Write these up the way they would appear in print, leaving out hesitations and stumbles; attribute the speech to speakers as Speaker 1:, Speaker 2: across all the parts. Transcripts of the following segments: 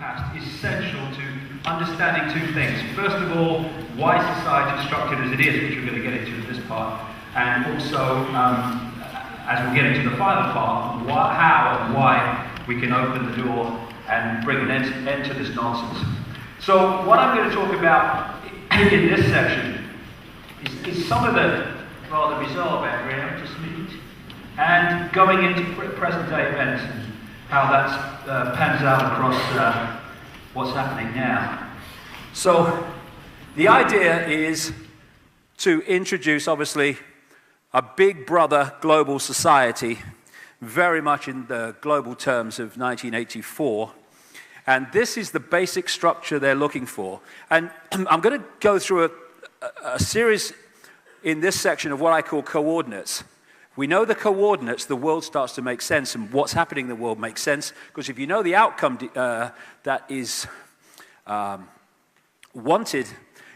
Speaker 1: past is essential to understanding two things. First of all, why society is structured as it is, which we're going to get into in this part, and also, as we'll get into the final part, how and why we can open the door and bring an end to this nonsense. So what I'm going to talk about in this section is some of the rather bizarre background I've just made, and going into present-day events and how that pans out across what's happening now. So the idea is to introduce, obviously, a big brother global society, very much in the global terms of 1984. And this is the basic structure they're looking for. And I'm going to go through a series in this section of what I call coordinates. We know the coordinates, the world starts to make sense, and what's happening in the world makes sense, because if you know the outcome that is wanted,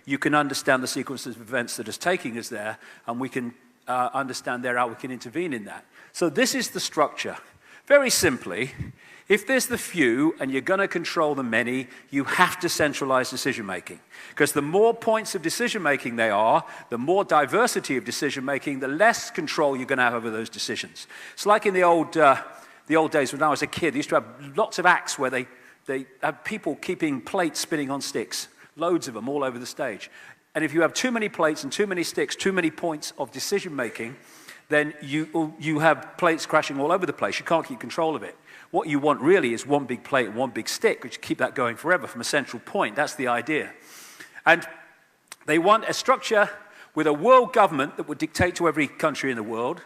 Speaker 1: you can understand the sequences of events that is taking us there, and we can understand there how we can intervene in that. So this is the structure. Very simply, if there's the few and you're going to control the many, you have to centralize decision-making. Because the more points of decision-making there are, the more diversity of decision-making, the less control you're going to have over those decisions. It's like in the old days when I was a kid. They used to have lots of acts where they had people keeping plates spinning on sticks, loads of them all over the stage. And if you have too many plates and too many sticks, too many points of decision-making, then you have plates crashing all over the place. You can't keep control of it. What you want really is one big plate and one big stick, which keep that going forever from a central point. That's the idea. And they want a structure with a world government that would dictate to every country in the world,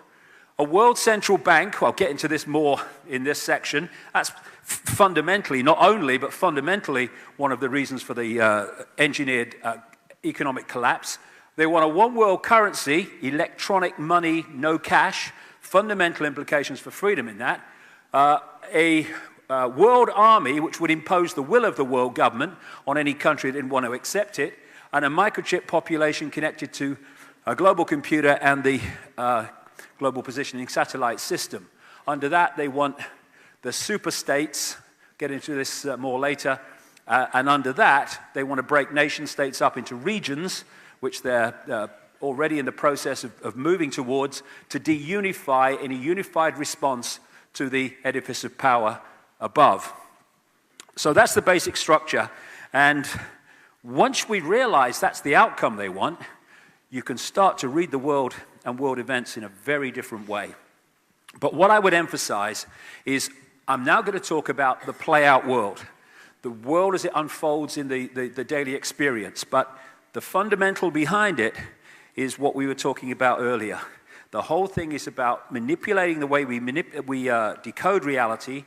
Speaker 1: a world central bank. I'll get into this more in this section. That's fundamentally, not only, but fundamentally one of the reasons for the engineered economic collapse. They want a one world currency, electronic money, no cash, fundamental implications for freedom in that. A world army which would impose the will of the world government on any country that didn't want to accept it, and a microchip population connected to a global computer and the global positioning satellite system. Under that, they want the super states, get into this more later, and under that, they want to break nation states up into regions, which they're already in the process of moving towards, to deunify in a unified response to the edifice of power above. So that's the basic structure. And once we realize that's the outcome they want, you can start to read the world and world events in a very different way. But what I would emphasize is I'm now going to talk about the play-out world, the world as it unfolds in the daily experience. But the fundamental behind it is what we were talking about earlier. The whole thing is about manipulating the way we decode reality,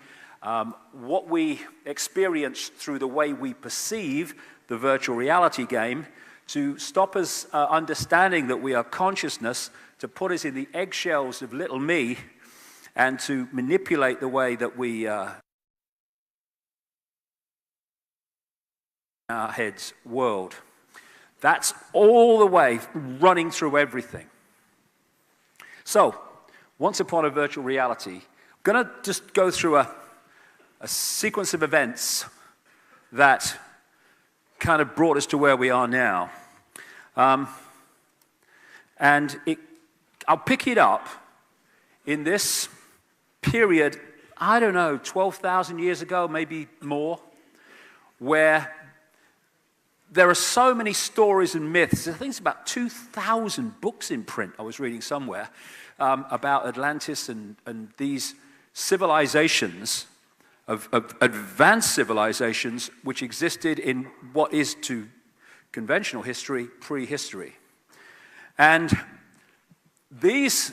Speaker 1: what we experience through the way we perceive the virtual reality game, to stop us understanding that we are consciousness, to put us in the eggshells of little me, and to manipulate the way that we our heads world. That's all the way running through everything. So, once upon a virtual reality, I'm going to just go through a sequence of events that kind of brought us to where we are now. And I'll pick it up in this period, I don't know, 12,000 years ago, maybe more, where there are so many stories and myths. I think it's about 2,000 books in print, I was reading somewhere, about Atlantis and these civilizations, of advanced civilizations, which existed in what is to conventional history, prehistory. And these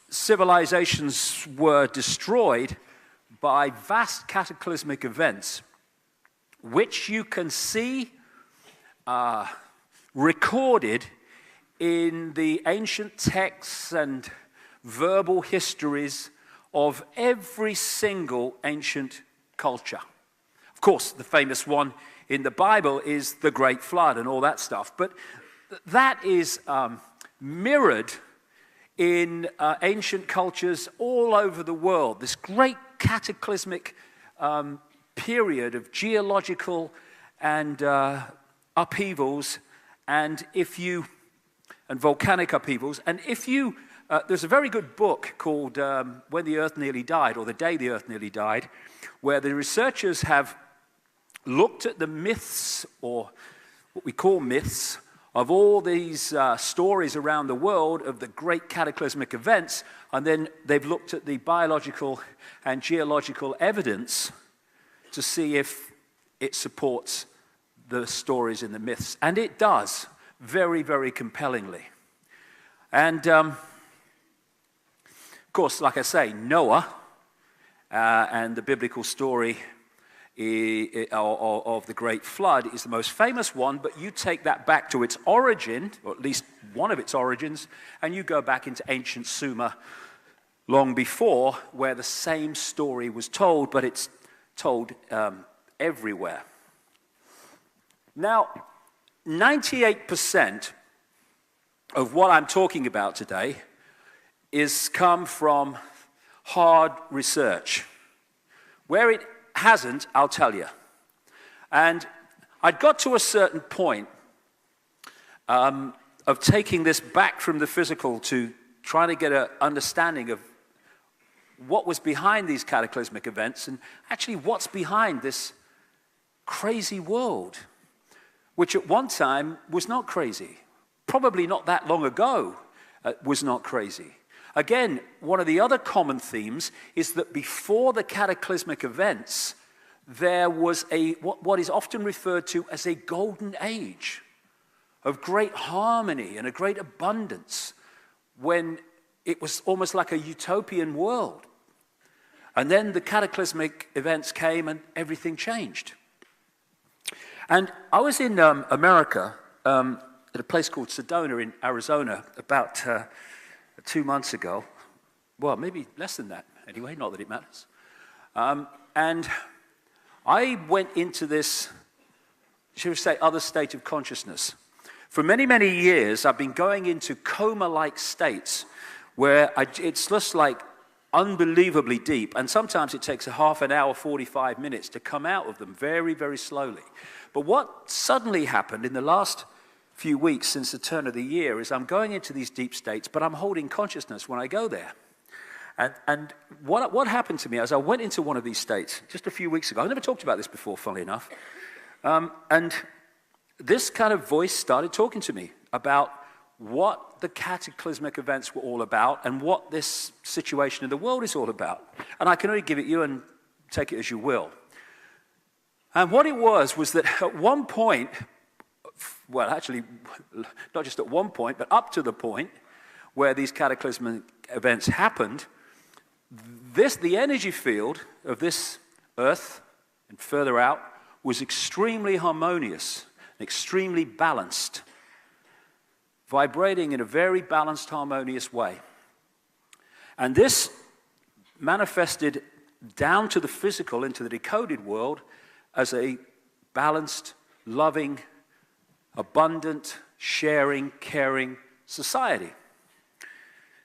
Speaker 1: civilizations were destroyed by vast cataclysmic events, which you can see recorded in the ancient texts and verbal histories of every single ancient culture. Of course, the famous one in the Bible is the Great Flood and all that stuff, but that is mirrored in ancient cultures all over the world. This great cataclysmic period of geological and upheavals, and volcanic upheavals. And there's a very good book called When the Earth Nearly Died, or The Day the Earth Nearly Died, where the researchers have looked at the myths, or what we call myths, of all these stories around the world of the great cataclysmic events, and then they've looked at the biological and geological evidence to see if it supports the stories in the myths. And it does, very, very compellingly. And, of course, like I say, Noah and the biblical story of the Great Flood is the most famous one, but you take that back to its origin, or at least one of its origins, and you go back into ancient Sumer long before, where the same story was told, but it's told everywhere. Now, 98% of what I'm talking about today is come from hard research. Where it hasn't, I'll tell you. And I'd got to a certain point of taking this back from the physical to trying to get an understanding of what was behind these cataclysmic events, and actually what's behind this crazy world, which at one time was not crazy. Probably not that long ago was not crazy. Again, one of the other common themes is that before the cataclysmic events, there was what is often referred to as a golden age of great harmony and a great abundance, when it was almost like a utopian world. And then the cataclysmic events came and everything changed. And I was in America at a place called Sedona in Arizona about 2 months ago. Well, maybe less than that anyway, not that it matters. And I went into this, shall we say, other state of consciousness. For many, many years, I've been going into coma-like states where it's just like unbelievably deep, and sometimes it takes a half an hour, 45 minutes to come out of them very, very slowly. But what suddenly happened in the last few weeks since the turn of the year is I'm going into these deep states, but I'm holding consciousness when I go there. And what happened to me as I went into one of these states just a few weeks ago, I never talked about this before, funnily enough, and this kind of voice started talking to me about what the cataclysmic events were all about and what this situation in the world is all about. And I can only give it you and take it as you will. And what it was that at one point, well, actually, not just at one point, but up to the point where these cataclysmic events happened, the energy field of this Earth and further out was extremely harmonious, extremely balanced, vibrating in a very balanced, harmonious way. And this manifested down to the physical, into the decoded world, as a balanced, loving, abundant, sharing, caring society,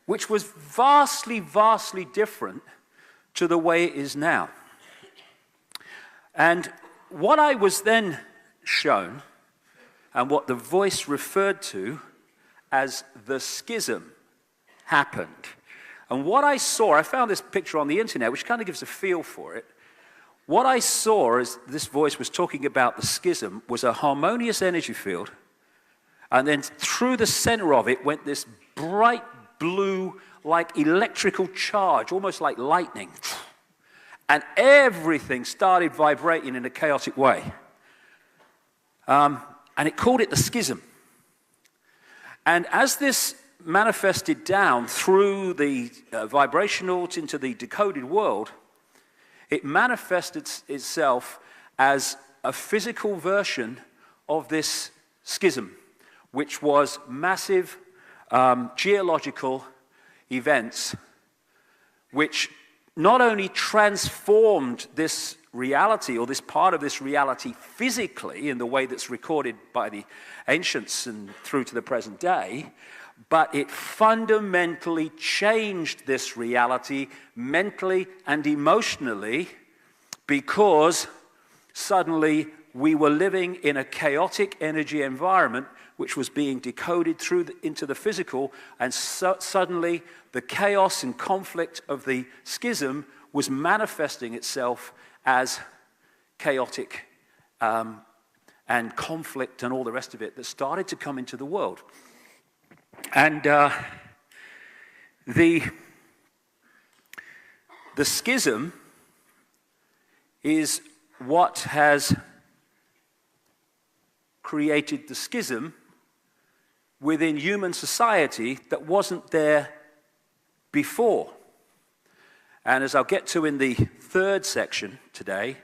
Speaker 1: which was vastly, vastly different to the way it is now. And what I was then shown, and what the voice referred to as the schism, happened. And what I saw, I found this picture on the internet, which kind of gives a feel for it. What I saw as this voice was talking about the schism was a harmonious energy field, and then through the center of it went this bright blue, like electrical charge, almost like lightning. And everything started vibrating in a chaotic way. And it called it the schism. And as this manifested down through the vibrational into the decoded world, it manifested itself as a physical version of this schism, which was massive geological events, which not only transformed this reality, or this part of this reality physically in the way that's recorded by the ancients and through to the present day, but it fundamentally changed this reality mentally and emotionally, because suddenly we were living in a chaotic energy environment which was being decoded into the physical, and suddenly the chaos and conflict of the schism was manifesting itself as chaotic and conflict and all the rest of it that started to come into the world. And the schism is what has created the schism within human society that wasn't there before. And as I'll get to in the third section today,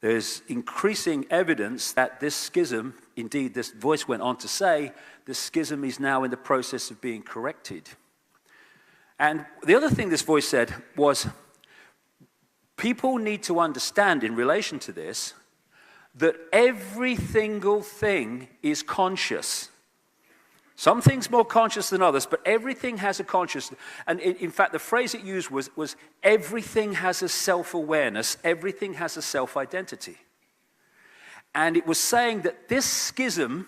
Speaker 1: there's increasing evidence that this schism, indeed this voice went on to say, this schism is now in the process of being corrected. And the other thing this voice said was, people need to understand in relation to this that every single thing is conscious. Some things more conscious than others, but everything has a consciousness. And in fact, the phrase it used was everything has a self-awareness, everything has a self-identity. And it was saying that this schism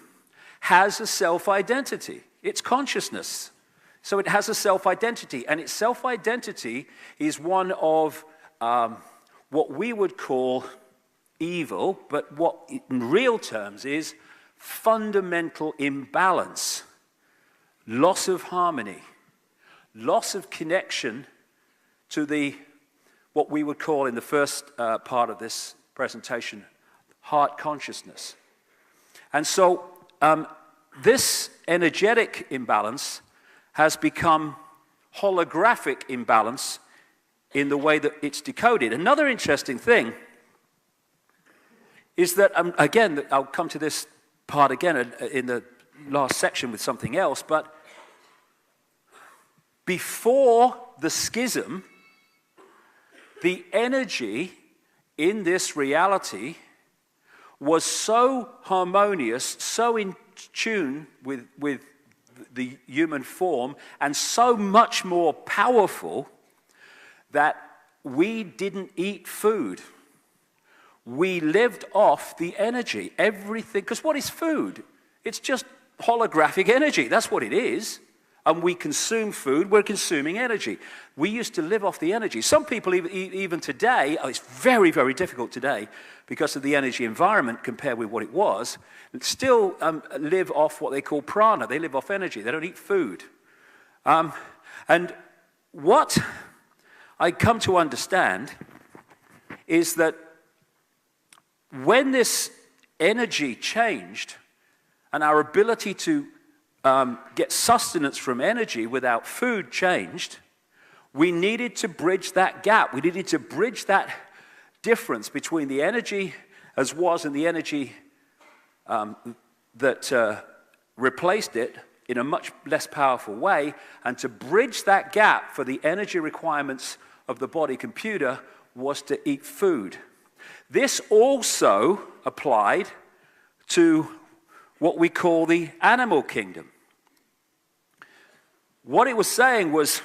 Speaker 1: has a self-identity. It's consciousness. So it has a self-identity. And its self-identity is one of what we would call evil, but what in real terms is fundamental imbalance. Loss of harmony, loss of connection to what we would call in the first part of this presentation, heart consciousness. And so this energetic imbalance has become holographic imbalance in the way that it's decoded. Another interesting thing is that, again, I'll come to this part again in the last section with something else, but before the schism, the energy in this reality was so harmonious, so in tune with the human form, and so much more powerful that we didn't eat food. We lived off the energy, everything, because what is food? It's just holographic energy, that's what it is. And we consume food, we're consuming energy. We used to live off the energy. Some people, even today, it's very, very difficult today because of the energy environment compared with what it was, still live off what they call prana. They live off energy. They don't eat food. And what I come to understand is that when this energy changed and our ability to get sustenance from energy without food changed, we needed to bridge that gap. We needed to bridge that difference between the energy as was and the energy that replaced it in a much less powerful way, and to bridge that gap for the energy requirements of the body computer was to eat food. This also applied to what we call the animal kingdom. What it was saying was,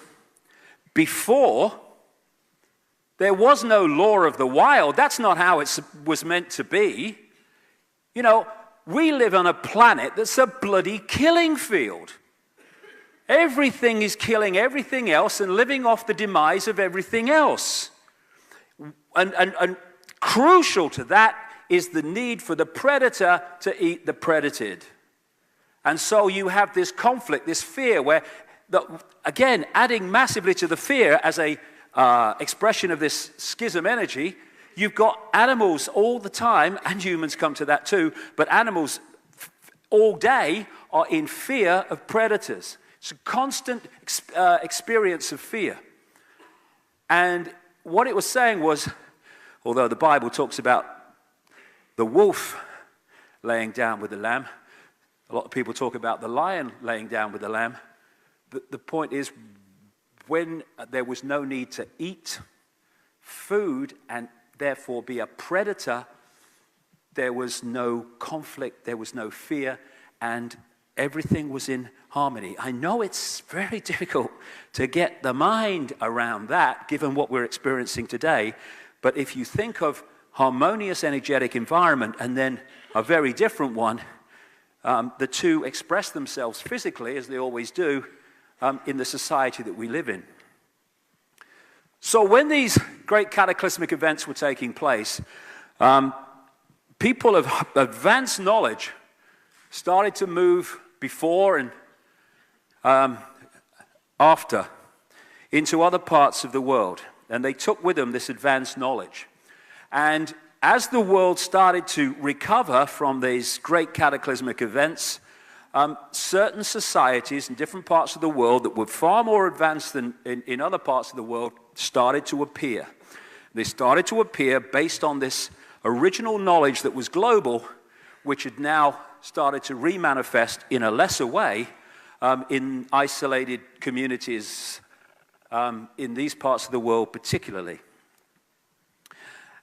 Speaker 1: before, there was no law of the wild. That's not how it was meant to be. You know, we live on a planet that's a bloody killing field. Everything is killing everything else and living off the demise of everything else. And crucial to that is the need for the predator to eat the predated. And so you have this conflict, this fear, where, again, adding massively to the fear as a expression of this schism energy, you've got animals all the time, and humans come to that too, but animals all day are in fear of predators. It's a constant experience of fear. And what it was saying was, although the Bible talks about the wolf laying down with the lamb, a lot of people talk about the lion laying down with the lamb. The point is, when there was no need to eat food and therefore be a predator, there was no conflict, there was no fear, and everything was in harmony. I know it's very difficult to get the mind around that, given what we're experiencing today, but if you think of harmonious energetic environment and then a very different one, the two express themselves physically, as they always do, in the society that we live in. So when these great cataclysmic events were taking place, people of advanced knowledge started to move before and after into other parts of the world. And they took with them this advanced knowledge. And as the world started to recover from these great cataclysmic events, certain societies in different parts of the world that were far more advanced than in other parts of the world started to appear. They started to appear based on this original knowledge that was global, which had now started to remanifest in a lesser way in isolated communities in these parts of the world particularly.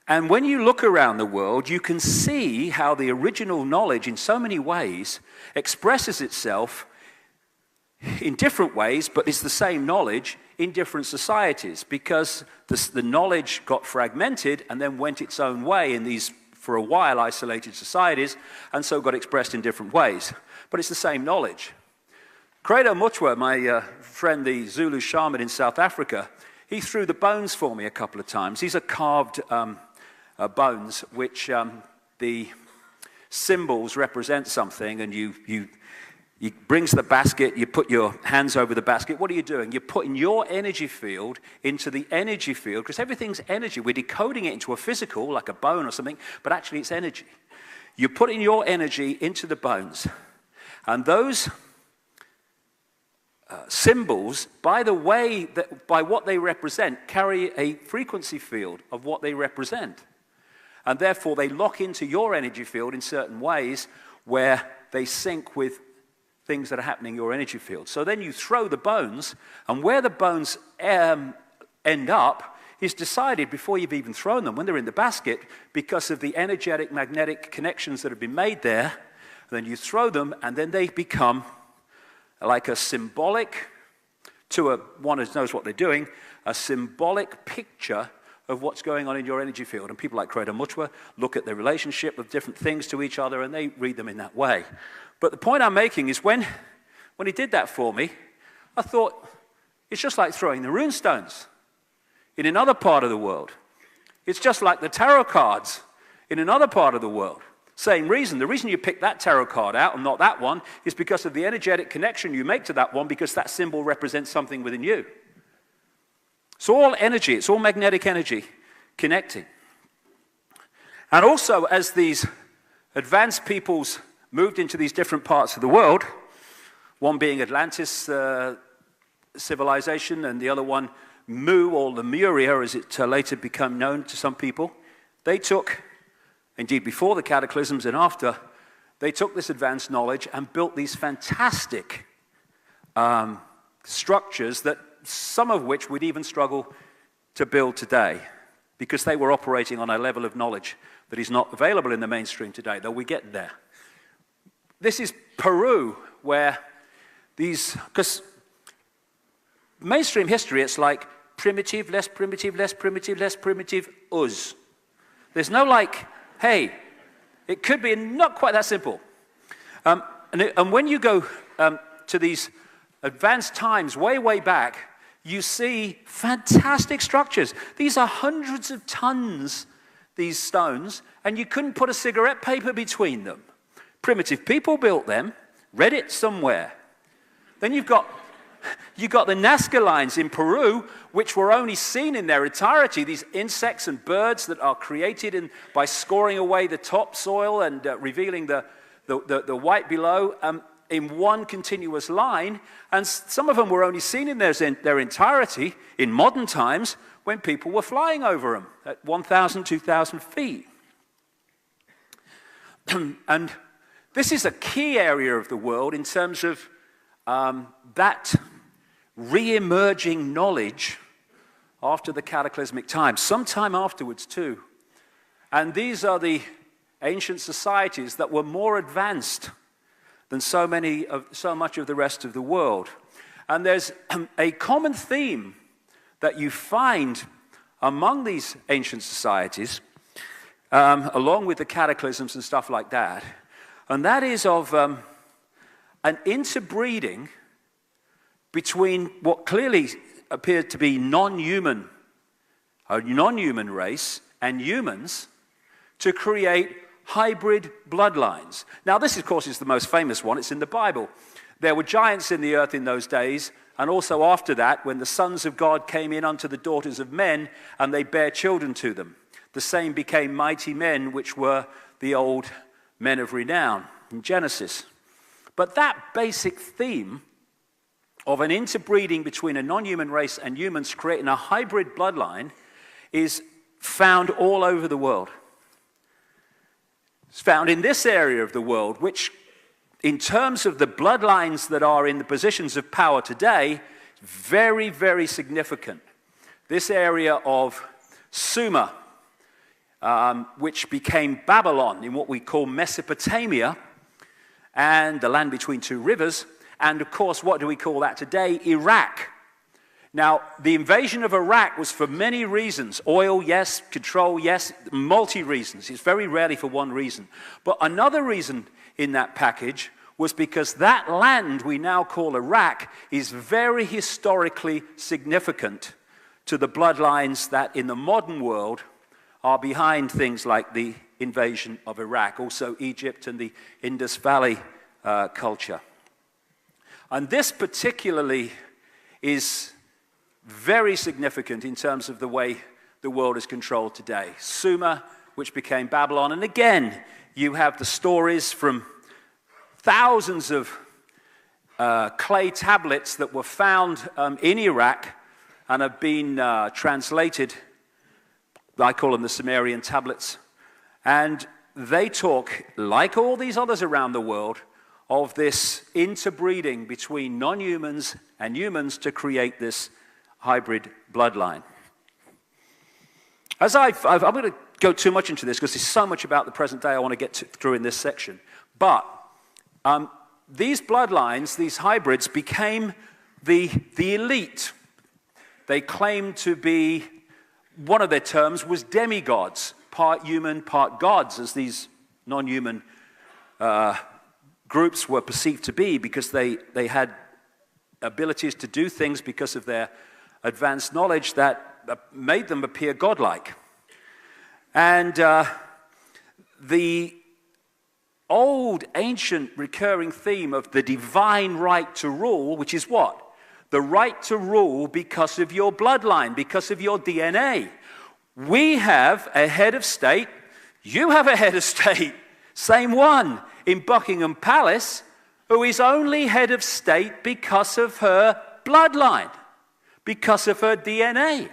Speaker 1: And when you look around the world, you can see how the original knowledge in so many ways expresses itself in different ways, but it's the same knowledge in different societies, because the knowledge got fragmented and then went its own way in these, for a while, isolated societies, and so got expressed in different ways. But it's the same knowledge. Credo Mutwa, my friend, the Zulu shaman in South Africa, he threw the bones for me a couple of times. These are carved bones, which the symbols represent something, and you brings the basket, you put your hands over the basket. What are you doing? You're putting your energy field into the energy field, because everything's energy. We're decoding it into a physical, like a bone or something, but actually it's energy. You're putting your energy into the bones. And those symbols, by what they represent, carry a frequency field of what they represent. And therefore, they lock into your energy field in certain ways where they sync with things that are happening in your energy field. So then you throw the bones, and where the bones end up is decided before you've even thrown them, when they're in the basket, because of the energetic, magnetic connections that have been made there. Then you throw them, and then they become like a symbolic, to one who knows what they're doing, a symbolic picture of what's going on in your energy field. And people like Credo Mutwa look at the relationship of different things to each other, and they read them in that way. But the point I'm making is when he did that for me, I thought, it's just like throwing the rune stones in another part of the world. It's just like the tarot cards in another part of the world. Same reason. The reason you pick that tarot card out and not that one is because of the energetic connection you make to that one, because that symbol represents something within you. It's all energy. It's all magnetic energy connecting. And also, as these advanced peoples moved into these different parts of the world, one being Atlantis civilization and the other one Mu, or Lemuria as it later became known to some people, they took, indeed before the cataclysms and after, they took this advanced knowledge and built these fantastic structures that some of which we'd even struggle to build today, because they were operating on a level of knowledge that is not available in the mainstream today, though we get there. This is Peru, where these, because mainstream history, it's like primitive, less primitive, less primitive, less primitive, us. There's no like, hey, it could be not quite that simple. And when you go to these advanced times, way, way back, you see fantastic structures. These are hundreds of tons, these stones, and you couldn't put a cigarette paper between them. Primitive people built them, read it somewhere. Then you've got the Nazca lines in Peru, which were only seen in their entirety, these insects and birds that are created by scoring away the topsoil and revealing the white below, in one continuous line, and some of them were only seen in their entirety in modern times when people were flying over them at 1,000, 2,000 feet. And this is a key area of the world in terms of that re-emerging knowledge after the cataclysmic time, sometime afterwards too. And these are the ancient societies that were more advanced than so much of the rest of the world. And there's a common theme that you find among these ancient societies, along with the cataclysms and stuff like that. And that is of an interbreeding between what clearly appeared to be a non-human race and humans to create hybrid bloodlines. Now, this, of course, is the most famous one. It's in the Bible. There were giants in the earth in those days, and also after that, when the sons of God came in unto the daughters of men, and they bare children to them. The same became mighty men, which were the old men of renown in Genesis. But that basic theme of an interbreeding between a non-human race and humans creating a hybrid bloodline is found all over the world. It's found in this area of the world, which in terms of the bloodlines that are in the positions of power today, very, very significant. This area of Sumer, which became Babylon in what we call Mesopotamia, and the land between two rivers, and of course, what do we call that today? Iraq. Now, the invasion of Iraq was for many reasons. Oil, yes. Control, yes. Multi-reasons. It's very rarely for one reason. But another reason in that package was because that land we now call Iraq is very historically significant to the bloodlines that in the modern world are behind things like the invasion of Iraq, also Egypt and the Indus Valley culture. And this particularly is very significant in terms of the way the world is controlled today. Sumer, which became Babylon. And again, you have the stories from thousands of clay tablets that were found in Iraq and have been translated. I call them the Sumerian tablets. And they talk, like all these others around the world, of this interbreeding between non-humans and humans to create this hybrid bloodline. I'm going to go too much into this because there's so much about the present day I want to get through in this section. But these bloodlines, these hybrids, became the elite. They claimed to be, one of their terms was demigods, part human, part gods, as these non-human groups were perceived to be, because they had abilities to do things because of their advanced knowledge that made them appear godlike. And the old, ancient, recurring theme of the divine right to rule, which is what? The right to rule because of your bloodline, because of your DNA. We have a head of state, you have a head of state, same one, in Buckingham Palace, who is only head of state because of her bloodline, because of her DNA.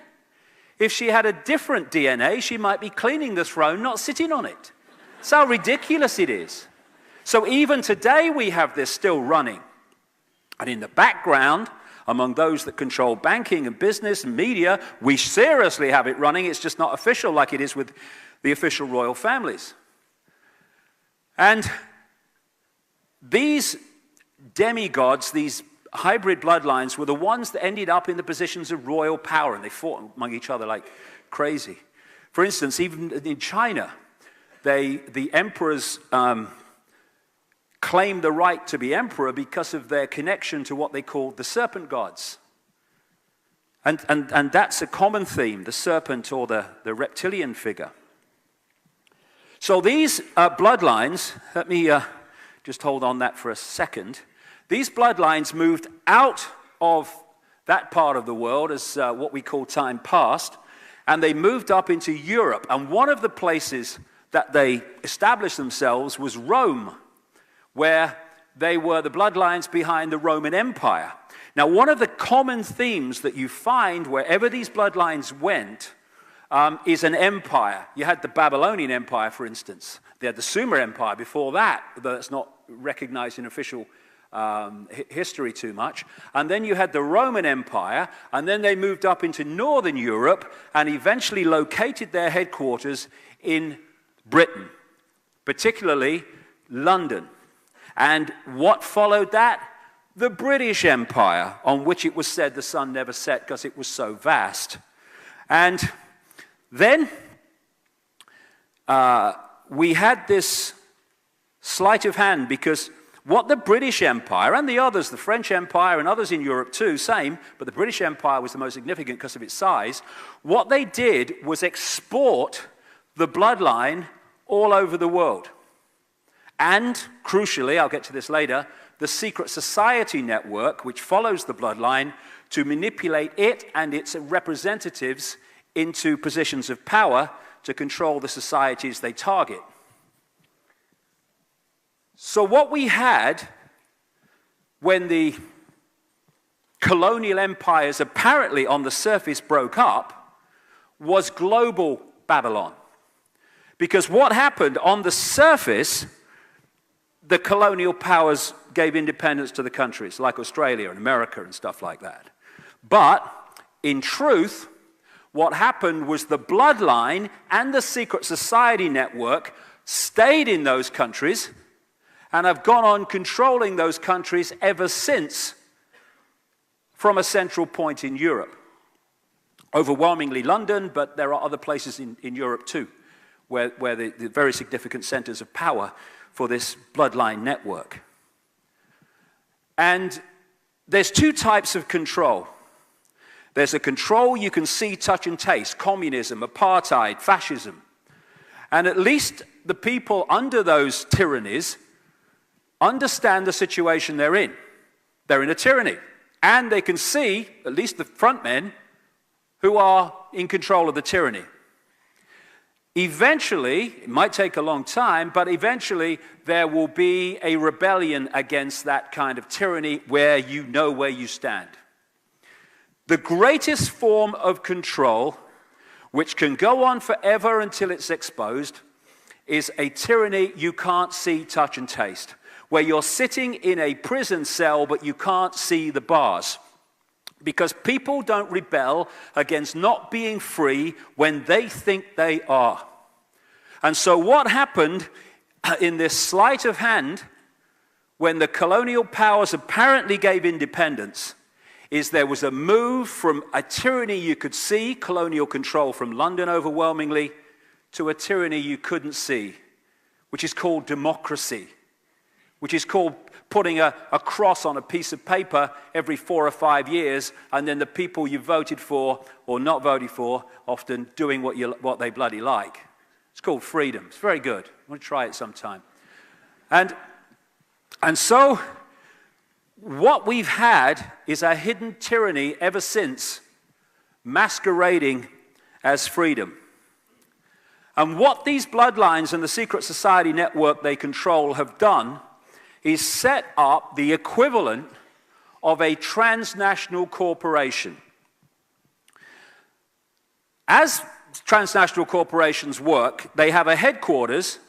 Speaker 1: If she had a different DNA, she might be cleaning the throne, not sitting on it. That's how ridiculous it is. So even today we have this still running. And in the background, among those that control banking and business and media, we seriously have it running. It's just not official like it is with the official royal families. And these demigods, these hybrid bloodlines, were the ones that ended up in the positions of royal power, and they fought among each other like crazy. For instance, even in China, the emperors claimed the right to be emperor because of their connection to what they called the serpent gods. And that's a common theme, the serpent or the reptilian figure. So these bloodlines, let me just hold on that for a second. These bloodlines moved out of that part of the world as what we call time past, and they moved up into Europe. And one of the places that they established themselves was Rome, where they were the bloodlines behind the Roman Empire. Now, one of the common themes that you find wherever these bloodlines went is an empire. You had the Babylonian Empire, for instance. They had the Sumer Empire before that, though it's not recognized in official history too much. And then you had the Roman Empire, and then they moved up into Northern Europe and eventually located their headquarters in Britain, particularly London. And what followed that? The British Empire, on which it was said the sun never set because it was so vast. And then we had this sleight of hand, because what the British Empire and the others, the French Empire and others in Europe too, same, but the British Empire was the most significant because of its size, what they did was export the bloodline all over the world. And, crucially, I'll get to this later, the secret society network, which follows the bloodline, to manipulate it and its representatives into positions of power to control the societies they target. So what we had when the colonial empires apparently on the surface broke up was global Babylon. Because what happened on the surface, the colonial powers gave independence to the countries like Australia and America and stuff like that. But in truth, what happened was the bloodline and the secret society network stayed in those countries and have gone on controlling those countries ever since, from a central point in Europe. Overwhelmingly London, but there are other places in Europe too, where the very significant centers of power for this bloodline network. And there's two types of control. There's a control you can see, touch, and taste: communism, apartheid, fascism. And at least the people under those tyrannies understand the situation they're in. They're in a tyranny. And they can see, at least the front men, who are in control of the tyranny. Eventually, it might take a long time, but eventually there will be a rebellion against that kind of tyranny where you know where you stand. The greatest form of control, which can go on forever until it's exposed, is a tyranny you can't see, touch, and taste, where you're sitting in a prison cell but you can't see the bars. Because people don't rebel against not being free when they think they are. And so what happened in this sleight of hand, when the colonial powers apparently gave independence, is there was a move from a tyranny you could see, colonial control from London overwhelmingly, to a tyranny you couldn't see, which is called democracy, which is called putting a cross on a piece of paper every 4 or 5 years, and then the people you voted for or not voted for often doing what they bloody like. It's called freedom. It's very good. I want to try it sometime. And so what we've had is a hidden tyranny ever since, masquerading as freedom. And what these bloodlines and the secret society network they control have done is set up the equivalent of a transnational corporation. As transnational corporations work, they have a headquarters,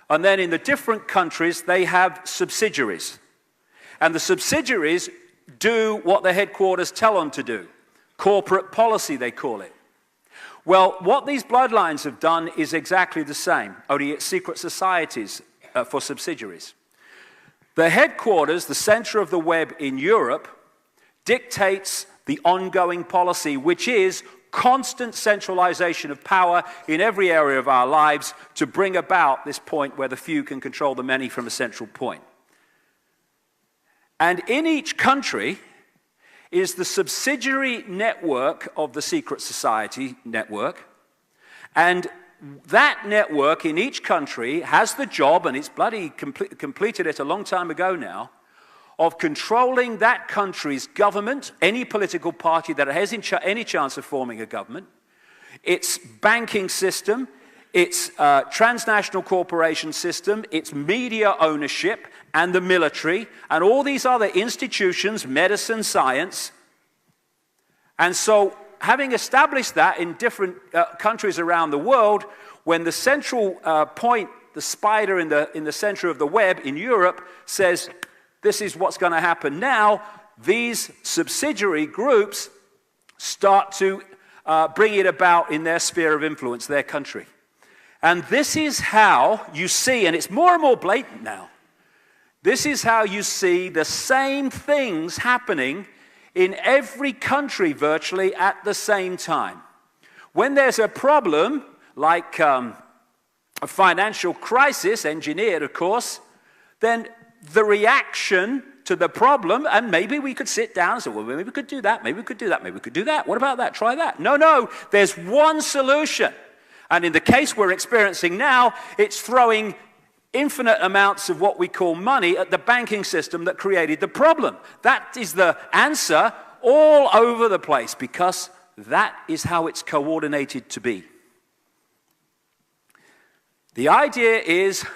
Speaker 1: and then in the different countries they have subsidiaries. And the subsidiaries do what the headquarters tell them to do. Corporate policy, they call it. Well, what these bloodlines have done is exactly the same, only it's secret societies for subsidiaries. The headquarters, the center of the web in Europe, dictates the ongoing policy, which is constant centralization of power in every area of our lives to bring about this point where the few can control the many from a central point. And in each country is the subsidiary network of the secret society network, and that network in each country has the job, and it's bloody completed it a long time ago now, of controlling that country's government, any political party that has any chance of forming a government, its banking system, its transnational corporation system, its media ownership, and the military, and all these other institutions, medicine, science. And so, having established that in different countries around the world, when the central point, the spider in the center of the web in Europe says, this is what's going to happen now, these subsidiary groups start to bring it about in their sphere of influence, their country. And this is how you see, and it's more and more blatant now, this is how you see the same things happening in every country virtually at the same time. When there's a problem, like a financial crisis, engineered, of course, then the reaction to the problem, and maybe we could sit down and say, well, maybe we could do that, maybe we could do that, maybe we could do that. What about that? Try that. No, there's one solution. And in the case we're experiencing now, it's throwing infinite amounts of what we call money at the banking system that created the problem. That is the answer all over the place, because that is how it's coordinated to be. The idea is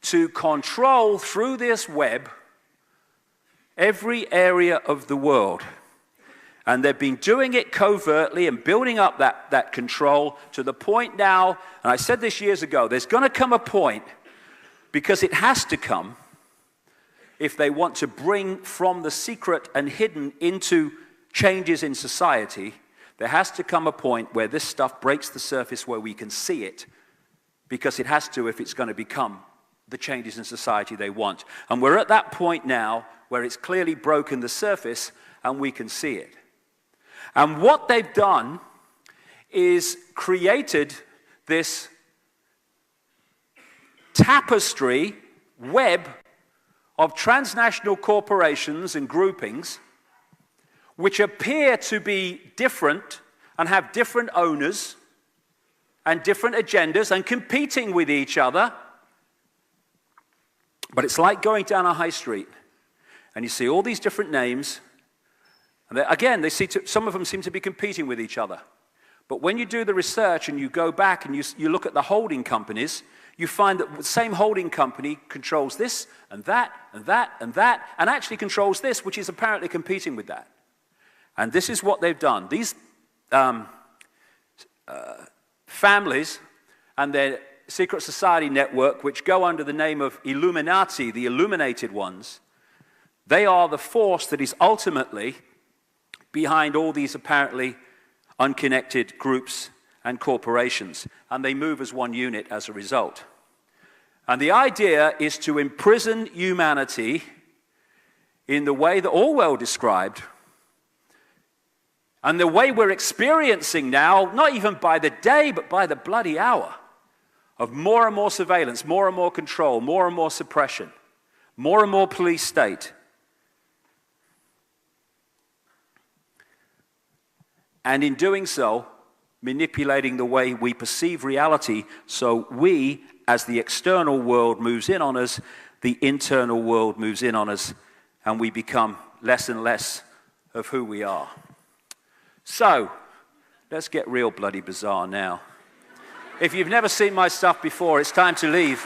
Speaker 1: to control through this web every area of the world. And they've been doing it covertly and building up that control to the point now, and I said this years ago, there's going to come a point, because it has to come, if they want to bring from the secret and hidden into changes in society, there has to come a point where this stuff breaks the surface where we can see it, because it has to if it's going to become the changes in society they want. And we're at that point now where it's clearly broken the surface and we can see it. And what they've done is created this tapestry, web of transnational corporations and groupings which appear to be different and have different owners and different agendas and competing with each other. But it's like going down a high street and you see all these different names, and again, some of them seem to be competing with each other. But when you do the research and you go back and you look at the holding companies, you find that the same holding company controls this and that and that and that, and actually controls this, which is apparently competing with that. And this is what they've done. These families and their secret society network, which go under the name of Illuminati, the illuminated ones, they are the force that is ultimately behind all these apparently unconnected groups and corporations, and they move as one unit as a result. And the idea is to imprison humanity in the way that Orwell described, and the way we're experiencing now, not even by the day, but by the bloody hour, of more and more surveillance, more and more control, more and more suppression, more and more police state. And in doing so, manipulating the way we perceive reality, so we, as the external world moves in on us, the internal world moves in on us, and we become less and less of who we are. So, let's get real bloody bizarre now. If you've never seen my stuff before, it's time to leave.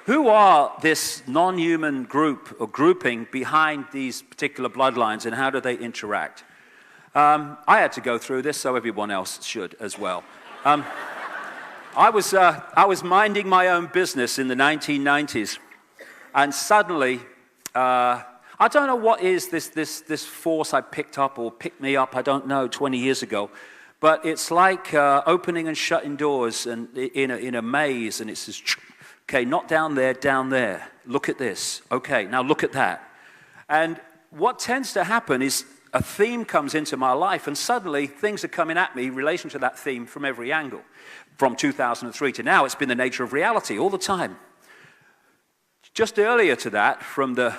Speaker 1: Who are this non-human group or grouping behind these particular bloodlines, and how do they interact? I had to go through this, so everyone else should as well. I was minding my own business in the 1990s, and suddenly, I don't know what is this force I picked up or picked me up, I don't know, 20 years ago, but it's like opening and shutting doors and in a maze, and it says, okay, not down there, down there. Look at this. Okay, now look at that. And what tends to happen is a theme comes into my life, and suddenly things are coming at me in relation to that theme from every angle. From 2003 to now, it's been the nature of reality all the time. Just earlier to that, from the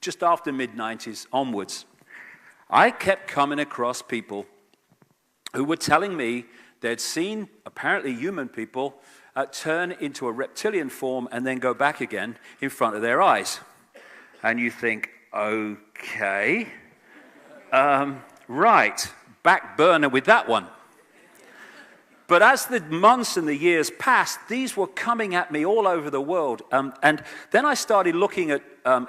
Speaker 1: just after mid-90s onwards, I kept coming across people who were telling me they'd seen, apparently human people, turn into a reptilian form and then go back again in front of their eyes. And you think, okay, right, back burner with that one. But as the months and the years passed, these were coming at me all over the world. And then I started looking at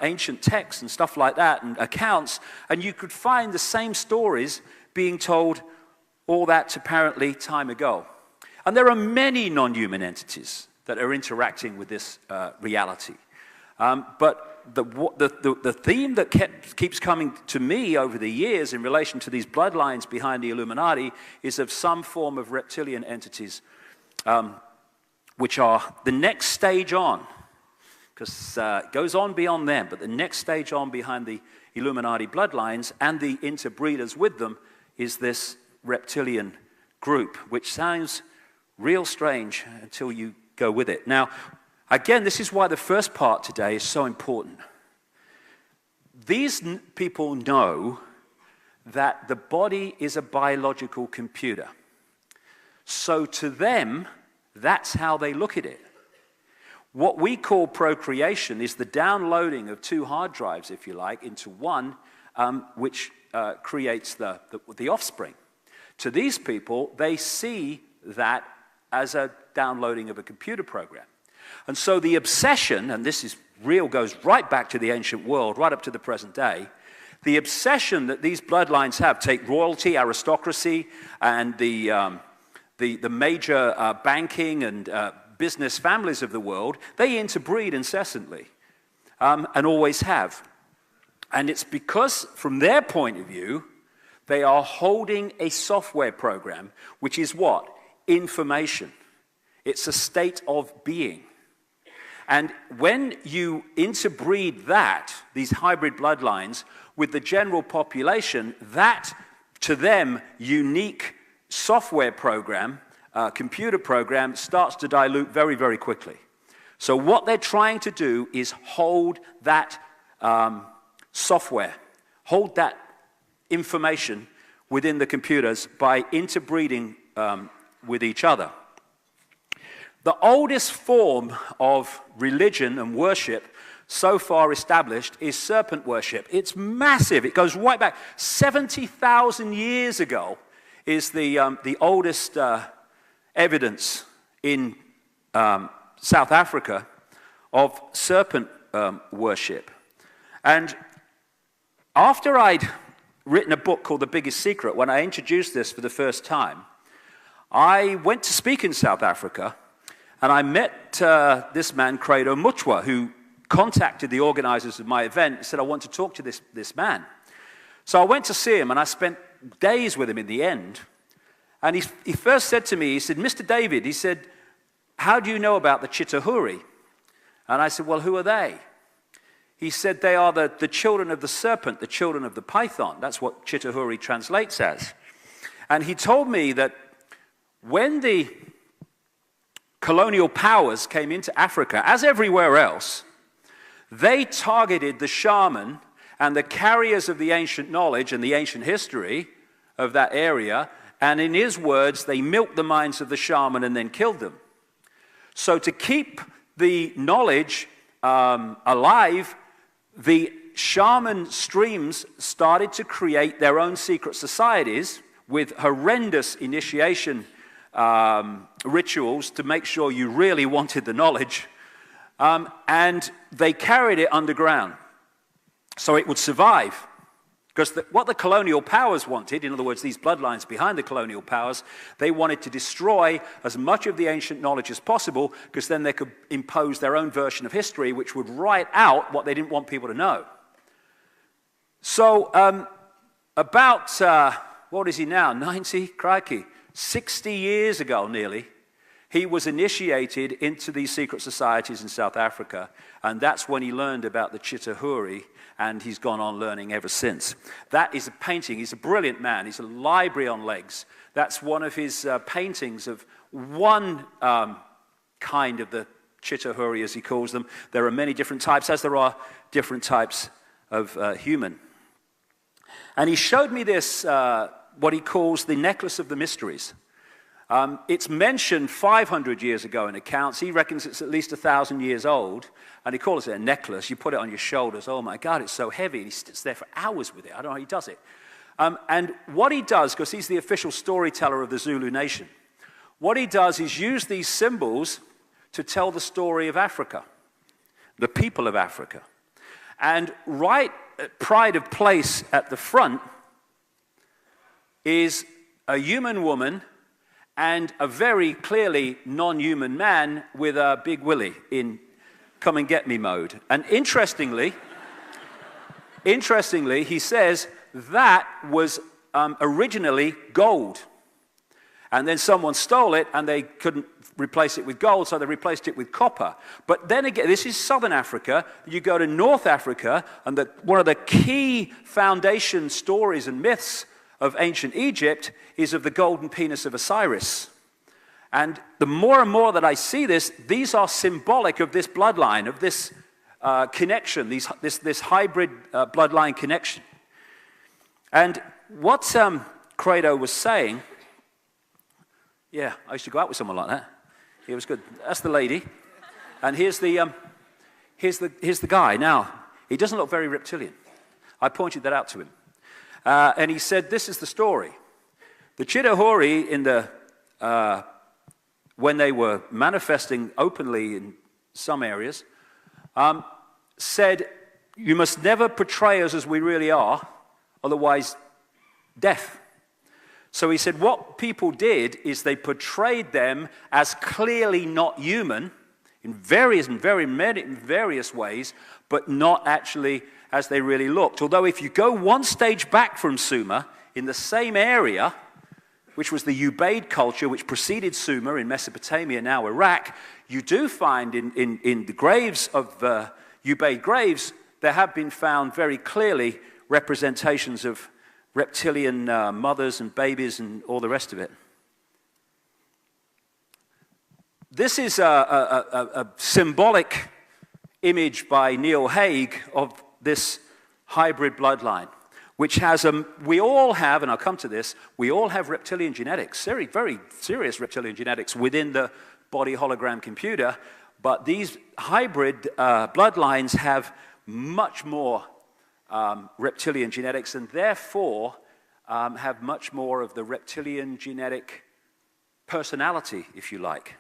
Speaker 1: ancient texts and stuff like that and accounts, and you could find the same stories being told all that apparently time ago. And there are many non-human entities that are interacting with this reality. But the theme that keeps coming to me over the years in relation to these bloodlines behind the Illuminati is of some form of reptilian entities, which are the next stage on, because it goes on beyond them, but the next stage on behind the Illuminati bloodlines and the interbreeders with them is this reptilian group, which sounds real strange until you go with it. Now, again, this is why the first part today is so important. These people know that the body is a biological computer. So to them, that's how they look at it. What we call procreation is the downloading of two hard drives, if you like, into one, which creates the offspring. To these people, they see that as a downloading of a computer program. And so the obsession, and this is real, goes right back to the ancient world, right up to the present day, the obsession that these bloodlines have, take royalty, aristocracy, and the major banking and business families of the world, they interbreed incessantly, and always have. And it's because, from their point of view, they are holding a software program, which is what? Information. It's a state of being. And when you interbreed that, these hybrid bloodlines, with the general population, that, to them, unique software program, computer program, starts to dilute very, very quickly. So what they're trying to do is hold that software, hold that information within the computers by interbreeding with each other. The oldest form of religion and worship so far established is serpent worship. It's massive. It goes right back. 70,000 years ago is the oldest evidence in South Africa of serpent worship. And after I'd written a book called The Biggest Secret, when I introduced this for the first time, I went to speak in South Africa, and I met this man, Credo Muchwa, who contacted the organizers of my event and said, I want to talk to this man. So I went to see him, and I spent days with him in the end. And he first said to me, he said, Mr. David, he said, how do you know about the Chitahuri? And I said, well, who are they? He said, they are the children of the serpent, the children of the python. That's what Chitahuri translates as. And he told me that when the colonial powers came into Africa, as everywhere else, they targeted the shaman and the carriers of the ancient knowledge and the ancient history of that area, and in his words, they milked the minds of the shaman and then killed them. So to keep the knowledge alive, the shaman streams started to create their own secret societies with horrendous initiation rituals to make sure you really wanted the knowledge, and they carried it underground so it would survive. Because what the colonial powers wanted, in other words, these bloodlines behind the colonial powers, they wanted to destroy as much of the ancient knowledge as possible, because then they could impose their own version of history, which would write out what they didn't want people to know. So what is he now, 90? Crikey. 60 years ago, nearly, he was initiated into these secret societies in South Africa, and that's when he learned about the Chitahuri, and he's gone on learning ever since. That is a painting. He's a brilliant man. He's a library on legs. That's one of his paintings of one kind of the Chitahuri, as he calls them. There are many different types, as there are different types of human. And he showed me this, what he calls the necklace of the mysteries. It's mentioned 500 years ago in accounts. He reckons it's at least 1,000 years old, and he calls it a necklace. You put it on your shoulders. Oh my God, it's so heavy. And he sits there for hours with it. I don't know how he does it. And what he does, because he's the official storyteller of the Zulu nation, what he does is use these symbols to tell the story of Africa, the people of Africa. And right at pride of place at the front is a human woman and a very clearly non-human man with a big willy in come and get me mode. And interestingly, he says that was originally gold. And then someone stole it, and they couldn't replace it with gold, so they replaced it with copper. But then again, this is southern Africa. You go to North Africa, and one of the key foundation stories and myths of ancient Egypt is of the golden penis of Osiris. And the more and more that I see this, these are symbolic of this bloodline, of this connection, this hybrid bloodline connection. And what Credo was saying, yeah, I used to go out with someone like that. He was good. That's the lady. And here's the guy. Now, he doesn't look very reptilian. I pointed that out to him. And he said, this is the story. The Chidahori, when they were manifesting openly in some areas, said, you must never portray us as we really are, otherwise death. So he said what people did is they portrayed them as clearly not human in various ways, but not actually as they really looked. Although if you go one stage back from Sumer, in the same area, which was the Ubaid culture, which preceded Sumer in Mesopotamia, now Iraq, you do find in the graves of Ubaid graves, there have been found very clearly representations of reptilian mothers and babies and all the rest of it. This is a symbolic image by Neil Haig of this hybrid bloodline, which has we all have, and I'll come to this, we all have reptilian genetics, very, very serious reptilian genetics within the body hologram computer, but these hybrid bloodlines have much more reptilian genetics, and therefore have much more of the reptilian genetic personality, if you like.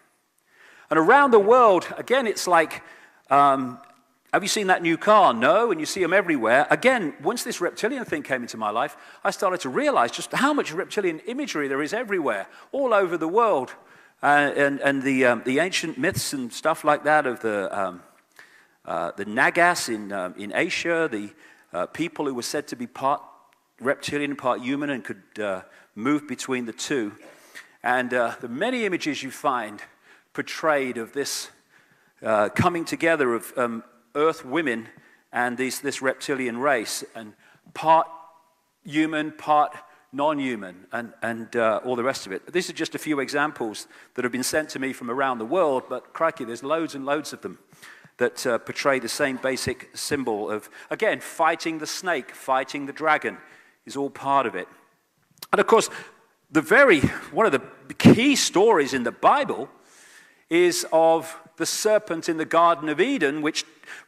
Speaker 1: And around the world, again, it's like, have you seen that new car? No, and you see them everywhere. Again, once this reptilian thing came into my life, I started to realize just how much reptilian imagery there is everywhere, all over the world. And the ancient myths and stuff like that of the Nagas in Asia, the people who were said to be part reptilian, part human, and could move between the two. And the many images you find portrayed of this coming together of earth women and this reptilian race, and part human, part non-human, and all the rest of it. These are just a few examples that have been sent to me from around the world, but crikey, there's loads and loads of them that portray the same basic symbol of, again, fighting the snake, fighting the dragon is all part of it. And of course, one of the key stories in the Bible is of the serpent in the Garden of Eden, which,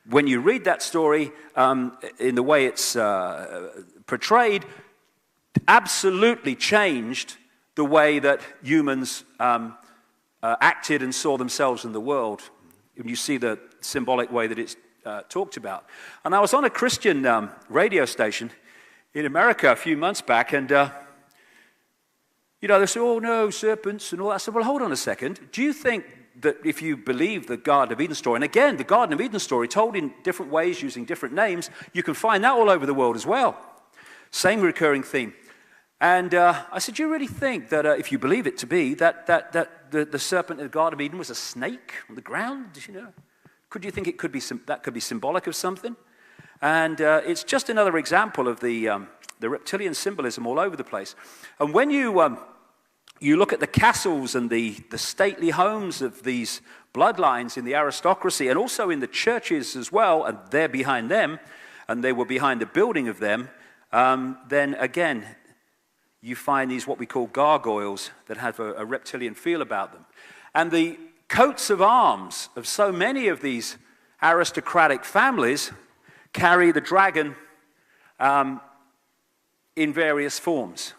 Speaker 1: when you read that story in the way it's portrayed, absolutely changed the way that humans acted and saw themselves in the world. And you see the symbolic way that it's talked about. And I was on a Christian radio station in America a few months back, and they say, oh no, serpents and all that. I said, well, hold on a second. Do you think that if you believe the Garden of Eden story, and again, the Garden of Eden story told in different ways using different names, you can find that all over the world as well. Same recurring theme. And I said, do you really think that if you believe it to be, that the serpent in the Garden of Eden was a snake on the ground? Could you think that could be symbolic of something? And it's just another example of the reptilian symbolism all over the place. And when you look at the castles and the stately homes of these bloodlines in the aristocracy, and also in the churches as well, and they're behind them, and they were behind the building of them, then again, you find these what we call gargoyles that have a reptilian feel about them. And the coats of arms of so many of these aristocratic families carry the dragon in various forms.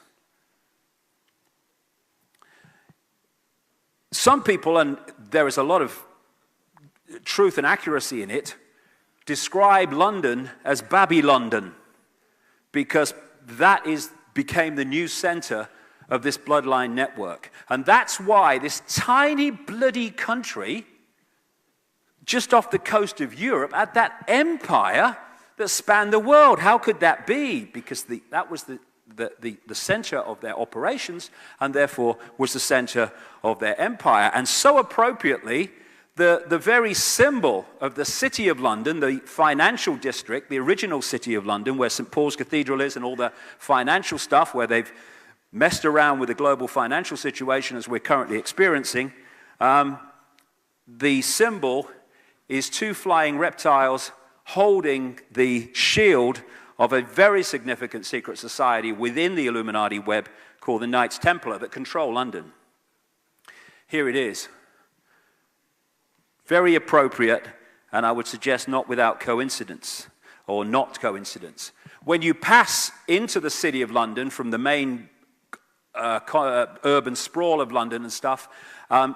Speaker 1: Some people, and there is a lot of truth and accuracy in it, describe London as Babylondon, because that became the new center of this bloodline network. And that's why this tiny bloody country just off the coast of Europe had that empire that spanned the world. How could that be? Because that was the center of their operations, and therefore was the center of their empire. And so appropriately, the very symbol of the City of London, the financial district, the original City of London, where St. Paul's Cathedral is and all the financial stuff, where they've messed around with the global financial situation as we're currently experiencing, the symbol is two flying reptiles holding the shield of a very significant secret society within the Illuminati web called the Knights Templar that control London. Here it is. Very appropriate, and I would suggest not without coincidence, or not coincidence. When you pass into the City of London from the main urban sprawl of London and stuff,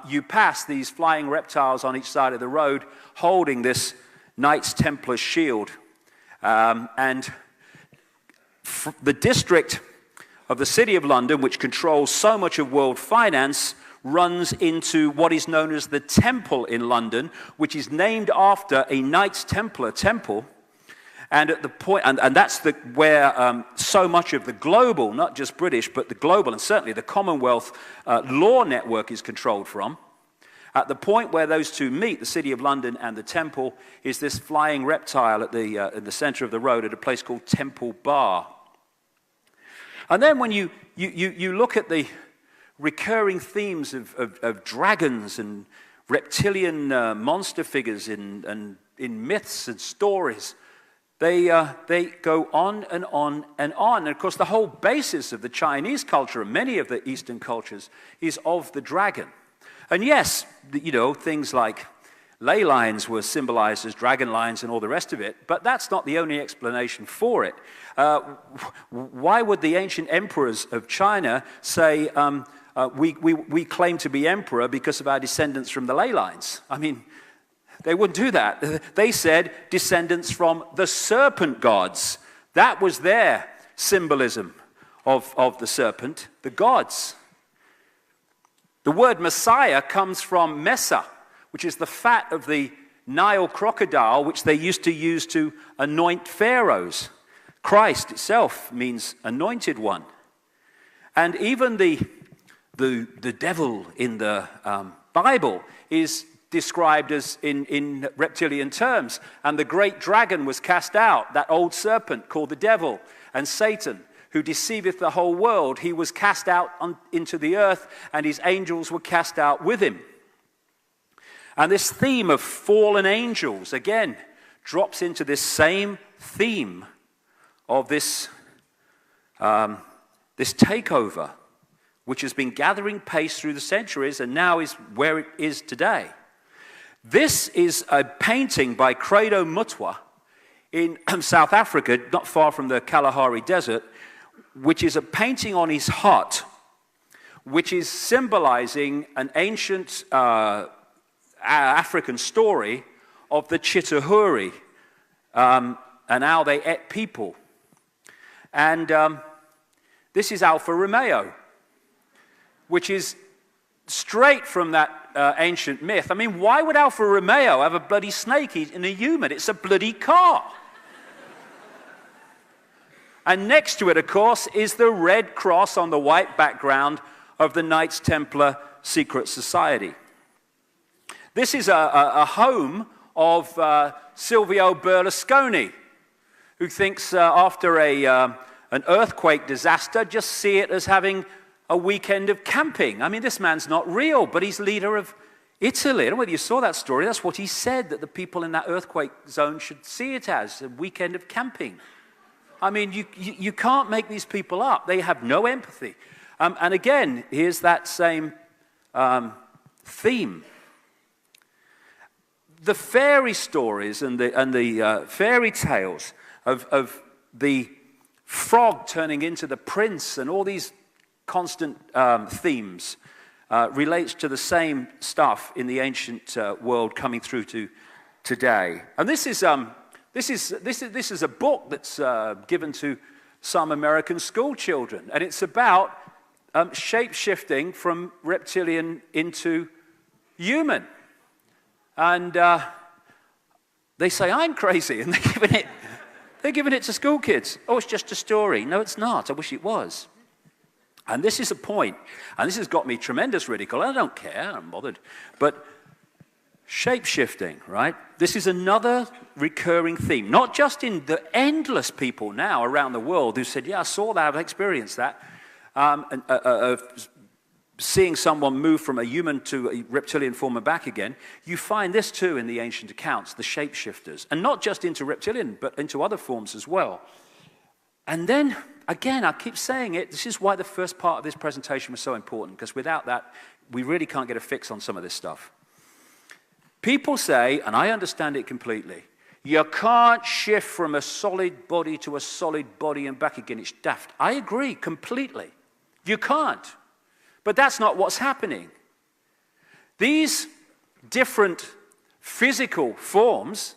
Speaker 1: you pass these flying reptiles on each side of the road holding this Knights Templar shield. And the district of the City of London, which controls so much of world finance, runs into what is known as the Temple in London, which is named after a Knights Templar temple. And at the point, and that's where so much of the global, not just British, but the global, and certainly the Commonwealth law network is controlled from. At the point where those two meet, the City of London and the Temple, is this flying reptile at in the center of the road at a place called Temple Bar. And then when you look at the recurring themes of dragons and reptilian monster figures in myths and stories, they go on and on and on. And of course, the whole basis of the Chinese culture and many of the Eastern cultures is of the dragon. And yes, things like ley lines were symbolized as dragon lines and all the rest of it, but that's not the only explanation for it. Why would the ancient emperors of China say, we claim to be emperor because of our descendants from the ley lines? I mean, they wouldn't do that. They said descendants from the serpent gods. That was their symbolism of the serpent, the gods. The word Messiah comes from Messa, which is the fat of the Nile crocodile, which they used to use to anoint pharaohs. Christ itself means anointed one. And even the devil in the Bible is described as in reptilian terms. And the great dragon was cast out, that old serpent called the devil, and Satan, who deceiveth the whole world. He was cast out into the earth, and his angels were cast out with him. And this theme of fallen angels, again, drops into this same theme of this takeover, which has been gathering pace through the centuries and now is where it is today. This is a painting by Credo Mutwa in South Africa, not far from the Kalahari Desert, which is a painting on his hut, which is symbolizing an ancient African story of the Chitahuri and how they ate people. And this is Alfa Romeo, which is straight from that ancient myth. I mean, why would Alfa Romeo have a bloody snake in a human? It's a bloody car. And next to it, of course, is the red cross on the white background of the Knights Templar Secret Society. This is a home of Silvio Berlusconi, who thinks after an earthquake disaster, just see it as having a weekend of camping. I mean, this man's not real, but he's leader of Italy. I don't know whether you saw that story. That's what he said, that the people in that earthquake zone should see it as, a weekend of camping. I mean, you can't make these people up. They have no empathy. And again, here's that same theme. The fairy stories and the fairy tales of the frog turning into the prince and all these constant themes relates to the same stuff in the ancient world coming through to today. And this is a book that's given to some American school children, and it's about shape-shifting from reptilian into human. And they say I'm crazy, and They're giving it to school kids. Oh, it's just a story. No, it's not. I wish it was. And this is a point, and this has got me tremendous ridicule. I don't care, I'm bothered. But shape-shifting, right? This is another recurring theme, not just in the endless people now around the world who said, yeah, I saw that, I've experienced that, seeing someone move from a human to a reptilian form and back again. You find this too in the ancient accounts, the shapeshifters, and not just into reptilian, but into other forms as well. And then, again, I keep saying it, this is why the first part of this presentation was so important, because without that, we really can't get a fix on some of this stuff. People say, and I understand it completely, you can't shift from a solid body to a solid body and back again. It's daft. I agree completely. You can't. But that's not what's happening. These different physical forms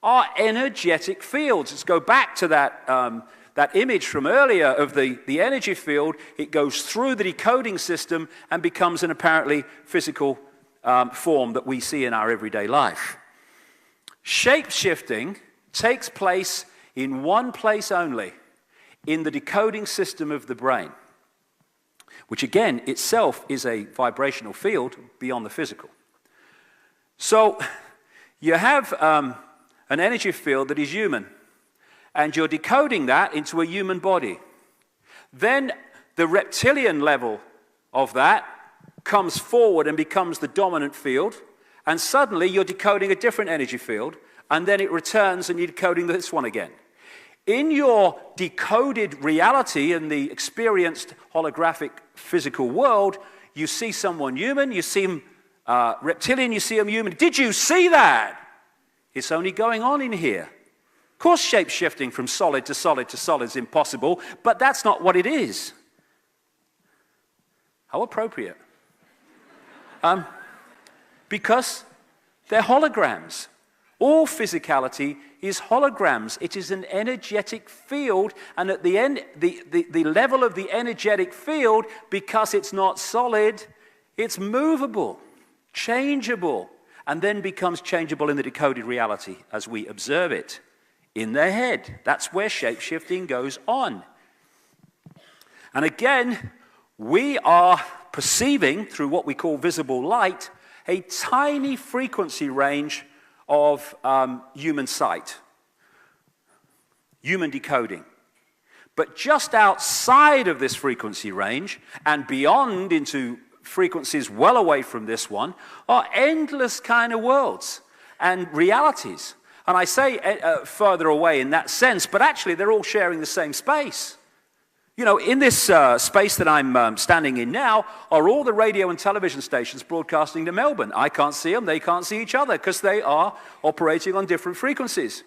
Speaker 1: are energetic fields. Let's go back to that image from earlier of the energy field. It goes through the decoding system and becomes an apparently physical form that we see in our everyday life. Shape-shifting takes place in one place only, in the decoding system of the brain, which again itself is a vibrational field beyond the physical. So you have an energy field that is human, and you're decoding that into a human body. Then the reptilian level of that comes forward and becomes the dominant field, and suddenly you're decoding a different energy field, and then it returns and you're decoding this one again. In your decoded reality in the experienced holographic physical world, you see someone human, you see him reptilian, you see him human. Did you see that? It's only going on in here. Of course, shape-shifting from solid to solid to solid is impossible, but that's not what it is. How appropriate. Because they're holograms. All physicality is holograms. It is an energetic field, and at the end, the level of the energetic field, because it's not solid, it's movable, changeable, and then becomes changeable in the decoded reality as we observe it in their head. That's where shape-shifting goes on. And again, we are perceiving, through what we call visible light, a tiny frequency range of human sight, human decoding. But just outside of this frequency range and beyond into frequencies well away from this one are endless kind of worlds and realities. And I say further away in that sense, but actually they're all sharing the same space. You know, in this space that I'm standing in now are all the radio and television stations broadcasting to Melbourne. I can't see them, they can't see each other because they are operating on different frequencies.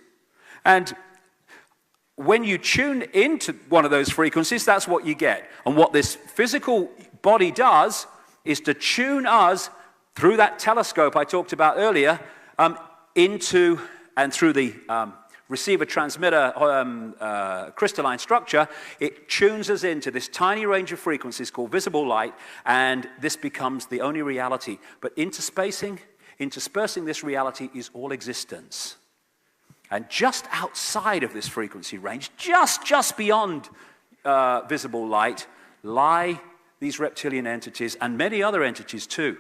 Speaker 1: And when you tune into one of those frequencies, that's what you get. And what this physical body does is to tune us through that telescope I talked about earlier into and through the receiver-transmitter crystalline structure, it tunes us into this tiny range of frequencies called visible light, and this becomes the only reality. But interspersing this reality is all existence. And just outside of this frequency range, just beyond visible light, lie these reptilian entities and many other entities too.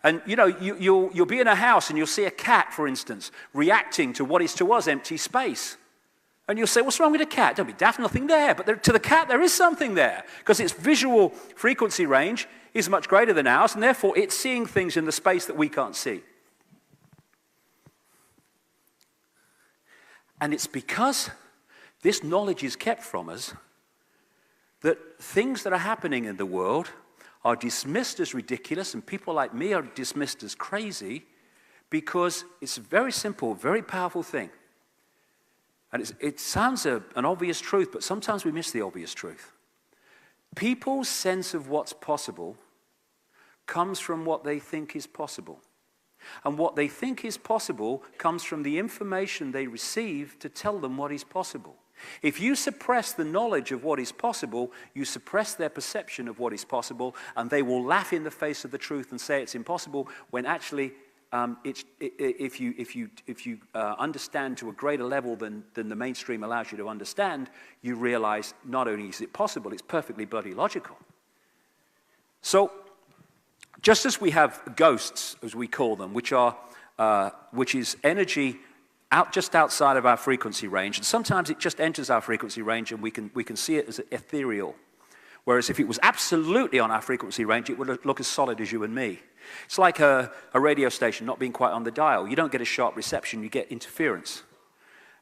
Speaker 1: And you know, you'll be in a house and you'll see a cat, for instance, reacting to what is to us empty space. And you'll say, what's wrong with a cat? Don't be daft, nothing there. But to the cat, there is something there. Because its visual frequency range is much greater than ours, and therefore it's seeing things in the space that we can't see. And it's because this knowledge is kept from us that things that are happening in the world are dismissed as ridiculous, and people like me are dismissed as crazy, because it's a very simple, very powerful thing. And it sounds an obvious truth, but sometimes we miss the obvious truth. People's sense of what's possible comes from what they think is possible. And what they think is possible comes from the information they receive to tell them what is possible. If you suppress the knowledge of what is possible, you suppress their perception of what is possible, and they will laugh in the face of the truth and say it's impossible, when actually if you understand to a greater level than the mainstream allows you to understand, you realize not only is it possible, it's perfectly bloody logical. So, just as we have ghosts, as we call them, which is energy just outside of our frequency range, and sometimes it just enters our frequency range, and we can see it as ethereal. Whereas if it was absolutely on our frequency range, it would look as solid as you and me. It's like a radio station not being quite on the dial. You don't get a sharp reception, you get interference.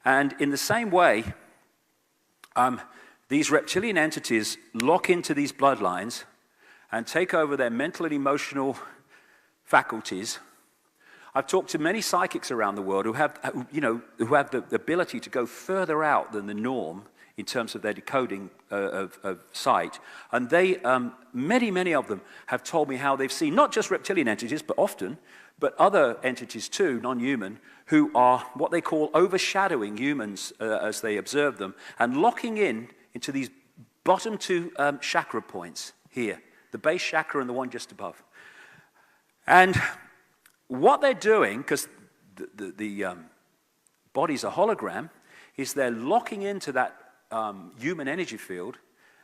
Speaker 1: And in the same way, these reptilian entities lock into these bloodlines and take over their mental and emotional faculties. I've talked to many psychics around the world who have the ability to go further out than the norm in terms of their decoding of sight. And they, many of them have told me how they've seen not just reptilian entities, but other entities too, non-human, who are what they call overshadowing humans as they observe them, and locking into these bottom two chakra points here, the base chakra and the one just above. And what they're doing, because the body's a hologram, is they're locking into that human energy field,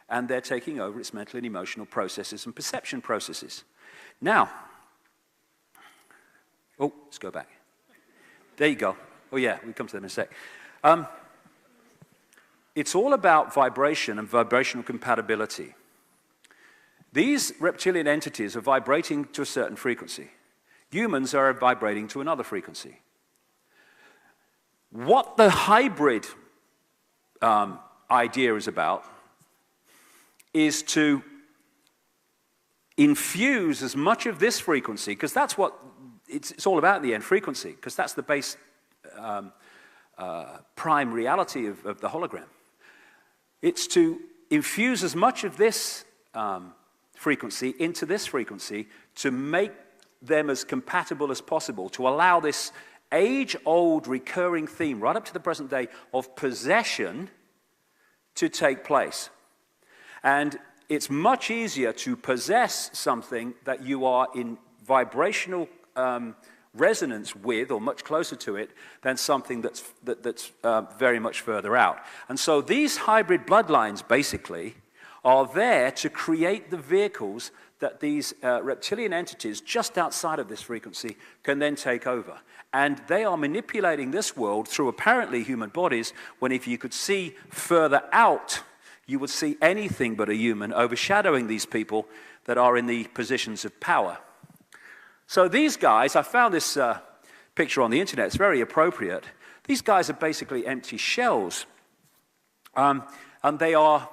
Speaker 1: and they're taking over its mental and emotional processes and perception processes. Now, let's go back. There you go. Oh yeah, we'll come to them in a sec. It's all about vibration and vibrational compatibility. These reptilian entities are vibrating to a certain frequency. Humans are vibrating to another frequency. What the hybrid idea is about is to infuse as much of this frequency, because that's what it's all about in the end, frequency, because that's the base prime reality of the hologram. It's to infuse as much of this frequency into this frequency to make them as compatible as possible, to allow this age-old recurring theme right up to the present day of possession to take place. And it's much easier to possess something that you are in vibrational resonance with, or much closer to it, than something that's very much further out. And so these hybrid bloodlines basically are there to create the vehicles that these reptilian entities just outside of this frequency can then take over. And they are manipulating this world through apparently human bodies, when if you could see further out, you would see anything but a human overshadowing these people that are in the positions of power. So these guys, I found this picture on the internet, it's very appropriate. These guys are basically empty shells. And they are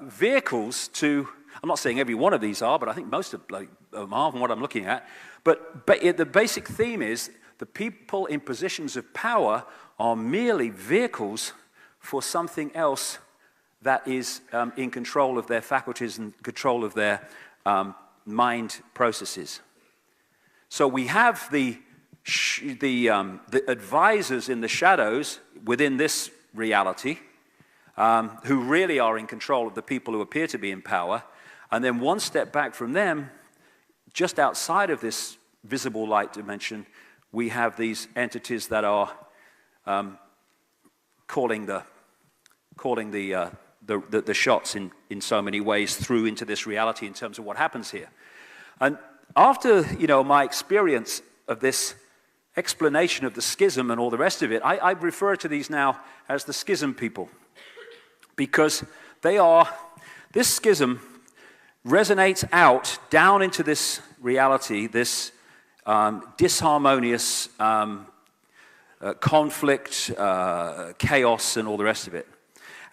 Speaker 1: vehicles to, I'm not saying every one of these are, but I think most of them are from what I'm looking at. But the basic theme is the people in positions of power are merely vehicles for something else that is in control of their faculties and control of their mind processes. So we have the advisors in the shadows within this reality, who really are in control of the people who appear to be in power. And then one step back from them, just outside of this visible light dimension, we have these entities that are calling the shots in so many ways through into this reality in terms of what happens here. And after my experience of this explanation of the schism and all the rest of it, I refer to these now as the schism people, because this schism resonates out down into this reality, this disharmonious conflict, chaos, and all the rest of it.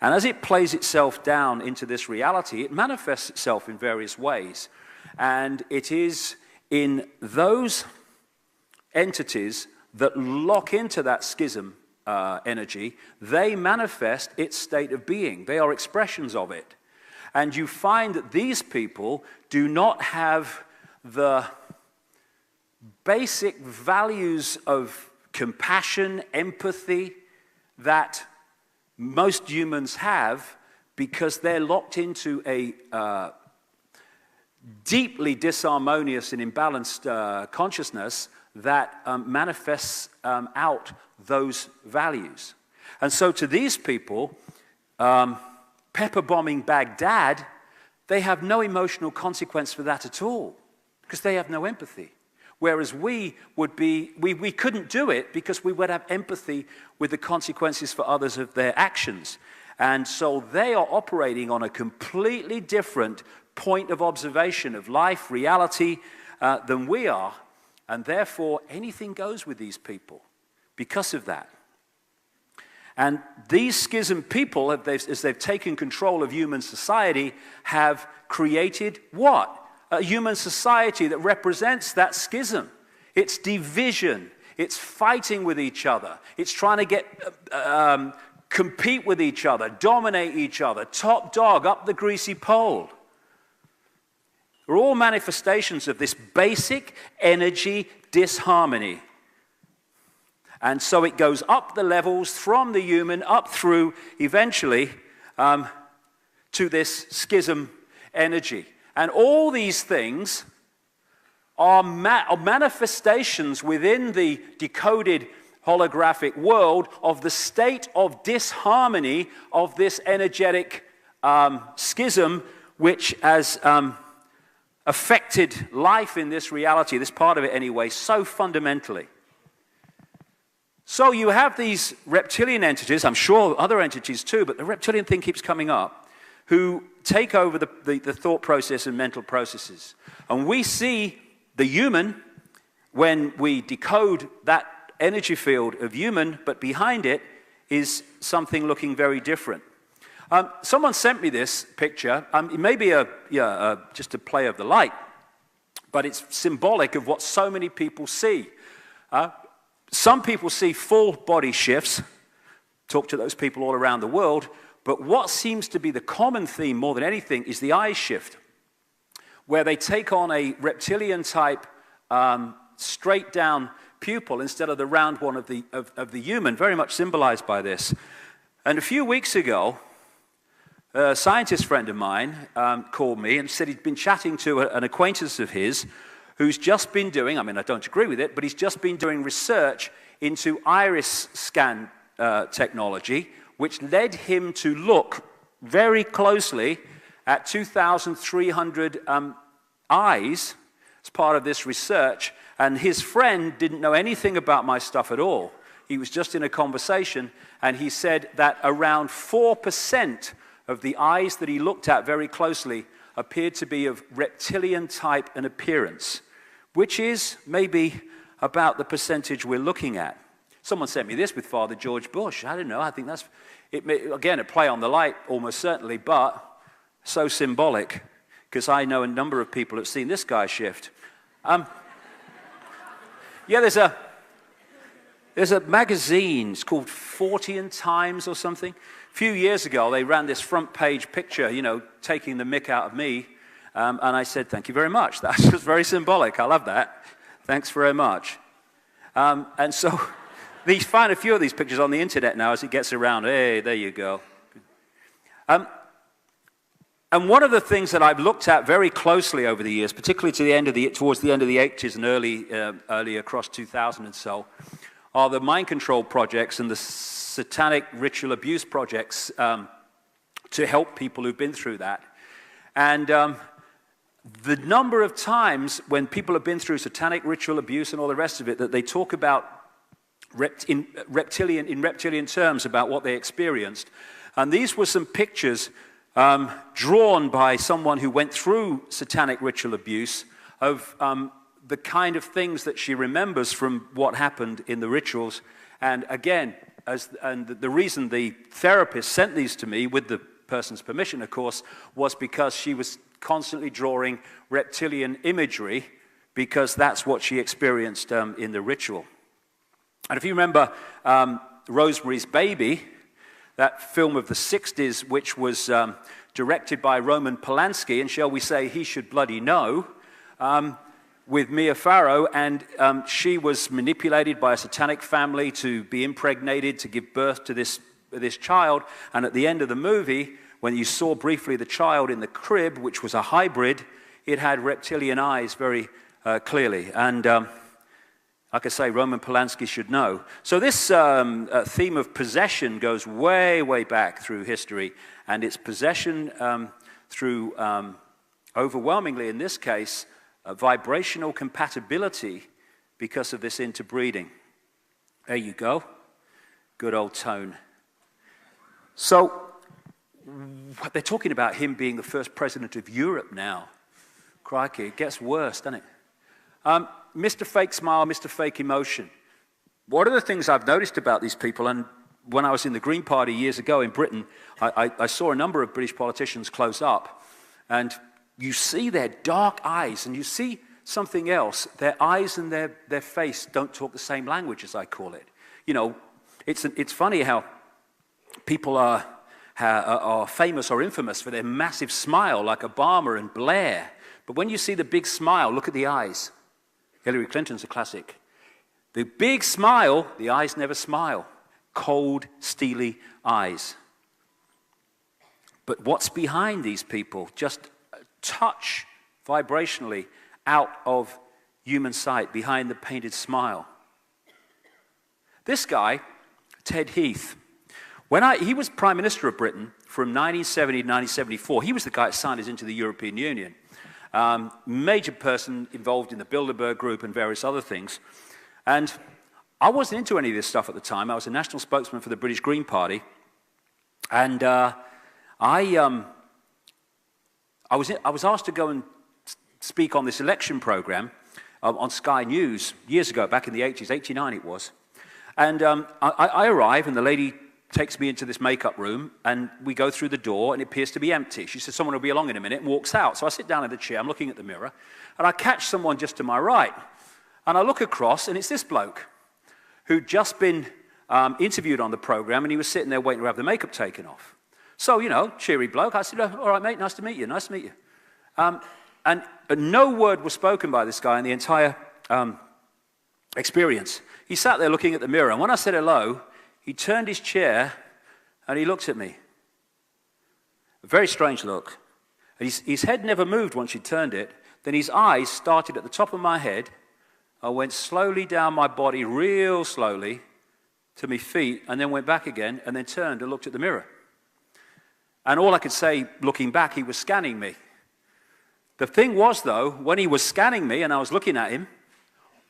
Speaker 1: And as it plays itself down into this reality, it manifests itself in various ways. And it is in those entities that lock into that schism energy, they manifest its state of being. They are expressions of it. And you find that these people do not have the basic values of compassion, empathy that most humans have, because they're locked into a deeply disharmonious and imbalanced consciousness that manifests out those values. And so to these people, pepper bombing Baghdad, they have no emotional consequence for that at all, because they have no empathy. Whereas we couldn't do it because we would have empathy with the consequences for others of their actions. And so they are operating on a completely different point of observation of life, reality, than we are. And therefore, anything goes with these people because of that. And these schism people, as they've taken control of human society, have created what? A human society that represents that schism. It's division. It's fighting with each other. It's trying to compete with each other, dominate each other, top dog, up the greasy pole. They're all manifestations of this basic energy disharmony. And so it goes up the levels from the human up through eventually to this schism energy. And all these things are manifestations within the decoded holographic world of the state of disharmony of this energetic schism, which has affected life in this reality, this part of it anyway, so fundamentally. So you have these reptilian entities, I'm sure other entities too, but the reptilian thing keeps coming up, who take over the thought process and mental processes. And we see the human, when we decode that energy field of human, but behind it is something looking very different. Someone sent me this picture. It may be just a play of the light, but it's symbolic of what so many people see. Some people see full body shifts. Talk to those people all around the world. But what seems to be the common theme more than anything is the eye shift, where they take on a reptilian type straight down pupil instead of the round one of the human, very much symbolized by this. And a few weeks ago, a scientist friend of mine called me and said he'd been chatting to an acquaintance of his who's just been doing, I mean, I don't agree with it, but he's just been doing research into iris scan technology, which led him to look very closely at 2,300 eyes as part of this research. And his friend didn't know anything about my stuff at all. He was just in a conversation, and he said that around 4% of the eyes that he looked at very closely appeared to be of reptilian type and appearance, which is maybe about the percentage we're looking at. Someone sent me this with Father George Bush. I don't know, I think that's, again, a play on the light almost certainly, but so symbolic, because I know a number of people have seen this guy shift. Yeah, there's a magazine, it's called 40 Times or something. A few years ago, they ran this front page picture, taking the mick out of me. And I said, thank you very much. That's just very symbolic. I love that. Thanks very much. And so you find a few of these pictures on the internet now as it gets around. Hey, there you go. And one of the things that I've looked at very closely over the years, particularly towards the end of the 80s and early across 2000 and so, are the mind control projects and the satanic ritual abuse projects to help people who've been through that. And the number of times when people have been through satanic ritual abuse and all the rest of it, that they talk about in reptilian terms about what they experienced. And these were some pictures drawn by someone who went through satanic ritual abuse of the kind of things that she remembers from what happened in the rituals. And again, the reason the therapist sent these to me, with the person's permission, of course, was because she was constantly drawing reptilian imagery, because that's what she experienced in the ritual. And if you remember Rosemary's Baby, that film of the 60s, which was directed by Roman Polanski, and shall we say he should bloody know, with Mia Farrow, and she was manipulated by a satanic family to be impregnated, to give birth to this child, and at the end of the movie, when you saw briefly the child in the crib, which was a hybrid, it had reptilian eyes very clearly. And Like I say, Roman Polanski should know. So this theme of possession goes way, way back through history, and it's possession through, overwhelmingly in this case, vibrational compatibility because of this interbreeding. There you go. Good old tone. So they're talking about him being the first president of Europe now. Crikey, it gets worse, doesn't it? Mr. Fake Smile, Mr. Fake Emotion. One of the things I've noticed about these people, and when I was in the Green Party years ago in Britain, I saw a number of British politicians close up, and you see their dark eyes, and you see something else. Their eyes and their face don't talk the same language, as I call it. You know, it's funny how people are famous or infamous for their massive smile, like Obama and Blair. But when you see the big smile, look at the eyes. Hillary Clinton's a classic. The big smile, the eyes never smile. Cold, steely eyes. But what's behind these people? Just a touch vibrationally out of human sight, behind the painted smile. This guy, Ted Heath, he was Prime Minister of Britain from 1970 to 1974. He was the guy that signed us into the European Union. Major person involved in the Bilderberg Group and various other things. And I wasn't into any of this stuff at the time. I was a national spokesman for the British Green Party. And I was asked to go and speak on this election program on Sky News years ago, back in the 80s, 89 it was. And I arrive, and the lady takes me into this makeup room, and we go through the door, and it appears to be empty. She says, someone will be along in a minute, and walks out. So I sit down in the chair, I'm looking at the mirror, and I catch someone just to my right. And I look across, and it's this bloke who'd just been interviewed on the program, and he was sitting there waiting to have the makeup taken off. So, you know, cheery bloke. I said, oh, all right, mate, nice to meet you, nice to meet you. And no word was spoken by this guy in the entire experience. He sat there looking at the mirror, and when I said hello, he turned his chair and he looked at me. A very strange look. His head never moved once he turned it. Then his eyes started at the top of my head. I went slowly down my body, real slowly, to my feet, and then went back again, and then turned and looked at the mirror. And all I could say, looking back, he was scanning me. The thing was, though, when he was scanning me and I was looking at him,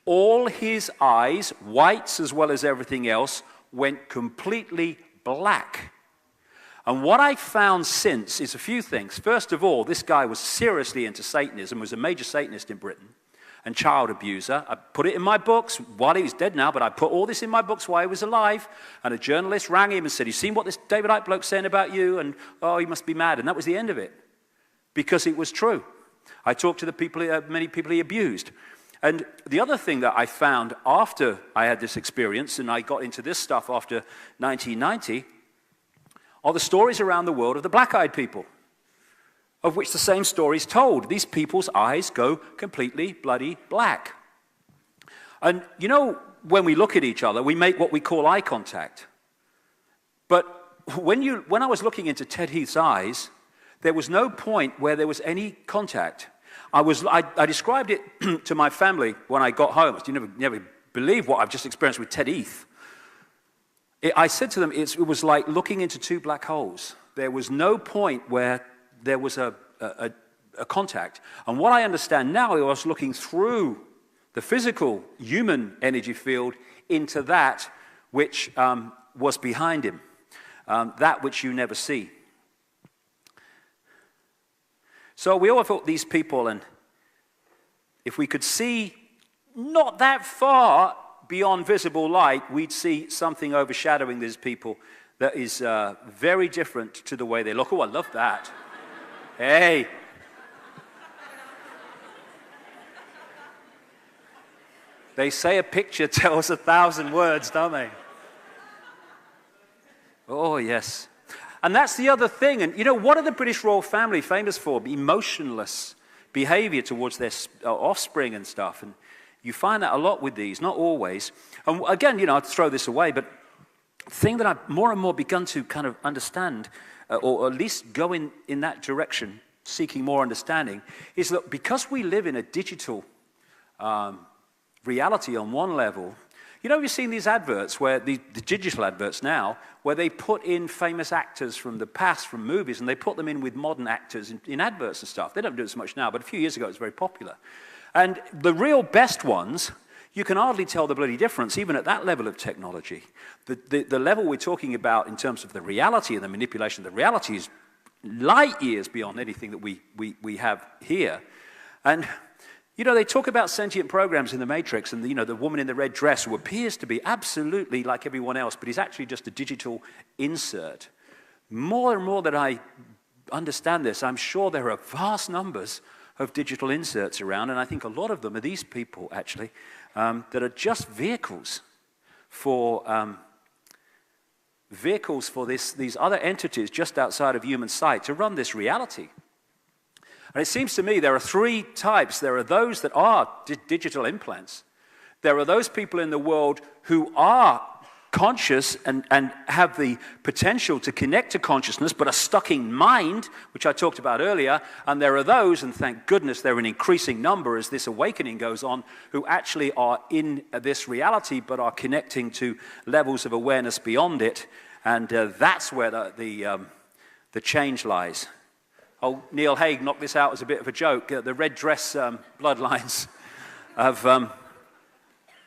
Speaker 1: all his eyes, whites as well as everything else, went completely black. And what I found since is a few things. First of all, this guy was seriously into Satanism, was a major Satanist in Britain, and child abuser. I put it in my books while he was dead now, but I put all this in my books while he was alive. And a journalist rang him and said, you seen what this David Icke bloke's saying about you? And, oh, he must be mad. And that was the end of it, because it was true. I talked to the people, many people he abused. And the other thing that I found after I had this experience, and I got into this stuff after 1990, are the stories around the world of the black-eyed people, of which the same story is told. These people's eyes go completely bloody black. And you know, when we look at each other, we make what we call eye contact. But when I was looking into Ted Heath's eyes, there was no point where there was any contact. I described it to my family when I got home. You never believe what I've just experienced with Ted Heath. I said to them, it was like looking into two black holes. There was no point where there was a contact. And what I understand now, I was looking through the physical human energy field into that which was behind him, that which you never see. So we all thought these people, and if we could see not that far beyond visible light, we'd see something overshadowing these people that is very different to the way they look. Oh, I love that. Hey. They say a picture tells 1,000 words, don't they? Oh, yes. And that's the other thing. And, you know, what are the British royal family famous for? Emotionless behavior towards their offspring and stuff. And you find that a lot with these, not always. And again, you know, I'd throw this away, but the thing that I've more and more begun to kind of understand, or at least go in that direction, seeking more understanding, is that because we live in a digital, reality on one level. You know, you've seen these adverts, where the digital adverts now, where they put in famous actors from the past, from movies, and they put them in with modern actors in adverts and stuff. They don't do it so much now, but a few years ago it was very popular. And the real best ones, you can hardly tell the bloody difference, even at that level of technology. The level we're talking about in terms of the reality and the manipulation of the reality is light years beyond anything that we have here. And you know, they talk about sentient programs in the Matrix, and the woman in the red dress who appears to be absolutely like everyone else, but is actually just a digital insert. More and more that I understand this, I'm sure there are vast numbers of digital inserts around, and I think a lot of them are these people, actually, that are just vehicles for these other entities just outside of human sight to run this reality. And it seems to me there are three types. There are those that are digital implants. There are those people in the world who are conscious and have the potential to connect to consciousness, but are stuck in mind, which I talked about earlier. And there are those, and thank goodness they're in increasing number as this awakening goes on, who actually are in this reality, but are connecting to levels of awareness beyond it. And that's where the change lies. Oh, Neil Haig knocked this out as a bit of a joke. The red dress bloodlines of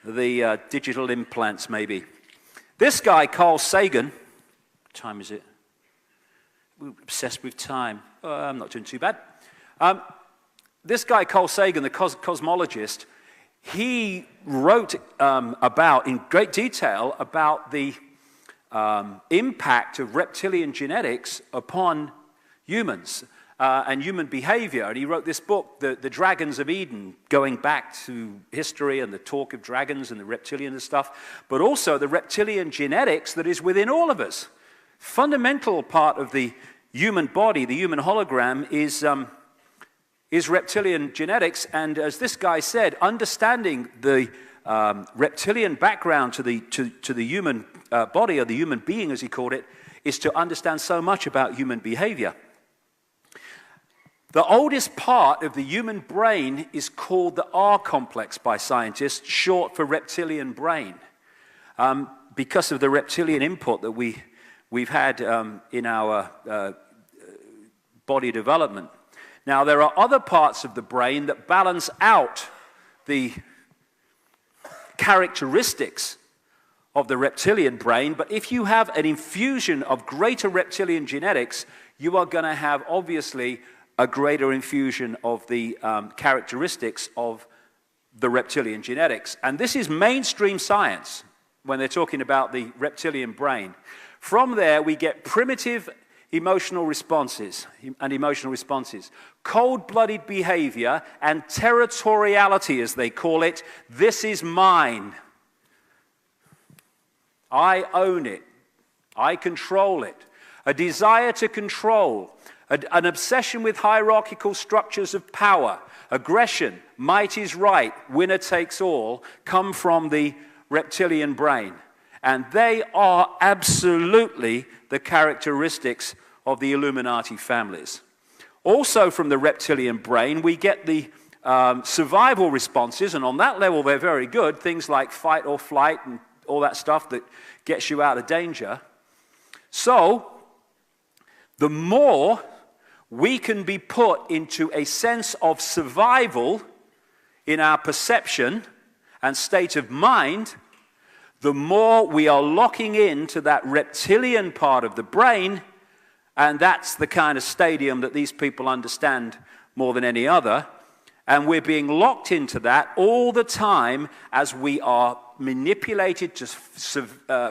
Speaker 1: the digital implants, maybe. This guy, Carl Sagan, what time is it? We're obsessed with time. I'm not doing too bad. This guy, Carl Sagan, the cosmologist, he wrote in great detail about the impact of reptilian genetics upon humans. And human behavior. And he wrote this book, The Dragons of Eden, going back to history and the talk of dragons and the reptilian and stuff, but also the reptilian genetics that is within all of us. Fundamental part of the human body, the human hologram, is reptilian genetics. And as this guy said, understanding the reptilian background to the human body, or the human being as he called it, is to understand so much about human behavior. The oldest part of the human brain is called the R complex by scientists, short for reptilian brain, because of the reptilian input that we've had in our body development. Now, there are other parts of the brain that balance out the characteristics of the reptilian brain, but if you have an infusion of greater reptilian genetics, you are going to have, obviously, a greater infusion of the characteristics of the reptilian genetics. And this is mainstream science when they're talking about the reptilian brain. From there, we get primitive emotional responses, cold-blooded behavior, and territoriality, as they call it. This is mine. I own it. I control it. A desire to control. An obsession with hierarchical structures of power, aggression, might is right, winner takes all, come from the reptilian brain. And they are absolutely the characteristics of the Illuminati families. Also from the reptilian brain, we get the survival responses, and on that level they're very good, things like fight or flight and all that stuff that gets you out of danger. So, the more we can be put into a sense of survival in our perception and state of mind, the more we are locking into that reptilian part of the brain, and that's the kind of stadium that these people understand more than any other, and we're being locked into that all the time as we are manipulated to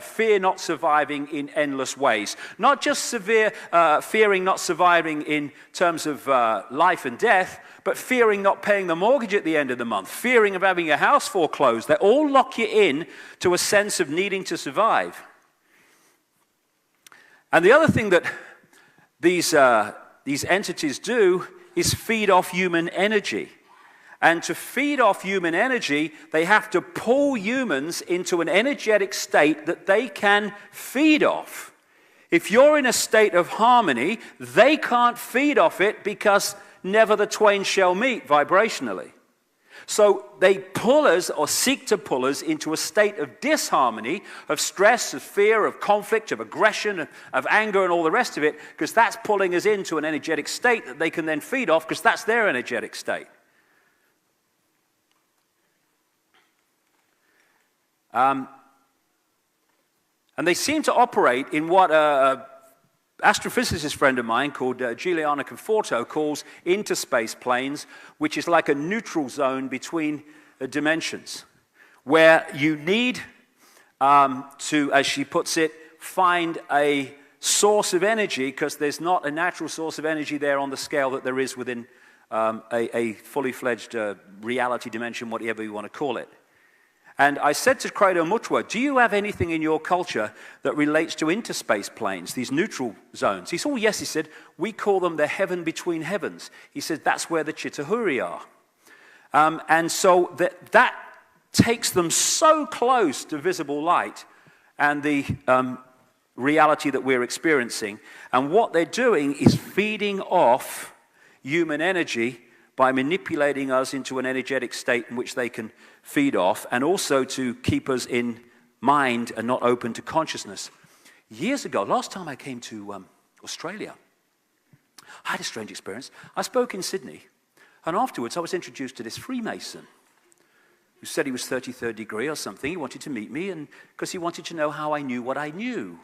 Speaker 1: fear not surviving in endless ways. Not just fearing not surviving in terms of life and death, but fearing not paying the mortgage at the end of the month, fearing of having a house foreclosed. They all lock you in to a sense of needing to survive. And the other thing that these entities do is feed off human energy. And to feed off human energy, they have to pull humans into an energetic state that they can feed off. If you're in a state of harmony, they can't feed off it because never the twain shall meet vibrationally. So they pull us or seek to pull us into a state of disharmony, of stress, of fear, of conflict, of aggression, of anger and all the rest of it, because that's pulling us into an energetic state that they can then feed off because that's their energetic state. And they seem to operate in what an astrophysicist friend of mine called Giuliano Conforto calls interspace planes, which is like a neutral zone between dimensions, where you need to, as she puts it, find a source of energy, because there's not a natural source of energy there on the scale that there is within a fully fledged reality dimension, whatever you want to call it. And I said to Credo Mutwa, do you have anything in your culture that relates to interspace planes, these neutral zones? He said, oh, yes, he said, we call them the heaven between heavens. He said, that's where the Chitahuri are. And so that takes them so close to visible light and the reality that we're experiencing. And what they're doing is feeding off human energy by manipulating us into an energetic state in which they can feed off, and also to keep us in mind and not open to consciousness. Years ago, last time I came to Australia, I had a strange experience. I spoke in Sydney, and afterwards I was introduced to this Freemason who said he was 33rd degree or something. He wanted to meet me, and because he wanted to know how I knew what I knew.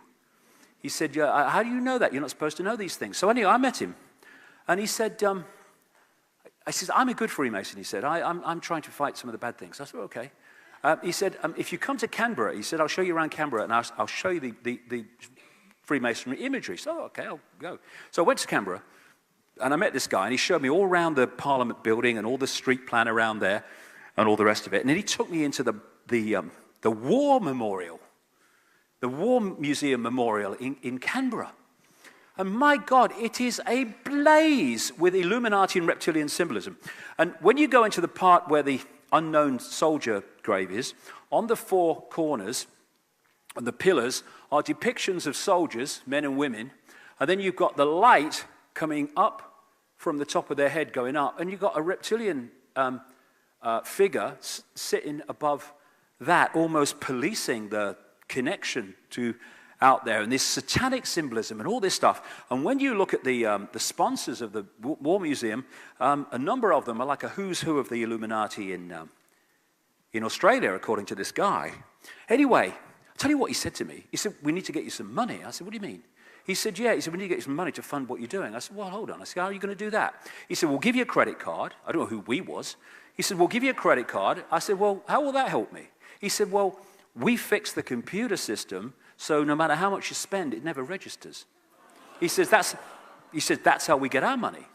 Speaker 1: He said, yeah, how do you know that? You're not supposed to know these things. So anyway, I met him, and he said, I said, I'm a good Freemason, he said. I'm trying to fight some of the bad things. I said, okay. He said, if you come to Canberra, he said, I'll show you around Canberra, and I'll show you the Freemasonry imagery. So, okay, I'll go. So I went to Canberra, and I met this guy, and he showed me all around the Parliament building and all the street plan around there and all the rest of it. And then he took me into the War Memorial, the War Museum Memorial in Canberra. And my God, it is ablaze with Illuminati and reptilian symbolism. And when you go into the part where the unknown soldier grave is, on the four corners and the pillars are depictions of soldiers, men and women, and then you've got the light coming up from the top of their head going up, and you've got a reptilian figure sitting above that, almost policing the connection to out there, and this satanic symbolism and all this stuff. And when you look at the sponsors of the War Museum, a number of them are like a who's who of the Illuminati in Australia, according to this guy. Anyway, I'll tell you what he said to me. He said, we need to get you some money. I said, what do you mean? He said, yeah. He said, we need to get you some money to fund what you're doing. I said, well, hold on. I said, how are you going to do that? He said, we'll give you a credit card. I don't know who we was. He said, we'll give you a credit card. I said, well, how will that help me? He said, well, we fixed the computer system so no matter how much you spend, it never registers. He says, that's how we get our money,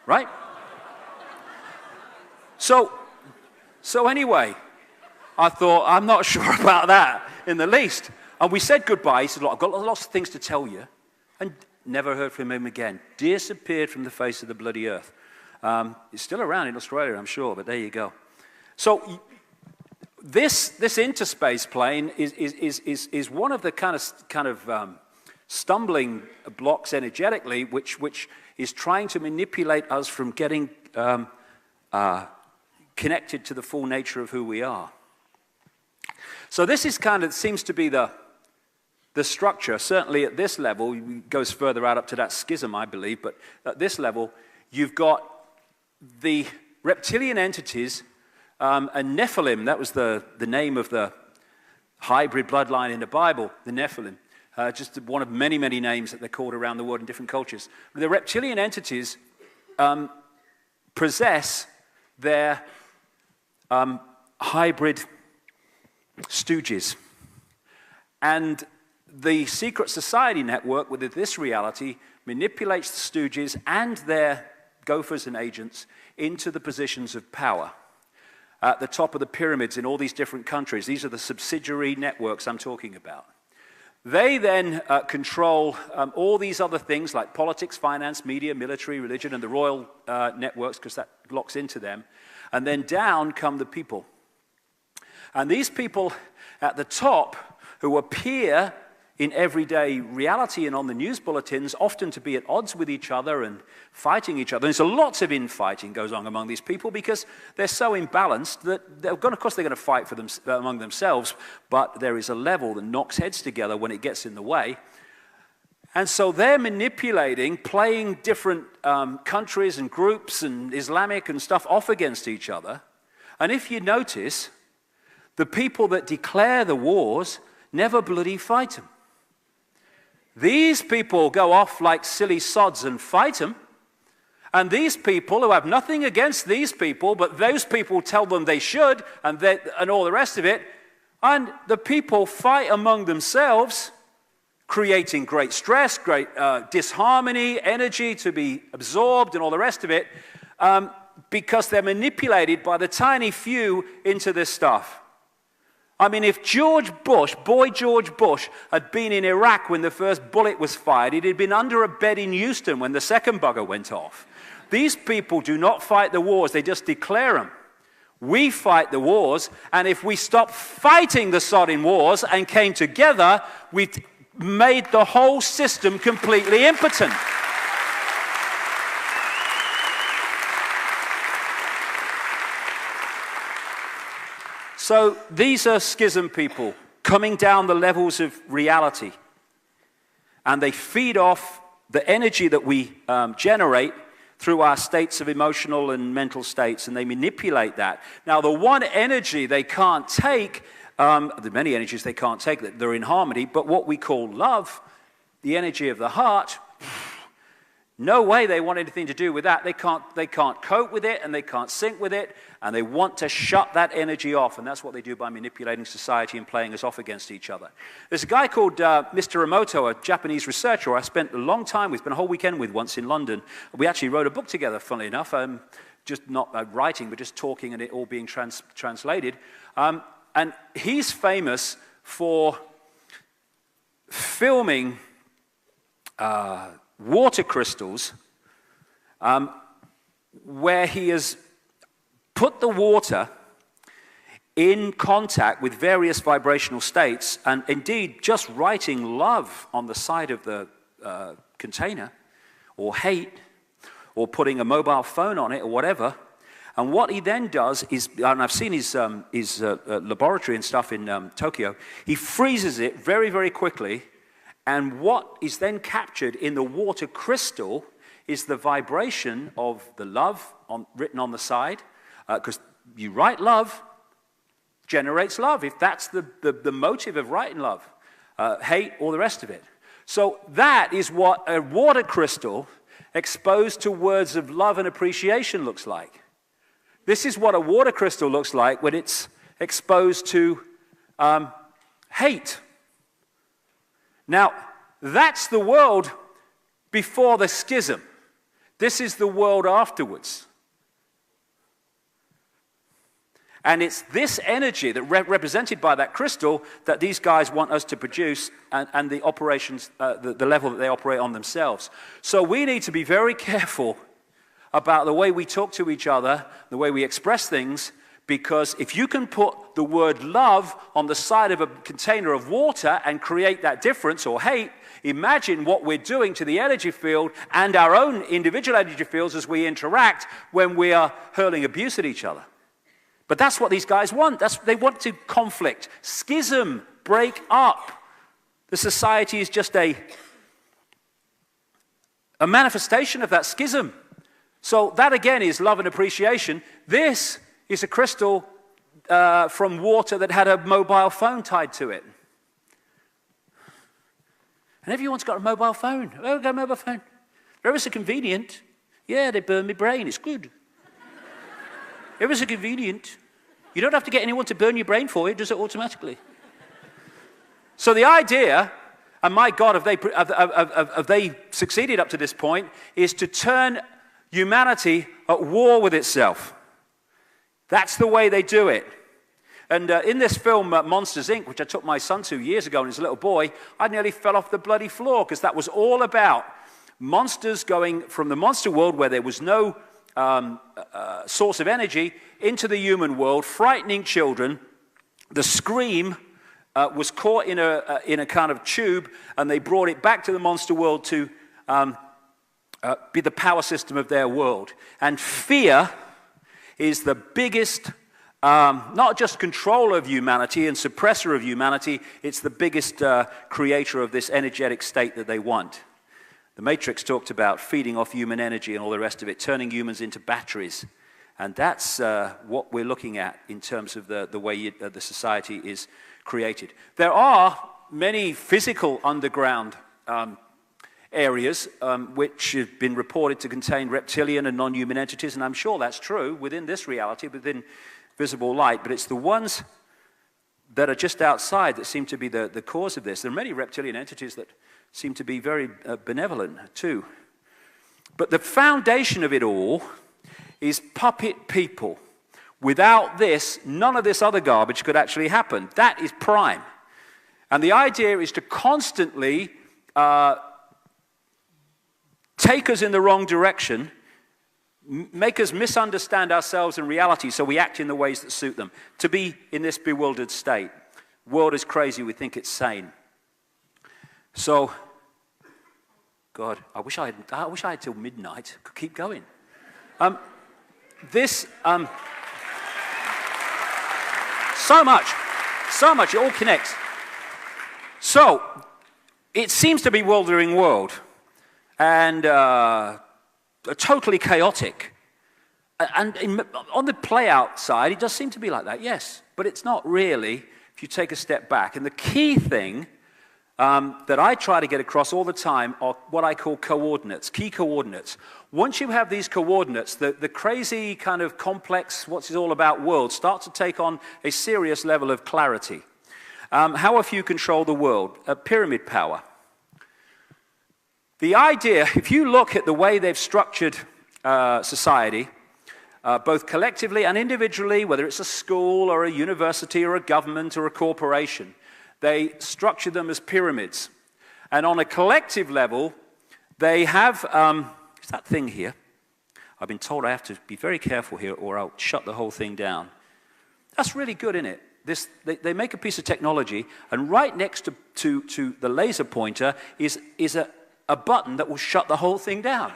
Speaker 1: right? So anyway, I thought, I'm not sure about that in the least. And we said goodbye. He said, look, I've got lots of things to tell you. And never heard from him again. Disappeared from the face of the bloody earth. He's still around in Australia, I'm sure, but there you go. So this interspace plane is one of the kind of stumbling blocks energetically, which is trying to manipulate us from getting connected to the full nature of who we are. So this is seems to be the structure. Certainly at this level, it goes further out up to that schism, I believe. But at this level, you've got the reptilian entities. And Nephilim, that was the name of the hybrid bloodline in the Bible, the Nephilim. Just one of many, many names that they're called around the world in different cultures. The reptilian entities possess their hybrid stooges. And the secret society network within this reality manipulates the stooges and their gophers and agents into the positions of power at the top of the pyramids in all these different countries. These are the subsidiary networks I'm talking about. They then control all these other things like politics, finance, media, military, religion, and the royal networks, because that locks into them. And then down come the people. And these people at the top, who appear in everyday reality and on the news bulletins, often to be at odds with each other and fighting each other. There's lots of infighting goes on among these people because they're so imbalanced that of course they're going to fight for among themselves, but there is a level that knocks heads together when it gets in the way. And so they're manipulating, playing different countries and groups and Islamic and stuff off against each other. And if you notice, the people that declare the wars never bloody fight them. These people go off like silly sods and fight them. And these people who have nothing against these people, but those people tell them they should, and all the rest of it, and the people fight among themselves, creating great stress, great disharmony, energy to be absorbed, and all the rest of it, because they're manipulated by the tiny few into this stuff. I mean, if George Bush, boy George Bush, had been in Iraq when the first bullet was fired, he'd have been under a bed in Houston when the second bugger went off. These people do not fight the wars, they just declare them. We fight the wars, and if we stop fighting the sodding wars and came together, we've made the whole system completely impotent. So these are schism people coming down the levels of reality. And they feed off the energy that we generate through our states of emotional and mental states, and they manipulate that. Now, the one energy they can't take, the many energies they can't take, that they're in harmony, but what we call love, the energy of the heart, no way they want anything to do with that. They can't cope with it, and they can't sync with it, and they want to shut that energy off, and that's what they do by manipulating society and playing us off against each other. There's a guy called Mr. Emoto, a Japanese researcher I spent a long time with, spent a whole weekend with once in London. We actually wrote a book together, funnily enough, just not writing, but just talking and it all being translated. And he's famous for filming water crystals where he has put the water in contact with various vibrational states, and indeed just writing love on the side of the container, or hate, or putting a mobile phone on it, or whatever. And what he then does is, and I've seen his laboratory and stuff in Tokyo, he freezes it very, very quickly, and what is then captured in the water crystal is the vibration of the love written on the side, because you write love, generates love, if that's the motive of writing love, hate, all the rest of it. So that is what a water crystal exposed to words of love and appreciation looks like. This is what a water crystal looks like when it's exposed to hate. Now, that's the world before the schism. This is the world afterwards. And it's this energy that represented by that crystal that these guys want us to produce, and the operations, the level that they operate on themselves. So we need to be very careful about the way we talk to each other, the way we express things, because if you can put the word love on the side of a container of water and create that difference, or hate, imagine what we're doing to the energy field and our own individual energy fields as we interact when we are hurling abuse at each other. But that's what these guys want. They want to conflict, schism, break up. The society is just a manifestation of that schism. So that again is love and appreciation. This is a crystal from water that had a mobile phone tied to it. And everyone's got a mobile phone. Oh, I've got a mobile phone. They're ever so convenient. Yeah, they burn my brain. It's good. Ever so convenient. You don't have to get anyone to burn your brain for you. It does it automatically. So the idea, and my God, have they succeeded up to this point, is to turn humanity at war with itself. That's the way they do it. And in this film, Monsters, Inc., which I took my son to years ago when he was a little boy, I nearly fell off the bloody floor, because that was all about monsters going from the monster world where there was no source of energy into the human world, frightening children, the scream, was caught in a kind of tube, and they brought it back to the monster world to be the power system of their world. And fear is the biggest, not just controller of humanity and suppressor of humanity, it's the biggest creator of this energetic state that they want. The Matrix talked about feeding off human energy and all the rest of it, turning humans into batteries. And that's what we're looking at in terms of the way the society is created. There are many physical underground areas which have been reported to contain reptilian and non-human entities, and I'm sure that's true within this reality, within visible light, but it's the ones that are just outside that seem to be the cause of this. There are many reptilian entities that seem to be very benevolent too. But the foundation of it all is puppet people. Without this, none of this other garbage could actually happen. That is prime. And the idea is to constantly take us in the wrong direction, make us misunderstand ourselves and reality so we act in the ways that suit them, to be in this bewildered state. The world is crazy, we think it's sane. So, God, I wish I had till midnight, could keep going. So much, it all connects. So, it seems to be a bewildering world, and totally chaotic. And on the play-out side, it does seem to be like that, yes, but it's not really if you take a step back. And the key thing that I try to get across all the time are what I call coordinates, key coordinates. Once you have these coordinates, the crazy kind of complex, what's it all about world starts to take on a serious level of clarity. How a few control the world, pyramid power. The idea, if you look at the way they've structured society, both collectively and individually, whether it's a school or a university or a government or a corporation, they structure them as pyramids. And on a collective level, they have, it's that thing here. I've been told I have to be very careful here or I'll shut the whole thing down. That's really good, isn't it? They make a piece of technology, and right next to the laser pointer is a button that will shut the whole thing down.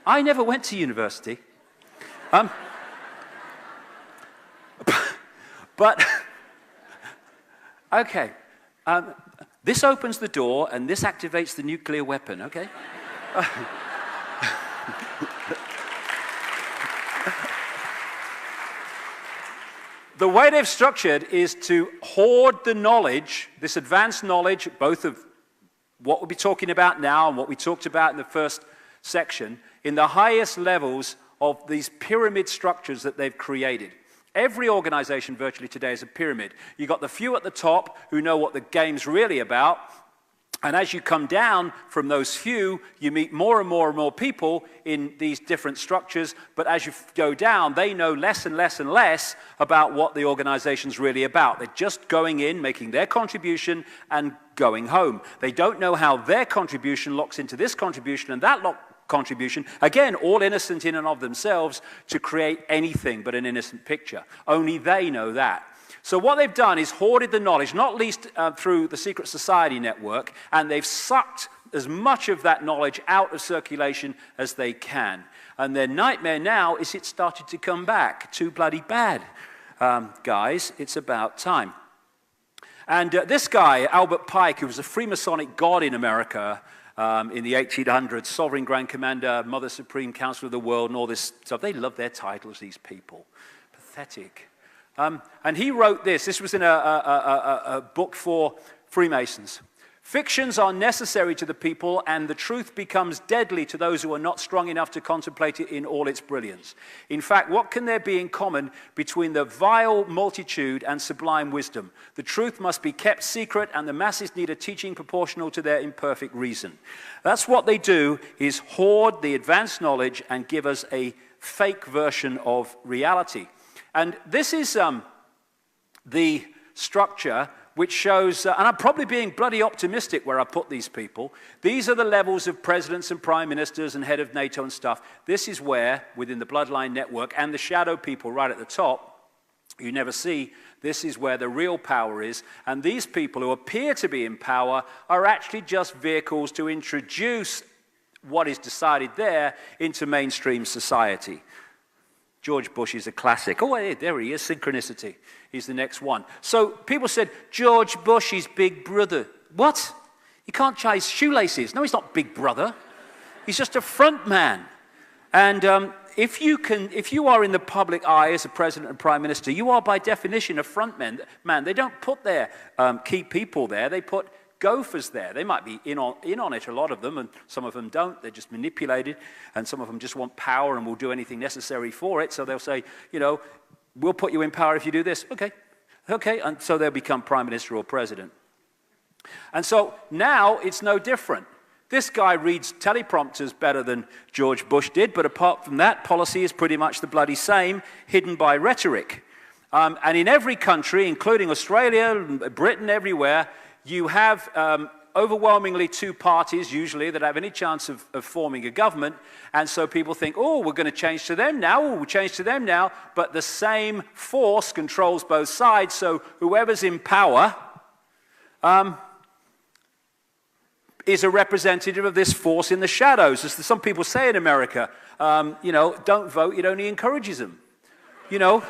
Speaker 1: I never went to university. But, okay. This opens the door, and this activates the nuclear weapon, okay? The way they've structured is to hoard the knowledge, this advanced knowledge, both of what we'll be talking about now and what we talked about in the first section, in the highest levels of these pyramid structures that they've created. Every organization virtually today is a pyramid. You've got the few at the top who know what the game's really about, and as you come down from those few, you meet more and more and more people in these different structures, but as you go down, they know less and less and less about what the organization's really about. They're just going in, making their contribution, and going home. They don't know how their contribution locks into this contribution and that contribution, again, all innocent in and of themselves, to create anything but an innocent picture. Only they know that. So what they've done is hoarded the knowledge, not least through the secret society network, and they've sucked as much of that knowledge out of circulation as they can. And their nightmare now is it's started to come back. Too bloody bad. Guys, it's about time. And this guy, Albert Pike, who was a Freemasonic god in America in the 1800s, Sovereign Grand Commander, Mother Supreme Council of the World, and all this stuff. They love their titles, these people. Pathetic. And he wrote this. This was in a book for Freemasons. Fictions are necessary to the people, and the truth becomes deadly to those who are not strong enough to contemplate it in all its brilliance. In fact, what can there be in common between the vile multitude and sublime wisdom? The truth must be kept secret, and the masses need a teaching proportional to their imperfect reason. That's what they do, is hoard the advanced knowledge and give us a fake version of reality. And this is the structure which shows, and I'm probably being bloody optimistic where I put these people. These are the levels of presidents and prime ministers and head of NATO and stuff. This is where, within the bloodline network and the shadow people right at the top, You never see. This is where the real power is. And these people who appear to be in power are actually just vehicles to introduce what is decided there into mainstream society. George Bush is a classic. Oh, hey, there he is, synchronicity. He's the next one. So people said, George Bush is big brother. What? You can't tie his shoelaces. No, he's not big brother. He's just a front man. And if you are in the public eye as a president and prime minister, you are by definition a front man. They don't put their key people there. They put gophers there. They might be in on it, a lot of them, and some of them don't. They're just manipulated, and some of them just want power and will do anything necessary for it. So they'll say, you know, we'll put you in power if you do this. Okay, and so they'll become prime minister or president. And so now it's no different. This guy reads teleprompters better than George Bush did, but apart from that, policy is pretty much the bloody same, hidden by rhetoric. And in every country, including Australia, Britain, everywhere, you have overwhelmingly two parties, usually, that have any chance of forming a government. And so people think, oh, we're going to change to them now, we'll change to them now. But the same force controls both sides, so whoever's in power is a representative of this force in the shadows. As some people say in America, you know, don't vote, it only encourages them. You know,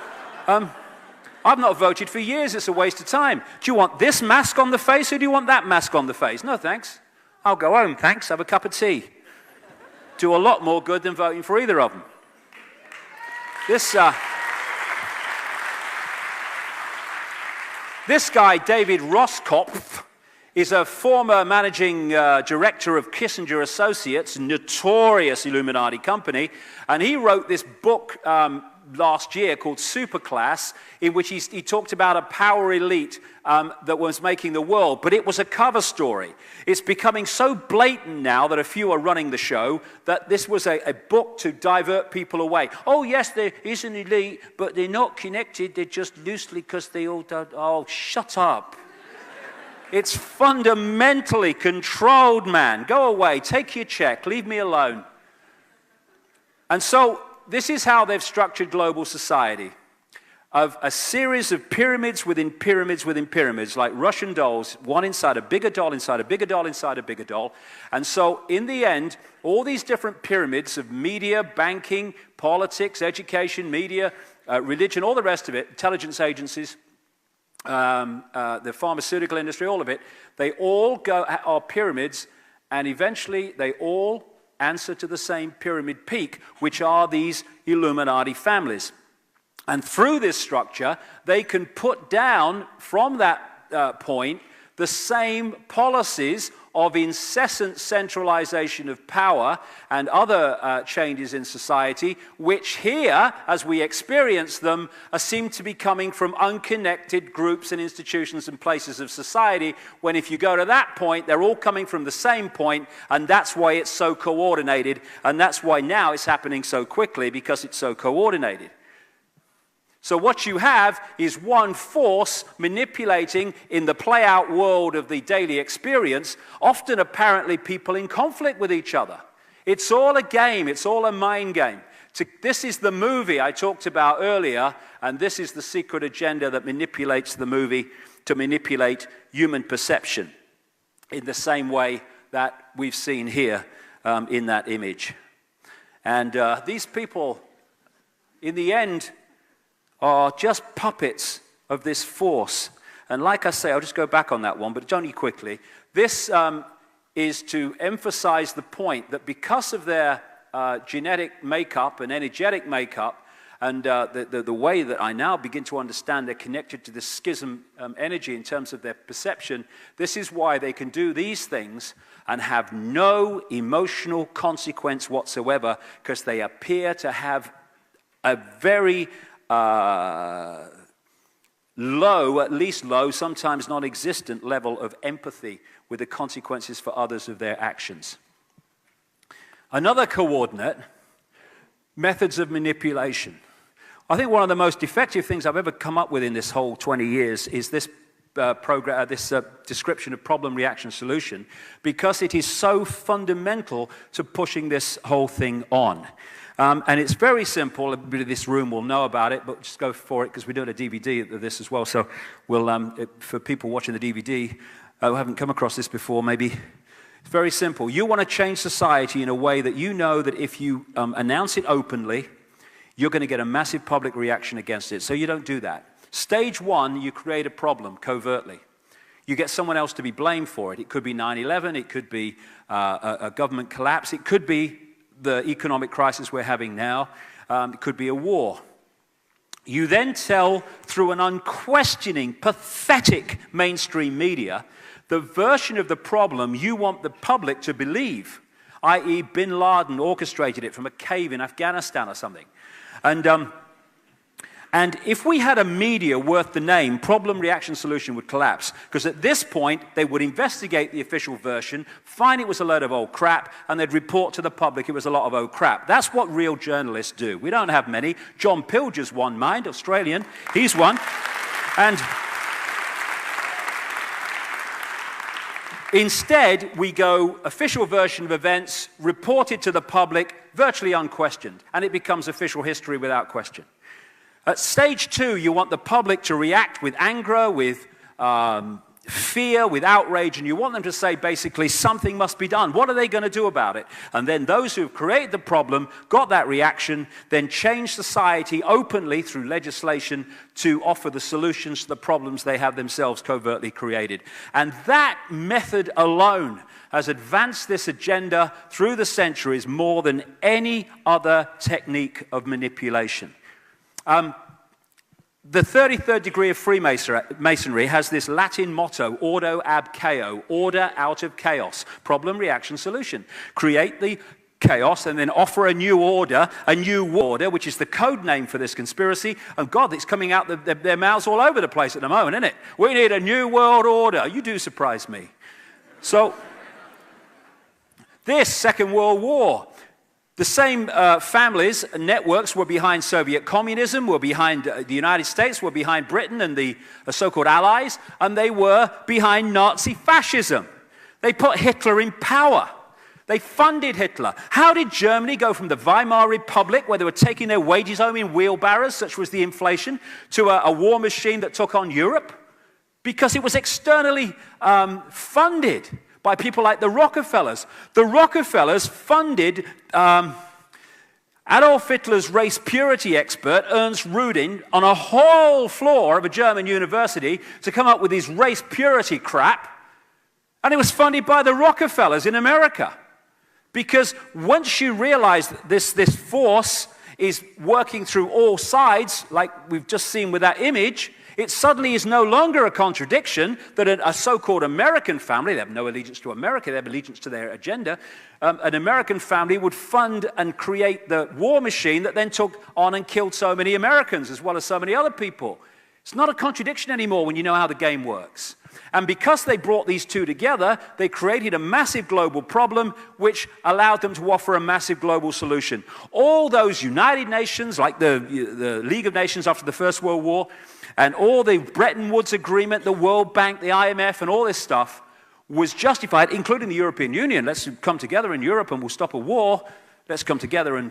Speaker 1: I've not voted for years, it's a waste of time. Do you want this mask on the face or do you want that mask on the face? No, thanks. I'll go home, thanks, have a cup of tea. Do a lot more good than voting for either of them. This guy, David Roskopf, is a former managing director of Kissinger Associates, notorious Illuminati company, and he wrote this book last year called Superclass, in which he talked about a power elite that was making the world, but it was a cover story. It's becoming so blatant now that a few are running the show that this was a book to divert people away. Oh yes, there is an elite, but they're not connected, they're just loosely because they all don't. Oh, shut up. It's fundamentally controlled, man. Go away, take your check, leave me alone. And so this is how they've structured global society, of a series of pyramids within pyramids within pyramids, like Russian dolls, one inside a bigger doll, inside a bigger doll, inside a bigger doll. And so in the end, all these different pyramids of media, banking, politics, education, media, religion, all the rest of it, intelligence agencies, the pharmaceutical industry, all of it, they all are pyramids, and eventually they all answer to the same pyramid peak, which are these Illuminati families. And through this structure, they can put down from that point the same policies of incessant centralization of power and other changes in society, which here, as we experience them, seem to be coming from unconnected groups and institutions and places of society, when if you go to that point, they're all coming from the same point, and that's why it's so coordinated, and that's why now it's happening so quickly, because it's so coordinated. So what you have is one force manipulating in the play-out world of the daily experience, often apparently people in conflict with each other. It's all a game, it's all a mind game. This is the movie I talked about earlier, and this is the secret agenda that manipulates the movie to manipulate human perception in the same way that we've seen here in that image. And these people, in the end, are just puppets of this force. And like I say, I'll just go back on that one, but only quickly. This is to emphasize the point that because of their genetic makeup and energetic makeup, and the way that I now begin to understand they're connected to this schism energy in terms of their perception, this is why they can do these things and have no emotional consequence whatsoever, because they appear to have a very low, at least low, sometimes non-existent level of empathy with the consequences for others of their actions. Another coordinate, methods of manipulation. I think one of the most effective things I've ever come up with in this whole 20 years is this description of problem, reaction, solution, because it is so fundamental to pushing this whole thing on. And it's very simple. Everybody in this room will know about it, but just go for it because we're doing a DVD of this as well. So for people watching the DVD who haven't come across this before, maybe it's very simple. You want to change society in a way that you know that if you announce it openly, you're going to get a massive public reaction against it. So you don't do that. Stage one, you create a problem covertly. You get someone else to be blamed for it. It could be 9/11. It could be a government collapse. It could be the economic crisis we're having now. It could be a war. You then tell, through an unquestioning, pathetic mainstream media, the version of the problem you want the public to believe, i.e. bin Laden orchestrated it from a cave in Afghanistan or something. And if we had a media worth the name, problem, reaction, solution would collapse. Because at this point, they would investigate the official version, find it was a load of old crap, and they'd report to the public it was a lot of old crap. That's what real journalists do. We don't have many. John Pilger's one, mind, Australian. He's one. And instead, we go official version of events, reported to the public, virtually unquestioned. And it becomes official history without question. At stage two, you want the public to react with anger, with fear, with outrage, and you want them to say, basically, something must be done. What are they going to do about it? And then those who've created the problem, got that reaction, then change society openly through legislation to offer the solutions to the problems they have themselves covertly created. And that method alone has advanced this agenda through the centuries more than any other technique of manipulation. The 33rd degree of Freemasonry has this Latin motto, ordo ab chaos, order out of chaos, problem, reaction, solution. Create the chaos and then offer a new order, which is the code name for this conspiracy. And God, it's coming out their mouths all over the place at the moment, isn't it? We need a new world order. You do surprise me. So, this Second World War, the same families and networks were behind Soviet communism, were behind the United States, were behind Britain and the so-called allies, and they were behind Nazi fascism. They put Hitler in power. They funded Hitler. How did Germany go from the Weimar Republic, where they were taking their wages home in wheelbarrows, such was the inflation, to a war machine that took on Europe? Because it was externally funded by people like the Rockefellers. The Rockefellers funded Adolf Hitler's race purity expert, Ernst Rudin, on a whole floor of a German university to come up with his race purity crap. And it was funded by the Rockefellers in America. Because once you realize that this force is working through all sides, like we've just seen with that image, it suddenly is no longer a contradiction that a so-called American family, they have no allegiance to America, they have allegiance to their agenda, an American family would fund and create the war machine that then took on and killed so many Americans as well as so many other people. It's not a contradiction anymore when you know how the game works. And because they brought these two together, they created a massive global problem which allowed them to offer a massive global solution. All those United Nations, like the League of Nations after the First World War, and all the Bretton Woods Agreement, the World Bank, the IMF, and all this stuff was justified, including the European Union. Let's come together in Europe and we'll stop a war. Let's come together and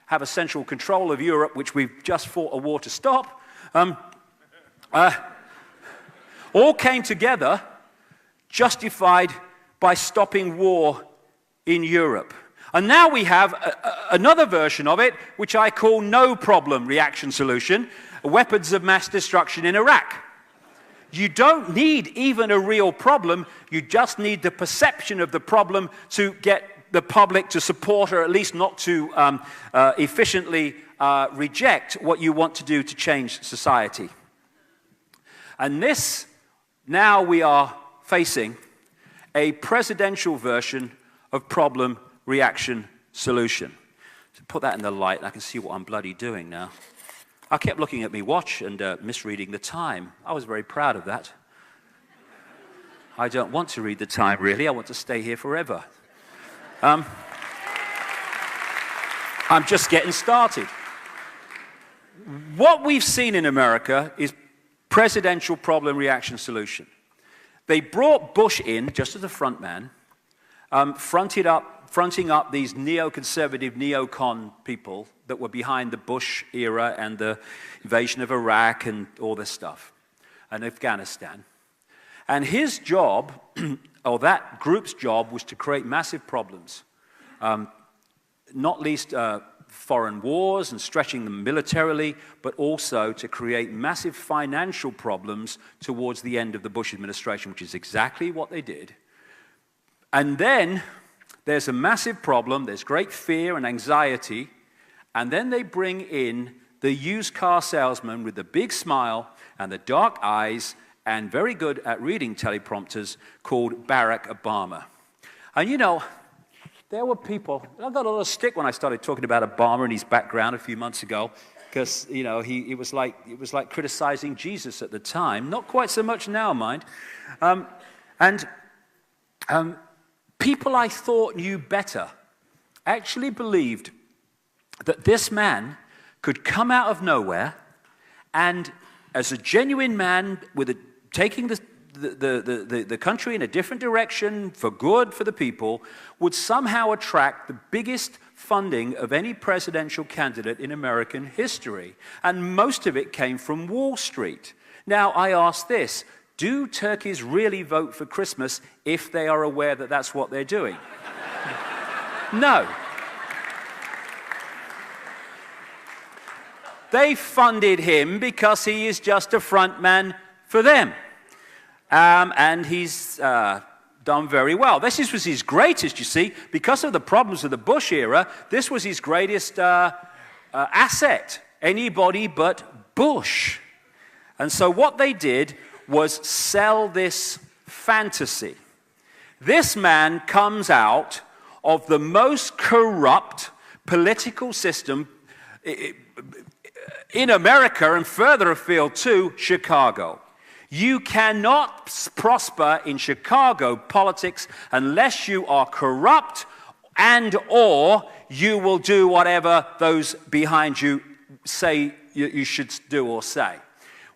Speaker 1: have a central control of Europe, which we've just fought a war to stop. All came together, justified by stopping war in Europe. And now we have another version of it, which I call no problem reaction solution, weapons of mass destruction in Iraq. You don't need even a real problem, you just need the perception of the problem to get the public to support or at least not to efficiently reject what you want to do to change society. And this, now we are facing a presidential version of problem, reaction, solution. To put that in the light, I can see what I'm bloody doing now. I kept looking at my watch and misreading the time. I was very proud of that. I don't want to read the time, really. I want to stay here forever. I'm just getting started. What we've seen in America is presidential problem, reaction, solution. They brought Bush in, just as a front man, fronted up fronting up these neoconservative, neocon people that were behind the Bush era and the invasion of Iraq and all this stuff, and Afghanistan. And his job, or that group's job, was to create massive problems, not least foreign wars and stretching them militarily, but also to create massive financial problems towards the end of the Bush administration, which is exactly what they did. And then there's a massive problem, there's great fear and anxiety, and then they bring in the used car salesman with the big smile and the dark eyes and very good at reading teleprompters called Barack Obama. And you know, there were people, I got a lot of stick when I started talking about Obama and his background a few months ago, because, you know, it was like criticizing Jesus at the time. Not quite so much now, mind. People I thought knew better actually believed that this man could come out of nowhere and, as a genuine man taking the country in a different direction for good for the people, would somehow attract the biggest funding of any presidential candidate in American history. And most of it came from Wall Street. Now, I ask this, do turkeys really vote for Christmas if they are aware that that's what they're doing? No. They funded him because he is just a front man for them. And he's done very well. This was his greatest, you see. Because of the problems of the Bush era, this was his greatest asset. Anybody but Bush. And so what they did was sell this fantasy. This man comes out of the most corrupt political system in America and further afield too, Chicago. You cannot prosper in Chicago politics unless you are corrupt and/or you will do whatever those behind you say you should do or say.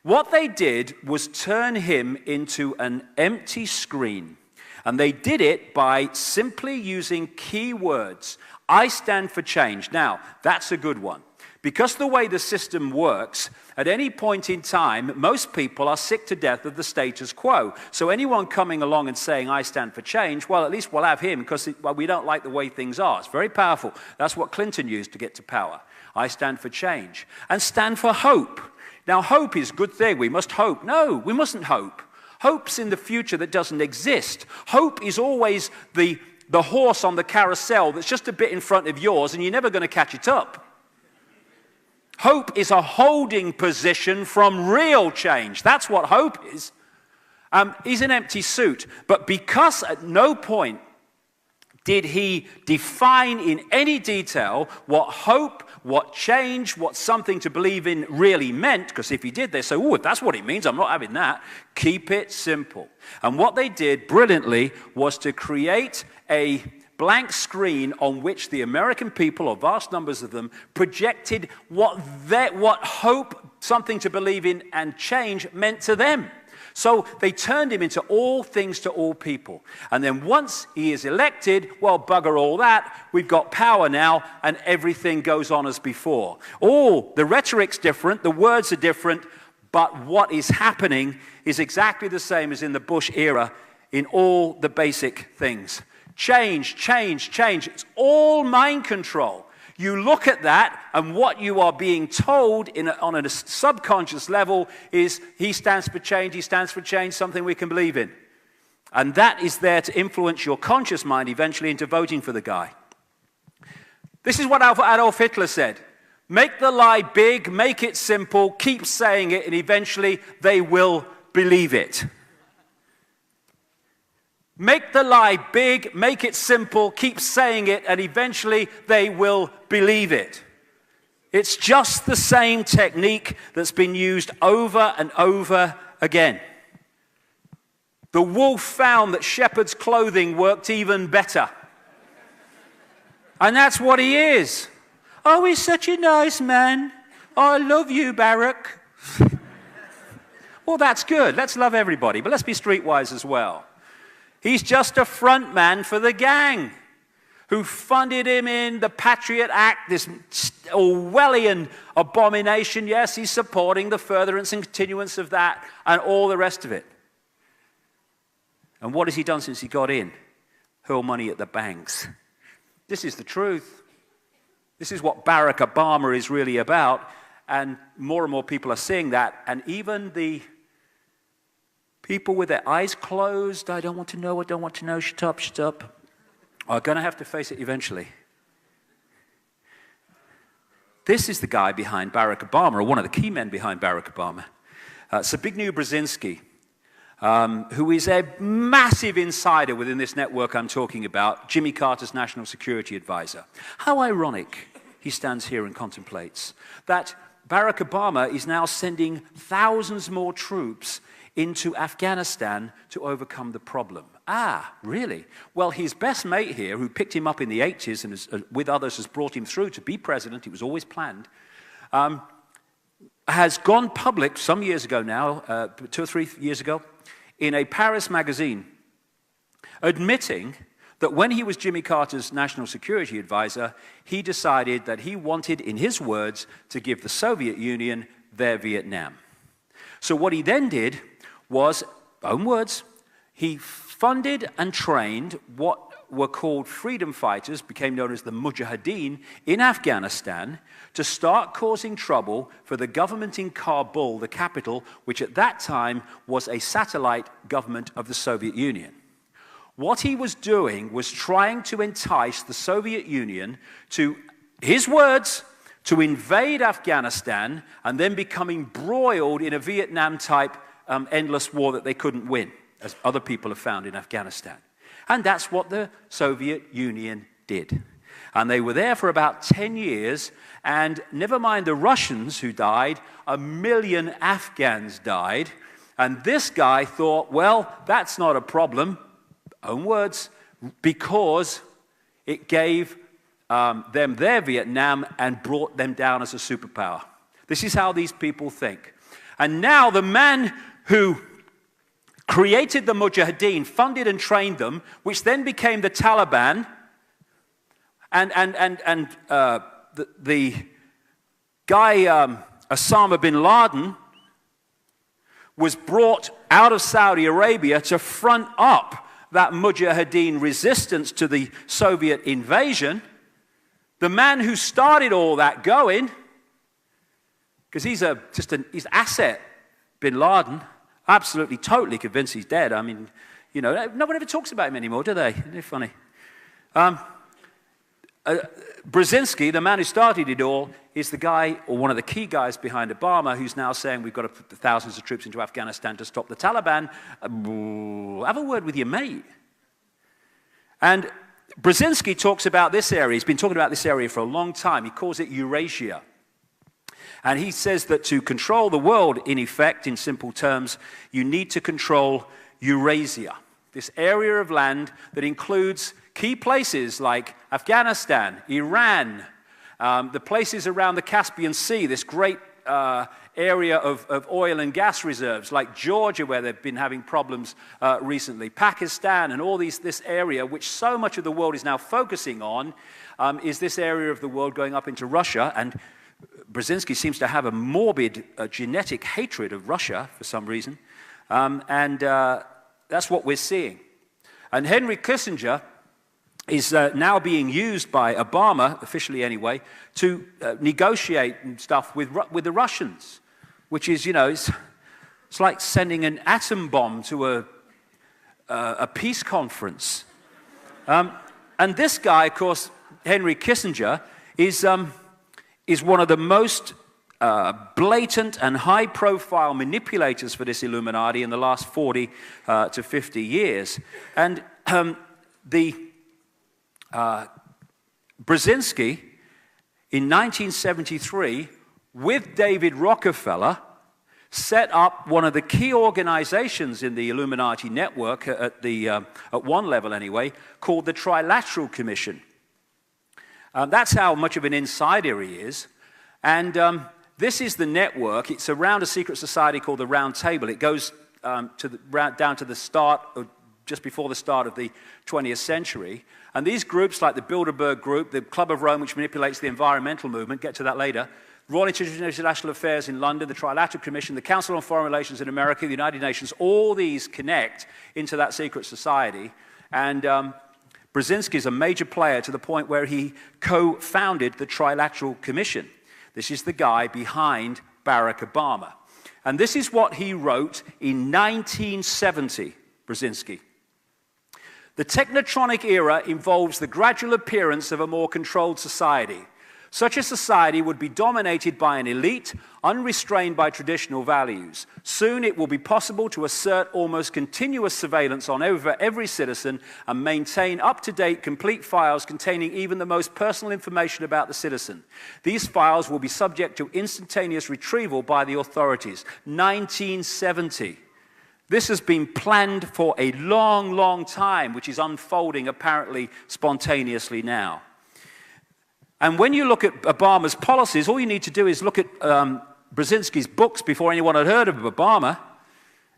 Speaker 1: What they did was turn him into an empty screen. And they did it by simply using key words. I stand for change. Now, that's a good one. Because the way the system works, at any point in time, most people are sick to death of the status quo. So anyone coming along and saying, I stand for change, well, at least we'll have him because we don't like the way things are. It's very powerful. That's what Clinton used to get to power. I stand for change. And stand for hope. Now, hope is a good thing. We must hope. No, we mustn't hope. Hope's in the future that doesn't exist. Hope is always the horse on the carousel that's just a bit in front of yours and you're never going to catch it up. Hope is a holding position from real change. That's what hope is. He's an empty suit. But because at no point did he define in any detail what hope, what change, what something to believe in really meant, because if he did, they say, oh, if that's what it means, I'm not having that. Keep it simple. And what they did brilliantly was to create a blank screen on which the American people, or vast numbers of them, projected what hope, something to believe in, and change meant to them. So they turned him into all things to all people. And then once he is elected, well, bugger all that, we've got power now, and everything goes on as before. Oh, the rhetoric's different, the words are different, but what is happening is exactly the same as in the Bush era in all the basic things. Change, change, change. It's all mind control. You look at that, and what you are being told on a subconscious level is he stands for change, something we can believe in. And that is there to influence your conscious mind eventually into voting for the guy. This is what Adolf Hitler said. Make the lie big, make it simple, keep saying it, and eventually they will believe it. Make the lie big, make it simple, keep saying it, and eventually they will believe it. It's just the same technique that's been used over and over again. The wolf found that shepherd's clothing worked even better. And that's what he is. Oh, he's such a nice man. Oh, I love you, Barack. Well, that's good. Let's love everybody, but let's be streetwise as well. He's just a front man for the gang who funded him in the Patriot Act, this Orwellian abomination. Yes, he's supporting the furtherance and continuance of that and all the rest of it. And what has he done since he got in? Hurl money at the banks. This is the truth. This is what Barack Obama is really about. And more people are seeing that. And even the people with their eyes closed, I don't want to know, shut up, are going to have to face it eventually. This is the guy behind Barack Obama, or one of the key men behind Barack Obama. Zbigniew Brzezinski, who is a massive insider within this network I'm talking about, Jimmy Carter's national security advisor. How ironic, he stands here and contemplates, that Barack Obama is now sending thousands more troops into Afghanistan to overcome the problem. Ah, really? Well, his best mate here, who picked him up in the 80s and has, with others has brought him through to be president, it was always planned, has gone public some years ago now, 2 or 3 years ago, in a Paris magazine, admitting that when he was Jimmy Carter's national security advisor, he decided that he wanted, in his words, to give the Soviet Union their Vietnam. So what he then did was, own words, he funded and trained what were called freedom fighters, became known as the Mujahideen, in Afghanistan, to start causing trouble for the government in Kabul, the capital, which at that time was a satellite government of the Soviet Union. What he was doing was trying to entice the Soviet Union to, his words, to invade Afghanistan and then become embroiled in a Vietnam-type endless war that they couldn't win, as other people have found in Afghanistan. And that's what the Soviet Union did. And they were there for about 10 years, and never mind the Russians who died, 1 million Afghans died. And this guy thought, well, that's not a problem, own words, because it gave them their Vietnam and brought them down as a superpower. This is how these people think. And now the man who created the Mujahideen, funded and trained them, which then became the Taliban, and the guy Osama bin Laden was brought out of Saudi Arabia to front up that Mujahideen resistance to the Soviet invasion. The man who started all that going, because he's asset, bin Laden, absolutely, totally convinced he's dead. I mean, you know, no one ever talks about him anymore, do they? Isn't it funny? Brzezinski, the man who started it all, is the guy, or one of the key guys behind Obama, who's now saying we've got to put thousands of troops into Afghanistan to stop the Taliban. Have a word with your mate. And Brzezinski talks about this area. He's been talking about this area for a long time. He calls it Eurasia. And he says that to control the world, in effect, in simple terms, you need to control Eurasia, this area of land that includes key places like Afghanistan, Iran, the places around the Caspian Sea, this great area of oil and gas reserves like Georgia, where they've been having problems recently, Pakistan, and all this area, which so much of the world is now focusing on, is this area of the world going up into Russia. And Brzezinski seems to have a morbid genetic hatred of Russia for some reason. That's what we're seeing. And Henry Kissinger is now being used by Obama, officially anyway, to negotiate stuff with the Russians, which is, you know, it's like sending an atom bomb to a peace conference. And this guy, of course, Henry Kissinger, is one of the most blatant and high-profile manipulators for this Illuminati in the last 40 to 50 years. And Brzezinski, in 1973, with David Rockefeller, set up one of the key organizations in the Illuminati network, at one level anyway, called the Trilateral Commission. That's how much of an insider he is. And this is the network. It's around a secret society called the Round Table. It goes down to the start of just before the start of the 20th century. And these groups, like the Bilderberg Group, the Club of Rome, which manipulates the environmental movement, get to that later, Royal Institute of International Affairs in London, the Trilateral Commission, the Council on Foreign Relations in America, the United Nations, all these connect into that secret society. And Brzezinski is a major player to the point where he co-founded the Trilateral Commission. This is the guy behind Barack Obama. And this is what he wrote in 1970, Brzezinski. The technotronic era involves the gradual appearance of a more controlled society. Such a society would be dominated by an elite, unrestrained by traditional values. Soon it will be possible to assert almost continuous surveillance on over every citizen and maintain up-to-date complete files containing even the most personal information about the citizen. These files will be subject to instantaneous retrieval by the authorities. 1970. This has been planned for a long, long time, which is unfolding apparently spontaneously now. And when you look at Obama's policies, all you need to do is look at Brzezinski's books before anyone had heard of Obama.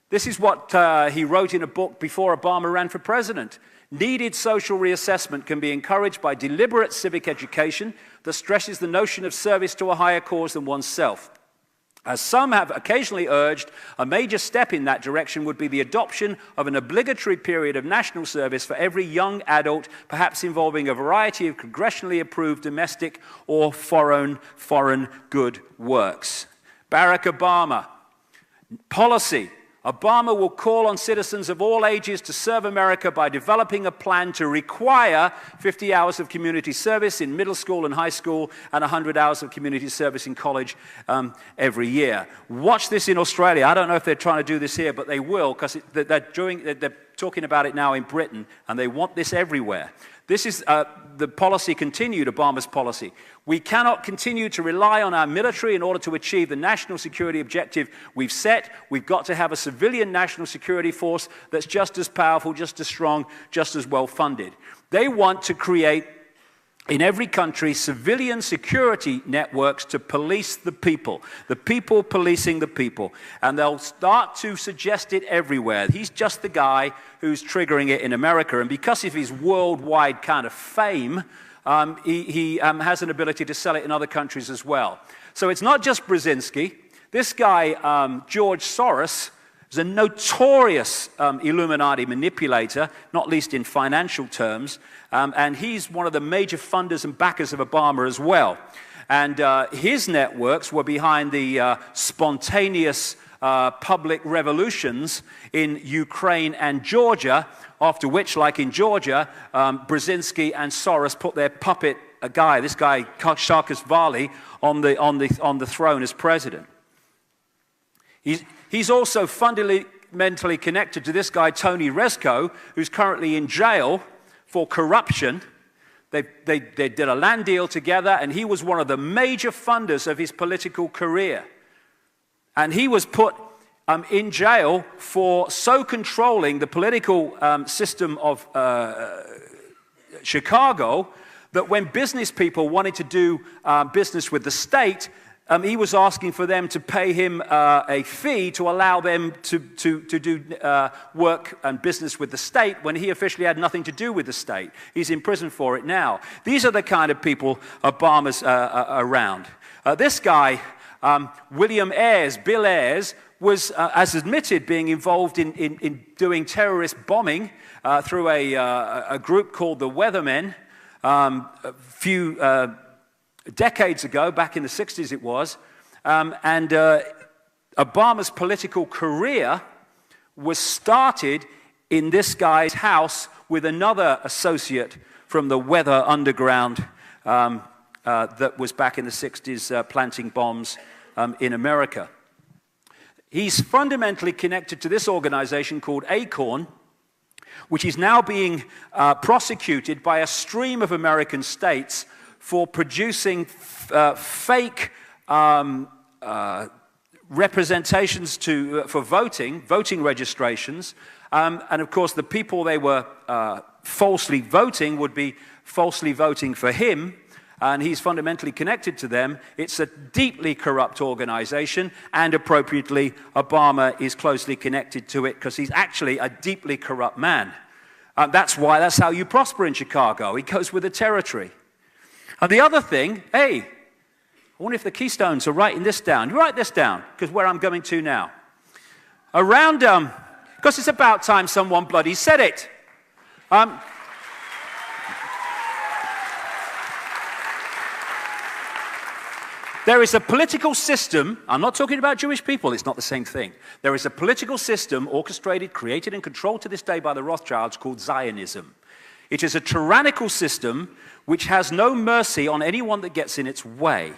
Speaker 1: This is what he wrote in a book before Obama ran for president. Needed social reassessment can be encouraged by deliberate civic education that stresses the notion of service to a higher cause than oneself. As some have occasionally urged, a major step in that direction would be the adoption of an obligatory period of national service for every young adult, perhaps involving a variety of congressionally approved domestic or foreign good works. Barack Obama, policy. Obama will call on citizens of all ages to serve America by developing a plan to require 50 hours of community service in middle school and high school and 100 hours of community service in college every year. Watch this in Australia. I don't know if they're trying to do this here, but they will, because they're talking about it now in Britain, and they want this everywhere. This is the policy continued, Obama's policy. We cannot continue to rely on our military in order to achieve the national security objective we've set. We've got to have a civilian national security force that's just as powerful, just as strong, just as well funded. They want to create in every country civilian security networks to police the people policing the people. And they'll start to suggest it everywhere. He's just the guy who's triggering it in America. And because of his worldwide kind of fame, he has an ability to sell it in other countries as well. So it's not just Brzezinski. This guy, George Soros, is a notorious Illuminati manipulator, not least in financial terms, and he's one of the major funders and backers of Obama as well. And his networks were behind the spontaneous public revolutions in Ukraine and Georgia, after which, like in Georgia, Brzezinski and Soros put their puppet guy, this guy Saakashvili, on the throne as president. He's also fundamentally connected to this guy, Tony Rezko, who's currently in jail for corruption. They did a land deal together, and he was one of the major funders of his political career. And he was put in jail for so controlling the political system of Chicago that when business people wanted to do business with the state, he was asking for them to pay him a fee to allow them to do work and business with the state when he officially had nothing to do with the state. He's in prison for it now. These are the kind of people Obama's around. This guy, William Ayers, Bill Ayers, was, as admitted, being involved in doing terrorist bombing through a group called the Weathermen a few decades ago, back in the 60s it was, and Obama's political career was started in this guy's house with another associate from the Weather Underground that was back in the 60s planting bombs in America. He's fundamentally connected to this organization called Icke, which is now being prosecuted by a stream of American states for producing fake representations for voting registrations. And of course, the people they were falsely voting would be falsely voting for him, and he's fundamentally connected to them. It's a deeply corrupt organization, and appropriately, Obama is closely connected to it because he's actually a deeply corrupt man. That's how you prosper in Chicago. It goes with the territory. And the other thing, hey, I wonder if the Keystones are writing this down. You write this down, because where I'm going to now. Around, because it's about time someone bloody said it. There is a political system, I'm not talking about Jewish people, it's not the same thing. There is a political system orchestrated, created, and controlled to this day by the Rothschilds called Zionism. It is a tyrannical system which has no mercy on anyone that gets in its way.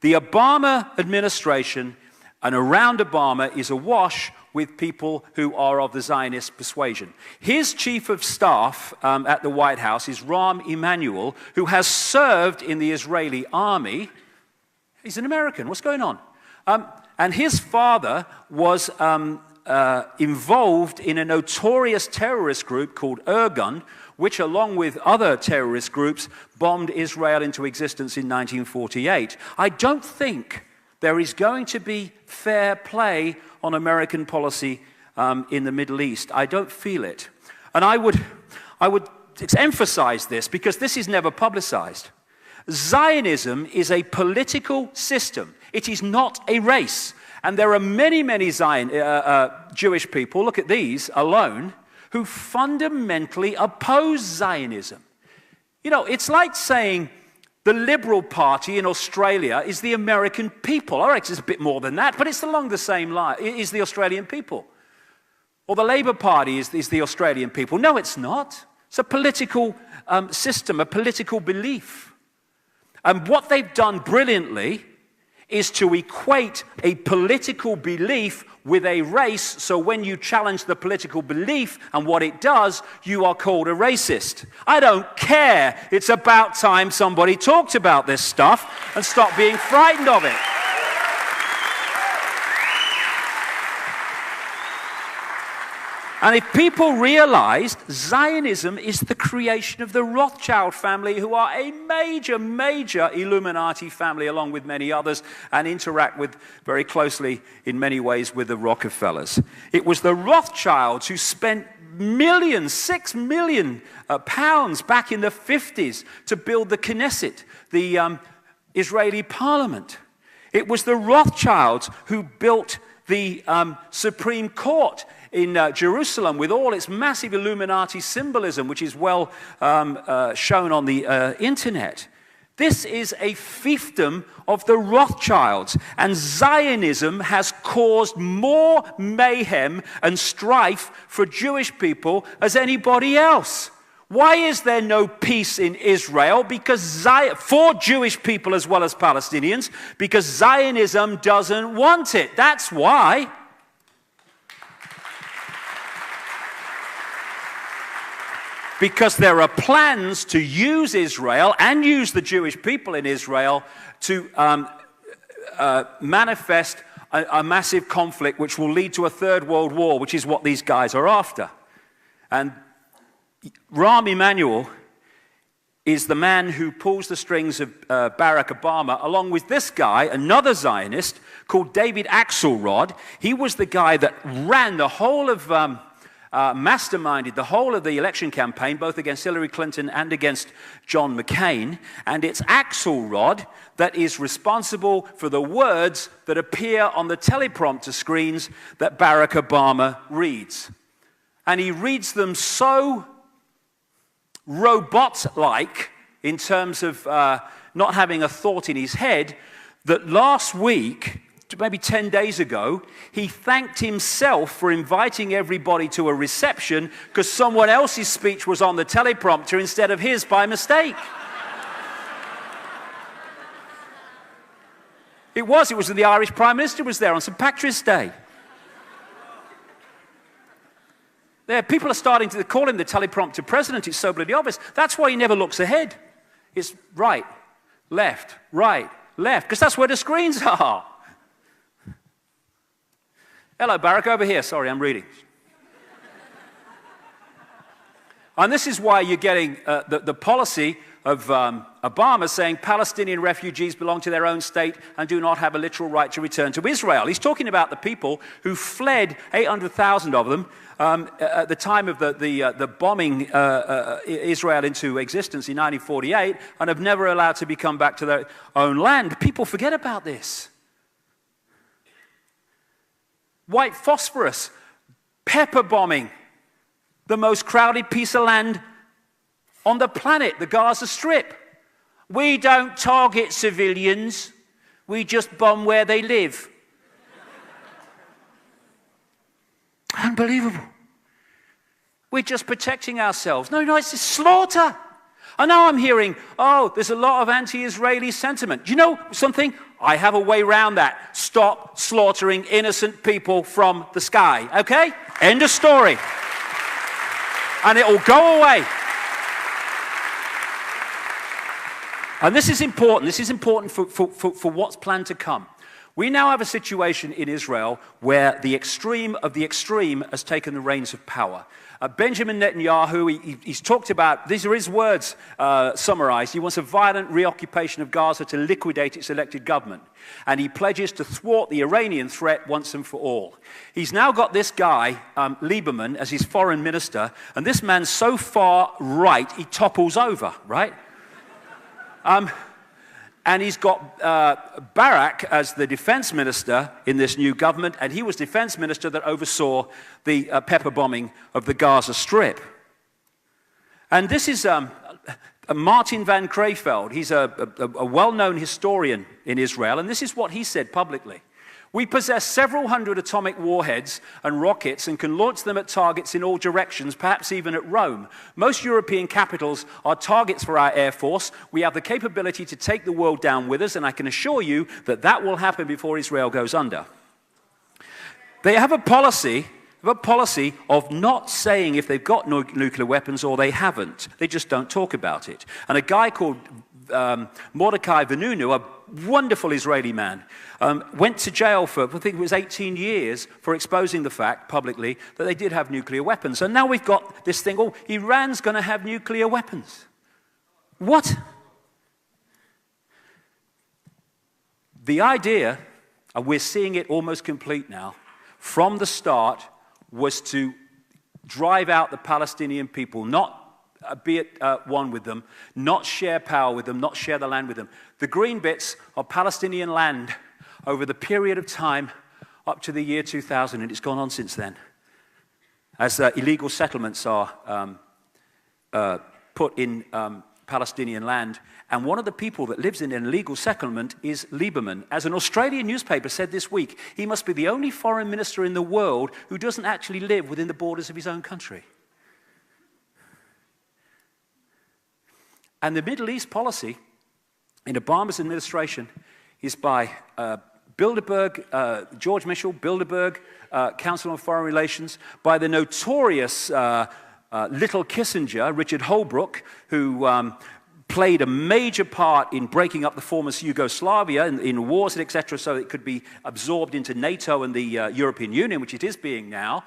Speaker 1: The Obama administration and around Obama is awash with people who are of the Zionist persuasion. His chief of staff at the White House is Rahm Emanuel, who has served in the Israeli army. He's an American. What's going on? And his father was involved in a notorious terrorist group called Irgun, which, along with other terrorist groups, bombed Israel into existence in 1948. I don't think there is going to be fair play on American policy in the Middle East. I don't feel it. And I would emphasize this because this is never publicized. Zionism is a political system. It is not a race. And there are many, many Jewish people, look at these alone, who fundamentally oppose Zionism. You know, it's like saying the Liberal Party in Australia is the American people. All right, it's a bit more than that, but it's along the same line. It is the Australian people. Or the Labour Party is the Australian people. No, it's not. It's a political system, a political belief. And what they've done brilliantly is to equate a political belief with a race, so when you challenge the political belief and what it does, you are called a racist. I don't care. It's about time somebody talked about this stuff and stopped being frightened of it. And if people realized Zionism is the creation of the Rothschild family, who are a major, major Illuminati family, along with many others, and interact with very closely in many ways with the Rockefellers. It was the Rothschilds who spent millions, £6 million pounds back in the 50s to build the Knesset, the Israeli parliament. It was the Rothschilds who built the Supreme Court in Jerusalem with all its massive Illuminati symbolism, which is well shown on the internet. This is a fiefdom of the Rothschilds, and Zionism has caused more mayhem and strife for Jewish people as anybody else. Why is there no peace in Israel? Because for Jewish people as well as Palestinians, because Zionism doesn't want it. That's why. Because there are plans to use Israel and use the Jewish people in Israel to manifest a massive conflict which will lead to a third world war, which is what these guys are after. And Rahm Emanuel is the man who pulls the strings of Barack Obama, along with this guy, another Zionist, called David Axelrod. He was the guy that ran the whole of... masterminded the whole of the election campaign, both against Hillary Clinton and against John McCain. And it's Axelrod that is responsible for the words that appear on the teleprompter screens that Barack Obama reads. And he reads them so robot-like in terms of not having a thought in his head that last week, maybe 10 days ago, he thanked himself for inviting everybody to a reception because someone else's speech was on the teleprompter instead of his by mistake. It was the Irish Prime Minister was there on St. Patrick's Day. There, people are starting to call him the teleprompter president. It's so bloody obvious. That's why he never looks ahead. It's right, left, because that's where the screens are. Hello, Barack, over here. Sorry, I'm reading. And this is why you're getting the policy of Obama saying Palestinian refugees belong to their own state and do not have a literal right to return to Israel. He's talking about the people who fled, 800,000 of them, at the time of the bombing Israel into existence in 1948, and have never allowed to come back to their own land. People forget about this. White phosphorus, pepper bombing, the most crowded piece of land on the planet, the Gaza Strip. We don't target civilians, we just bomb where they live. Unbelievable. We're just protecting ourselves. No, it's a slaughter. And now I'm hearing, oh, there's a lot of anti-Israeli sentiment. Do you know something? I have a way around that. Stop slaughtering innocent people from the sky, okay? End of story. And it will go away. And this is important. This is important for what's planned to come. We now have a situation in Israel where the extreme of the extreme has taken the reins of power. Benjamin Netanyahu, he's talked about, these are his words summarized, he wants a violent reoccupation of Gaza to liquidate its elected government. And he pledges to thwart the Iranian threat once and for all. He's now got this guy, Lieberman, as his foreign minister, and this man's so far right, he topples over, right? And he's got Barak as the defense minister in this new government, and he was defense minister that oversaw the pepper bombing of the Gaza Strip. And this is Martin van Creveld. He's a well-known historian in Israel, and this is what he said publicly. We possess several hundred atomic warheads and rockets and can launch them at targets in all directions, perhaps even at Rome. Most European capitals are targets for our Air Force. We have the capability to take the world down with us, and I can assure you that that will happen before Israel goes under. They have a policy of not saying if they've got nuclear weapons or they haven't. They just don't talk about it. And a guy called Mordecai Vanunu, a wonderful Israeli man, went to jail for, I think it was 18 years, for exposing the fact publicly that they did have nuclear weapons. And now we've got this thing, oh, Iran's going to have nuclear weapons. What? The idea, and we're seeing it almost complete now, from the start was to drive out the Palestinian people, not be at one with them, not share power with them, not share the land with them. The green bits are Palestinian land over the period of time up to the year 2000, and it's gone on since then, as illegal settlements are put in Palestinian land. And one of the people that lives in an illegal settlement is Lieberman. As an Australian newspaper said this week, he must be the only foreign minister in the world who doesn't actually live within the borders of his own country. And the Middle East policy in Obama's administration is by Bilderberg, George Mitchell, Bilderberg, Council on Foreign Relations, by the notorious little Kissinger, Richard Holbrooke, who played a major part in breaking up the former Yugoslavia in wars, etc., so it could be absorbed into NATO and the European Union, which it is being now.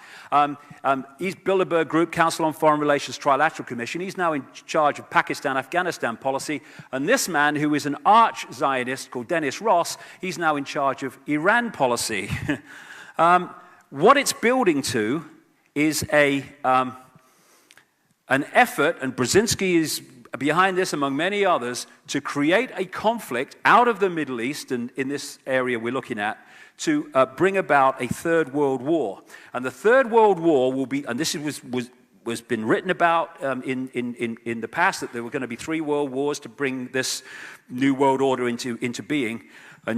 Speaker 1: He's Bilderberg Group, Council on Foreign Relations Trilateral Commission. He's now in charge of Pakistan-Afghanistan policy. And this man, who is an arch-Zionist called Dennis Ross, he's now in charge of Iran policy. What it's building to is an effort, and Brzezinski is behind this, among many others, to create a conflict out of the Middle East, and in this area we're looking at, to bring about a third world war. And the third world war will be, and this was been written about in the past, that there were going to be 3 world wars to bring this new world order into being. A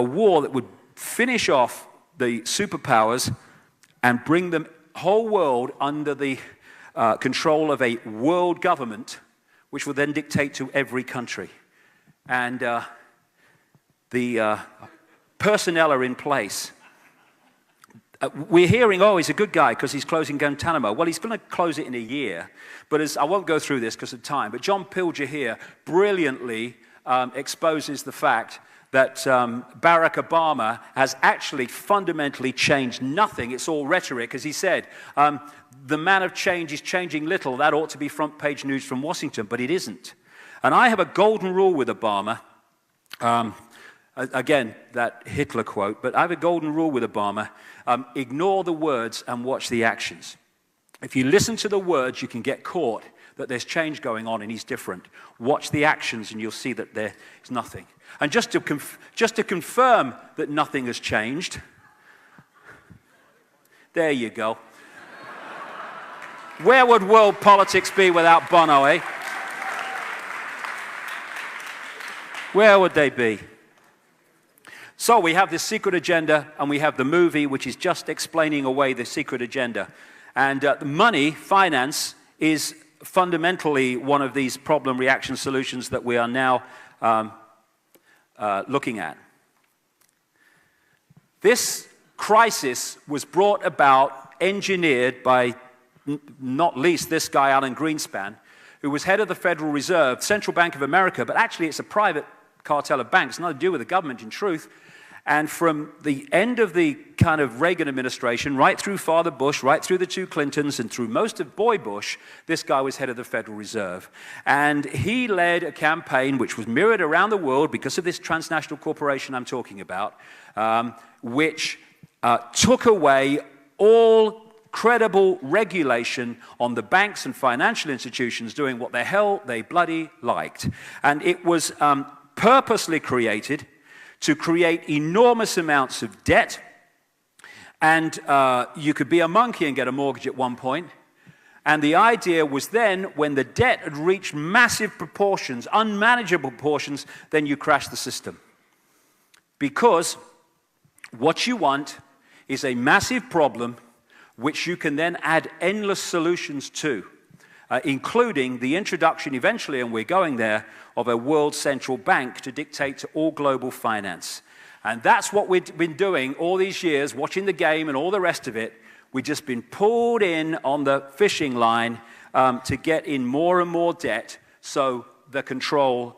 Speaker 1: war that would finish off the superpowers and bring the whole world under the control of a world government, which will then dictate to every country. And the personnel are in place. We're hearing, oh, he's a good guy because he's closing Guantanamo. Well, he's going to close it in a year. But I won't go through this because of time. But John Pilger here brilliantly exposes the fact that Barack Obama has actually fundamentally changed nothing. It's all rhetoric, as he said. the man of change is changing little, that ought to be front page news from Washington, but it isn't. And I have a golden rule with Obama. Again, that Hitler quote, but I have a golden rule with Obama. Ignore the words and watch the actions. If you listen to the words, you can get caught that there's change going on and he's different. Watch the actions and you'll see that there is nothing. And just to confirm that nothing has changed, there you go. Where would world politics be without Bono, eh? Where would they be? So we have this secret agenda, and we have the movie, which is just explaining away the secret agenda. And money, finance, is fundamentally one of these problem reaction solutions that we are now looking at. This crisis was brought about, engineered by not least this guy, Alan Greenspan, who was head of the Federal Reserve, Central Bank of America, but actually it's a private cartel of banks, nothing to do with the government in truth. And from the end of the kind of Reagan administration, right through Father Bush, right through the two Clintons, and through most of Boy Bush, this guy was head of the Federal Reserve. And he led a campaign which was mirrored around the world because of this transnational corporation I'm talking about, which took away all credible regulation on the banks and financial institutions doing what the hell they bloody liked. And it was purposely created to create enormous amounts of debt. And you could be a monkey and get a mortgage at one point. And the idea was then, when the debt had reached massive proportions, unmanageable proportions, then you crash the system. Because what you want is a massive problem which you can then add endless solutions to, including the introduction eventually, and we're going there, of a world central bank to dictate to all global finance. And that's what we've been doing all these years, watching the game and all the rest of it. We've just been pulled in on the fishing line to get in more and more debt so the control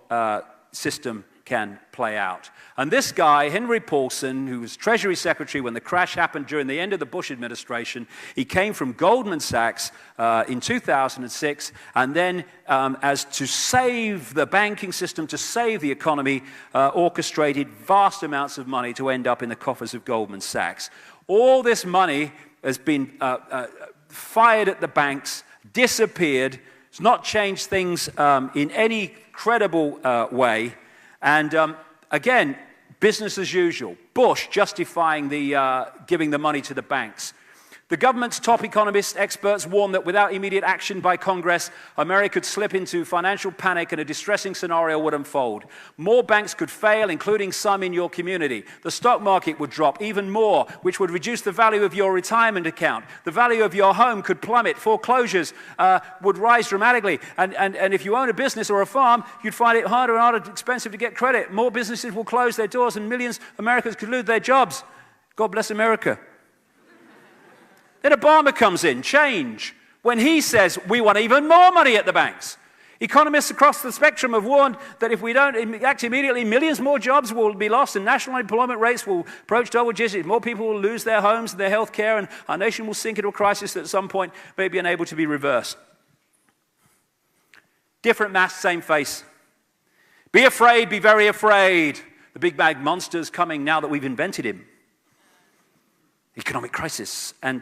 Speaker 1: system can play out. And this guy, Henry Paulson, who was Treasury Secretary when the crash happened during the end of the Bush administration, he came from Goldman Sachs in 2006, and then as to save the banking system, to save the economy, orchestrated vast amounts of money to end up in the coffers of Goldman Sachs. All this money has been fired at the banks, disappeared. It's not changed things in any credible way. And again, business as usual. Bush justifying the giving the money to the banks. The government's top economists, experts warn that without immediate action by Congress, America could slip into financial panic and a distressing scenario would unfold. More banks could fail, including some in your community. The stock market would drop even more, which would reduce the value of your retirement account. The value of your home could plummet. Foreclosures would rise dramatically. And if you own a business or a farm, you'd find it harder and harder expensive to get credit. More businesses will close their doors and millions of Americans could lose their jobs. God bless America. Then Obama comes in, change, when he says we want even more money at the banks. Economists across the spectrum have warned that if we don't act immediately, millions more jobs will be lost and national unemployment rates will approach double digits. More people will lose their homes and their health care, and our nation will sink into a crisis that at some point may be unable to be reversed. Different mask, same face. Be afraid, be very afraid. The big bad monster's coming now that we've invented him. Economic crisis, and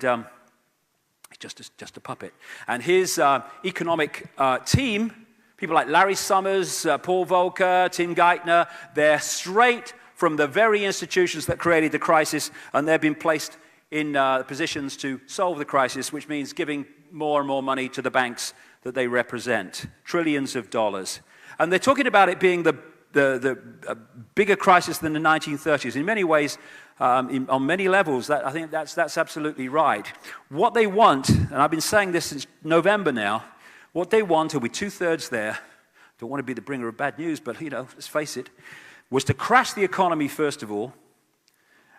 Speaker 1: just a puppet. And his economic team, people like Larry Summers, Paul Volcker, Tim Geithner, they're straight from the very institutions that created the crisis, and they've been placed in positions to solve the crisis, which means giving more and more money to the banks that they represent, trillions of dollars. And they're talking about it being the bigger crisis than the 1930s. In many ways, on many levels, I think that's absolutely right. What they want, and I've been saying this since November now, what they want, and we're two-thirds there, don't want to be the bringer of bad news, but, you know, let's face it, was to crash the economy, first of all,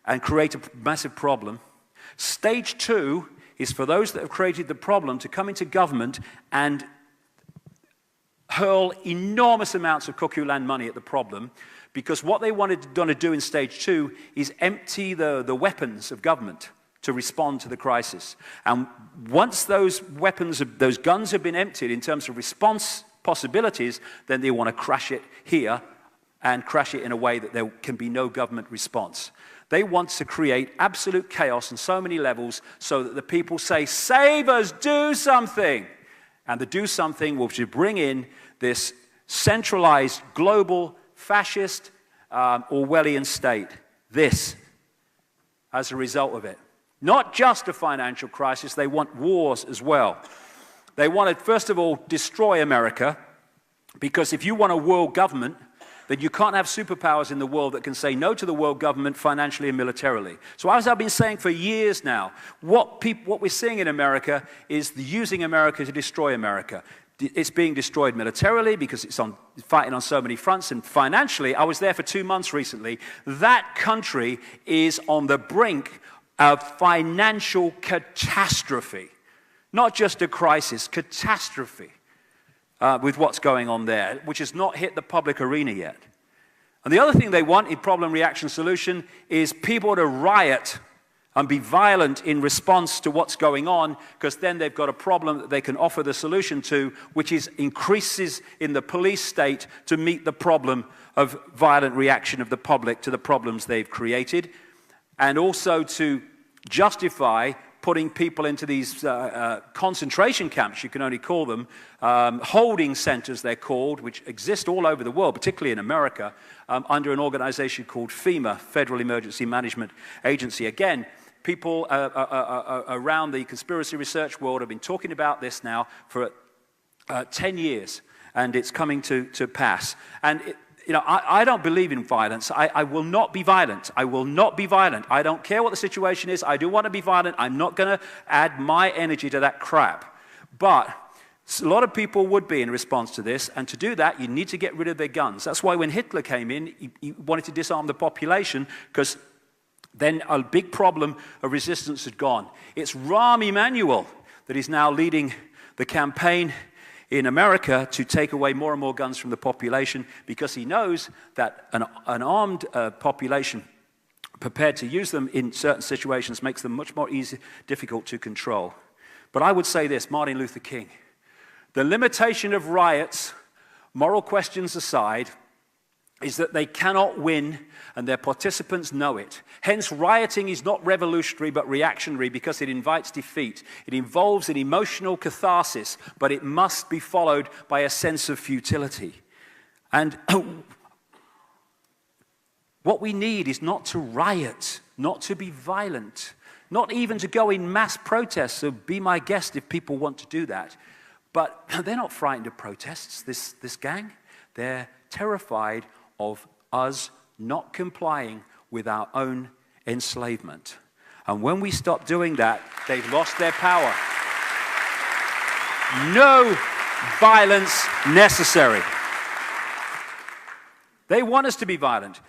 Speaker 1: and create a massive problem. Stage two is for those that have created the problem to come into government and hurl enormous amounts of cuckoo land money at the problem, because what they wanted to do in stage two is empty the weapons of government, to respond to the crisis. And once those those guns have been emptied in terms of response possibilities, then they want to crash it here and crash it in a way that there can be no government response. They want to create absolute chaos on so many levels so that the people say, save us, do something. And the do something will bring in this centralized, global, fascist, Orwellian state. This, as a result of it. Not just a financial crisis, they want wars as well. They want to, first of all, destroy America, because if you want a world government, then you can't have superpowers in the world that can say no to the world government financially and militarily. So as I've been saying for years now, what we're seeing in America is using America to destroy America. It's being destroyed militarily because it's fighting on so many fronts, and financially, I was there for 2 months recently. That country is on the brink of financial catastrophe. Not just a crisis, catastrophe with what's going on there, which has not hit the public arena yet. And the other thing they want in problem, reaction, solution is people to riot and be violent in response to what's going on, because then they've got a problem that they can offer the solution to, which is increases in the police state to meet the problem of violent reaction of the public to the problems they've created, and also to justify putting people into these concentration camps, you can only call them, holding centers they're called, which exist all over the world, particularly in America, under an organization called FEMA, Federal Emergency Management Agency. Again, people around the conspiracy research world have been talking about this now for 10 years, and it's coming to pass. And I don't believe in violence. I will not be violent. I will not be violent. I don't care what the situation is. I do want to be violent. I'm not going to add my energy to that crap. But a lot of people would be in response to this, and to do that, you need to get rid of their guns. That's why when Hitler came in, he wanted to disarm the population, because then a big problem of resistance had gone. It's Rahm Emanuel that is now leading the campaign in America to take away more and more guns from the population, because he knows that an armed population prepared to use them in certain situations makes them much more difficult to control. But I would say this, Martin Luther King, the limitation of riots, moral questions aside, is that they cannot win, and their participants know it. Hence, rioting is not revolutionary but reactionary, because it invites defeat. It involves an emotional catharsis, but it must be followed by a sense of futility. And what we need is not to riot, not to be violent, not even to go in mass protests. So be my guest if people want to do that. But they're not frightened of protests, this gang. They're terrified of us not complying with our own enslavement. And when we stop doing that, they've lost their power. No violence necessary. They want us to be violent.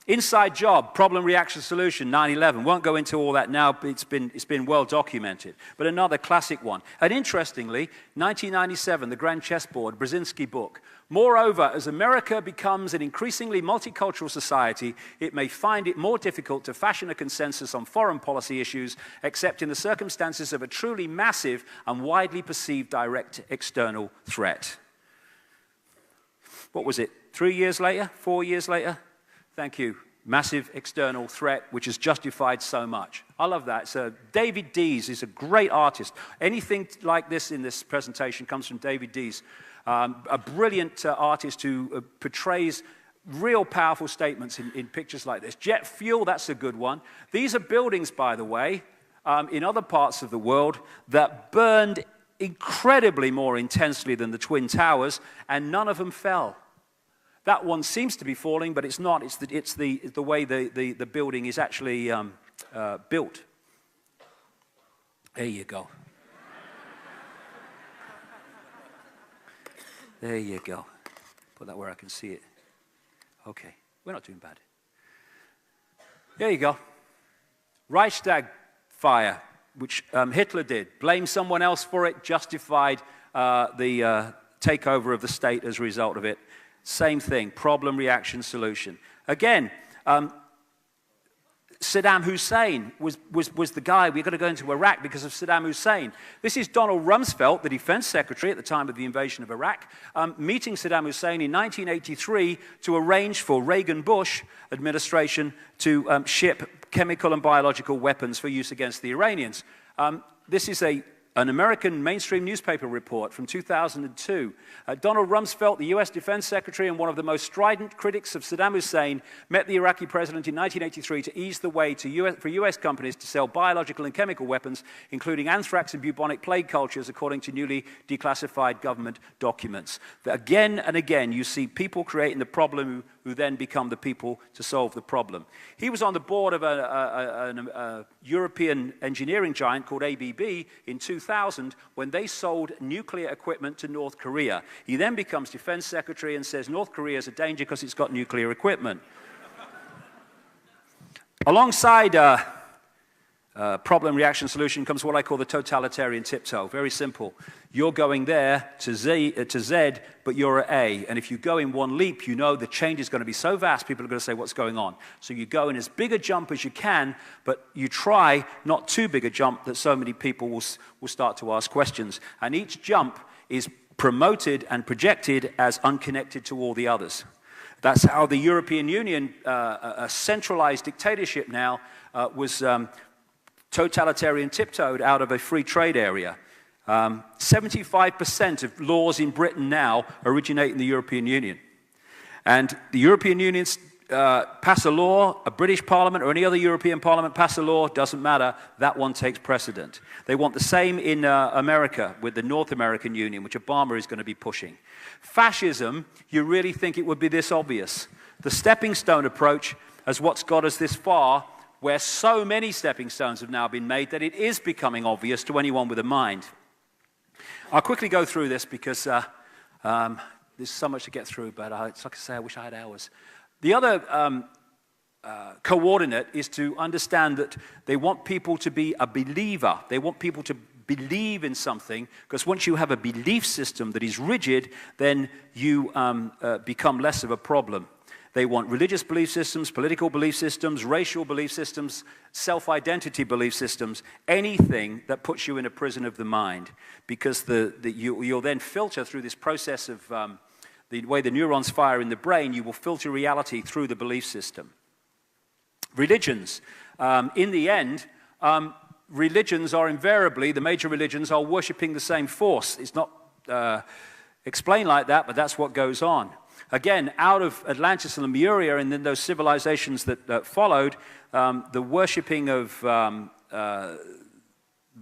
Speaker 1: Inside job, problem, reaction, solution, 9/11. Won't go into all that now, but it's been well documented. But another classic one. And interestingly, 1997, the Grand Chessboard, Brzezinski book. Moreover, as America becomes an increasingly multicultural society, it may find it more difficult to fashion a consensus on foreign policy issues, except in the circumstances of a truly massive and widely perceived direct external threat. What was it? 3 years later? 4 years later? Thank you. Massive external threat, which has justified so much. I love that. So David Dees is a great artist. Anything like this in this presentation comes from David Dees, a brilliant artist who portrays real powerful statements in pictures like this. Jet fuel, that's a good one. These are buildings, by the way, in other parts of the world that burned incredibly more intensely than the Twin Towers, and none of them fell. That one seems to be falling, but it's not. It's the way the building is actually built. There you go. There you go. Put that where I can see it. Okay, we're not doing bad. There you go. Reichstag fire, which Hitler did. Blame someone else for it, justified the takeover of the state as a result of it. Same thing, problem, reaction, solution. Again, Saddam Hussein was the guy. We're going to go into Iraq because of Saddam Hussein. This is Donald Rumsfeld, the defense secretary at the time of the invasion of Iraq, meeting Saddam Hussein in 1983 to arrange for Reagan-Bush administration to ship chemical and biological weapons for use against the Iranians. This is an American mainstream newspaper report from 2002. Donald Rumsfeld, the U.S. Defense Secretary and one of the most strident critics of Saddam Hussein, met the Iraqi president in 1983 to ease the way for U.S. companies to sell biological and chemical weapons, including anthrax and bubonic plague cultures, according to newly declassified government documents. Again and again, you see people creating the problem who then become the people to solve the problem. He was on the board of a European engineering giant called ABB in 2000 when they sold nuclear equipment to North Korea. He then becomes defense secretary and says North Korea is a danger because it's got nuclear equipment. Alongside problem, reaction, solution comes what I call the totalitarian tiptoe. Very simple. You're going there to Z, but you're at A. And if you go in one leap, you know the change is going to be so vast, people are going to say, what's going on? So you go in as big a jump as you can, but you try not too big a jump that so many people will start to ask questions. And each jump is promoted and projected as unconnected to all the others. That's how the European Union, a centralized dictatorship now, was totalitarian tiptoed out of a free trade area. 75% of laws in Britain now originate in the European Union. And the European Union pass a law, a British Parliament or any other European Parliament pass a law, doesn't matter, that one takes precedent. They want the same in America with the North American Union, which Obama is going to be pushing. Fascism, you really think it would be this obvious. The stepping stone approach as what's got us this far, where so many stepping stones have now been made that it is becoming obvious to anyone with a mind. I'll quickly go through this because there's so much to get through, but it's like I say, I wish I had hours. The other coordinate is to understand that they want people to be a believer. They want people to believe in something, because once you have a belief system that is rigid, then you become less of a problem. They want religious belief systems, political belief systems, racial belief systems, self-identity belief systems, anything that puts you in a prison of the mind, because you'll then filter through this process of the way the neurons fire in the brain, you will filter reality through the belief system. Religions. In the end, religions are invariably, the major religions are worshipping the same force. It's not explained like that, but that's what goes on. Again, out of Atlantis and Lemuria, and then those civilizations that followed, the worshipping of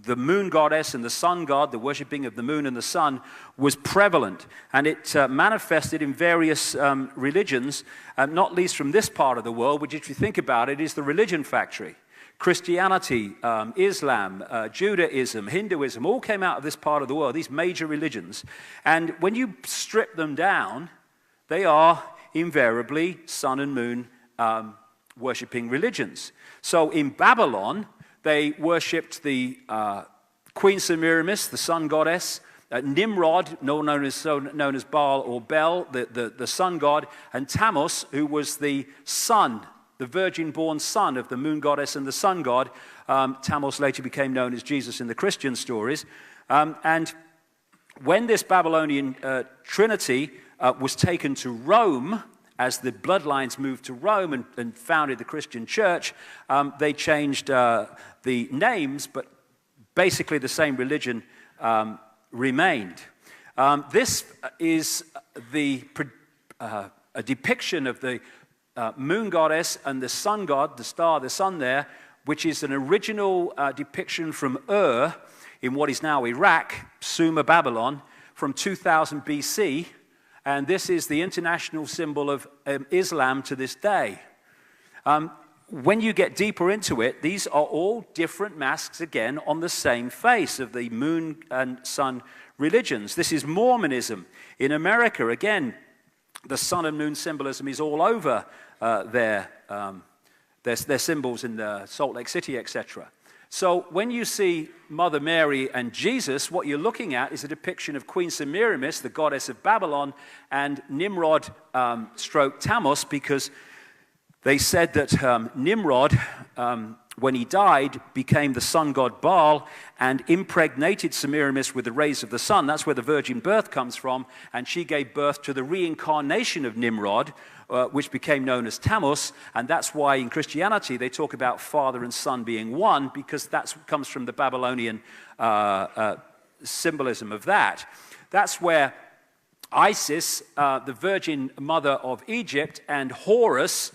Speaker 1: the moon goddess and the sun god, the worshipping of the moon and the sun, was prevalent. And it manifested in various religions, not least from this part of the world, which, if you think about it, is the religion factory. Christianity, Islam, Judaism, Hinduism, all came out of this part of the world, these major religions. And when you strip them down, they are invariably sun and moon worshipping religions. So in Babylon, they worshipped the Queen Semiramis, the sun goddess, Nimrod, known as Baal or Bel, the sun god, and Tammuz, who was the son, the virgin-born son of the moon goddess and the sun god. Tammuz later became known as Jesus in the Christian stories. And when this Babylonian trinity was taken to Rome, as the bloodlines moved to Rome and founded the Christian church, they changed the names, but basically the same religion remained. This is a depiction of the moon goddess and the sun god, the star, the sun there, which is an original depiction from Ur in what is now Iraq, Sumer, Babylon, from 2000 BC. And this is the international symbol of Islam to this day. When you get deeper into it, these are all different masks, again, on the same face of the moon and sun religions. This is Mormonism. In America, again, the sun and moon symbolism is all over their symbols in the Salt Lake City, etc. So when you see Mother Mary and Jesus, what you're looking at is a depiction of Queen Semiramis, the goddess of Babylon, and Nimrod stroke Tammuz, because They said that Nimrod, when he died, became the sun god Baal and impregnated Semiramis with the rays of the sun. That's where the virgin birth comes from. And she gave birth to the reincarnation of Nimrod, which became known as Tammuz. And that's why in Christianity they talk about father and son being one, because that comes from the Babylonian symbolism of that. That's where Isis, the virgin mother of Egypt, and Horus,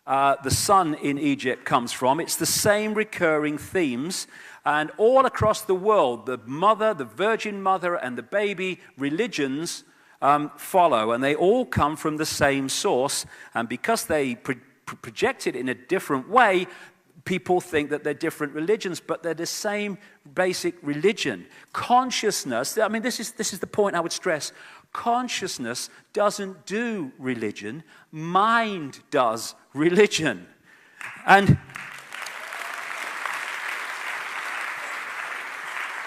Speaker 1: the sun in Egypt, comes from. It's the same recurring themes. And all across the world, the mother, the virgin mother, and the baby religions follow. And they all come from the same source. And because they project it in a different way, people think that they're different religions, but they're the same basic religion. Consciousness, I mean, this is the point I would stress. Consciousness doesn't do religion. Mind does religion. And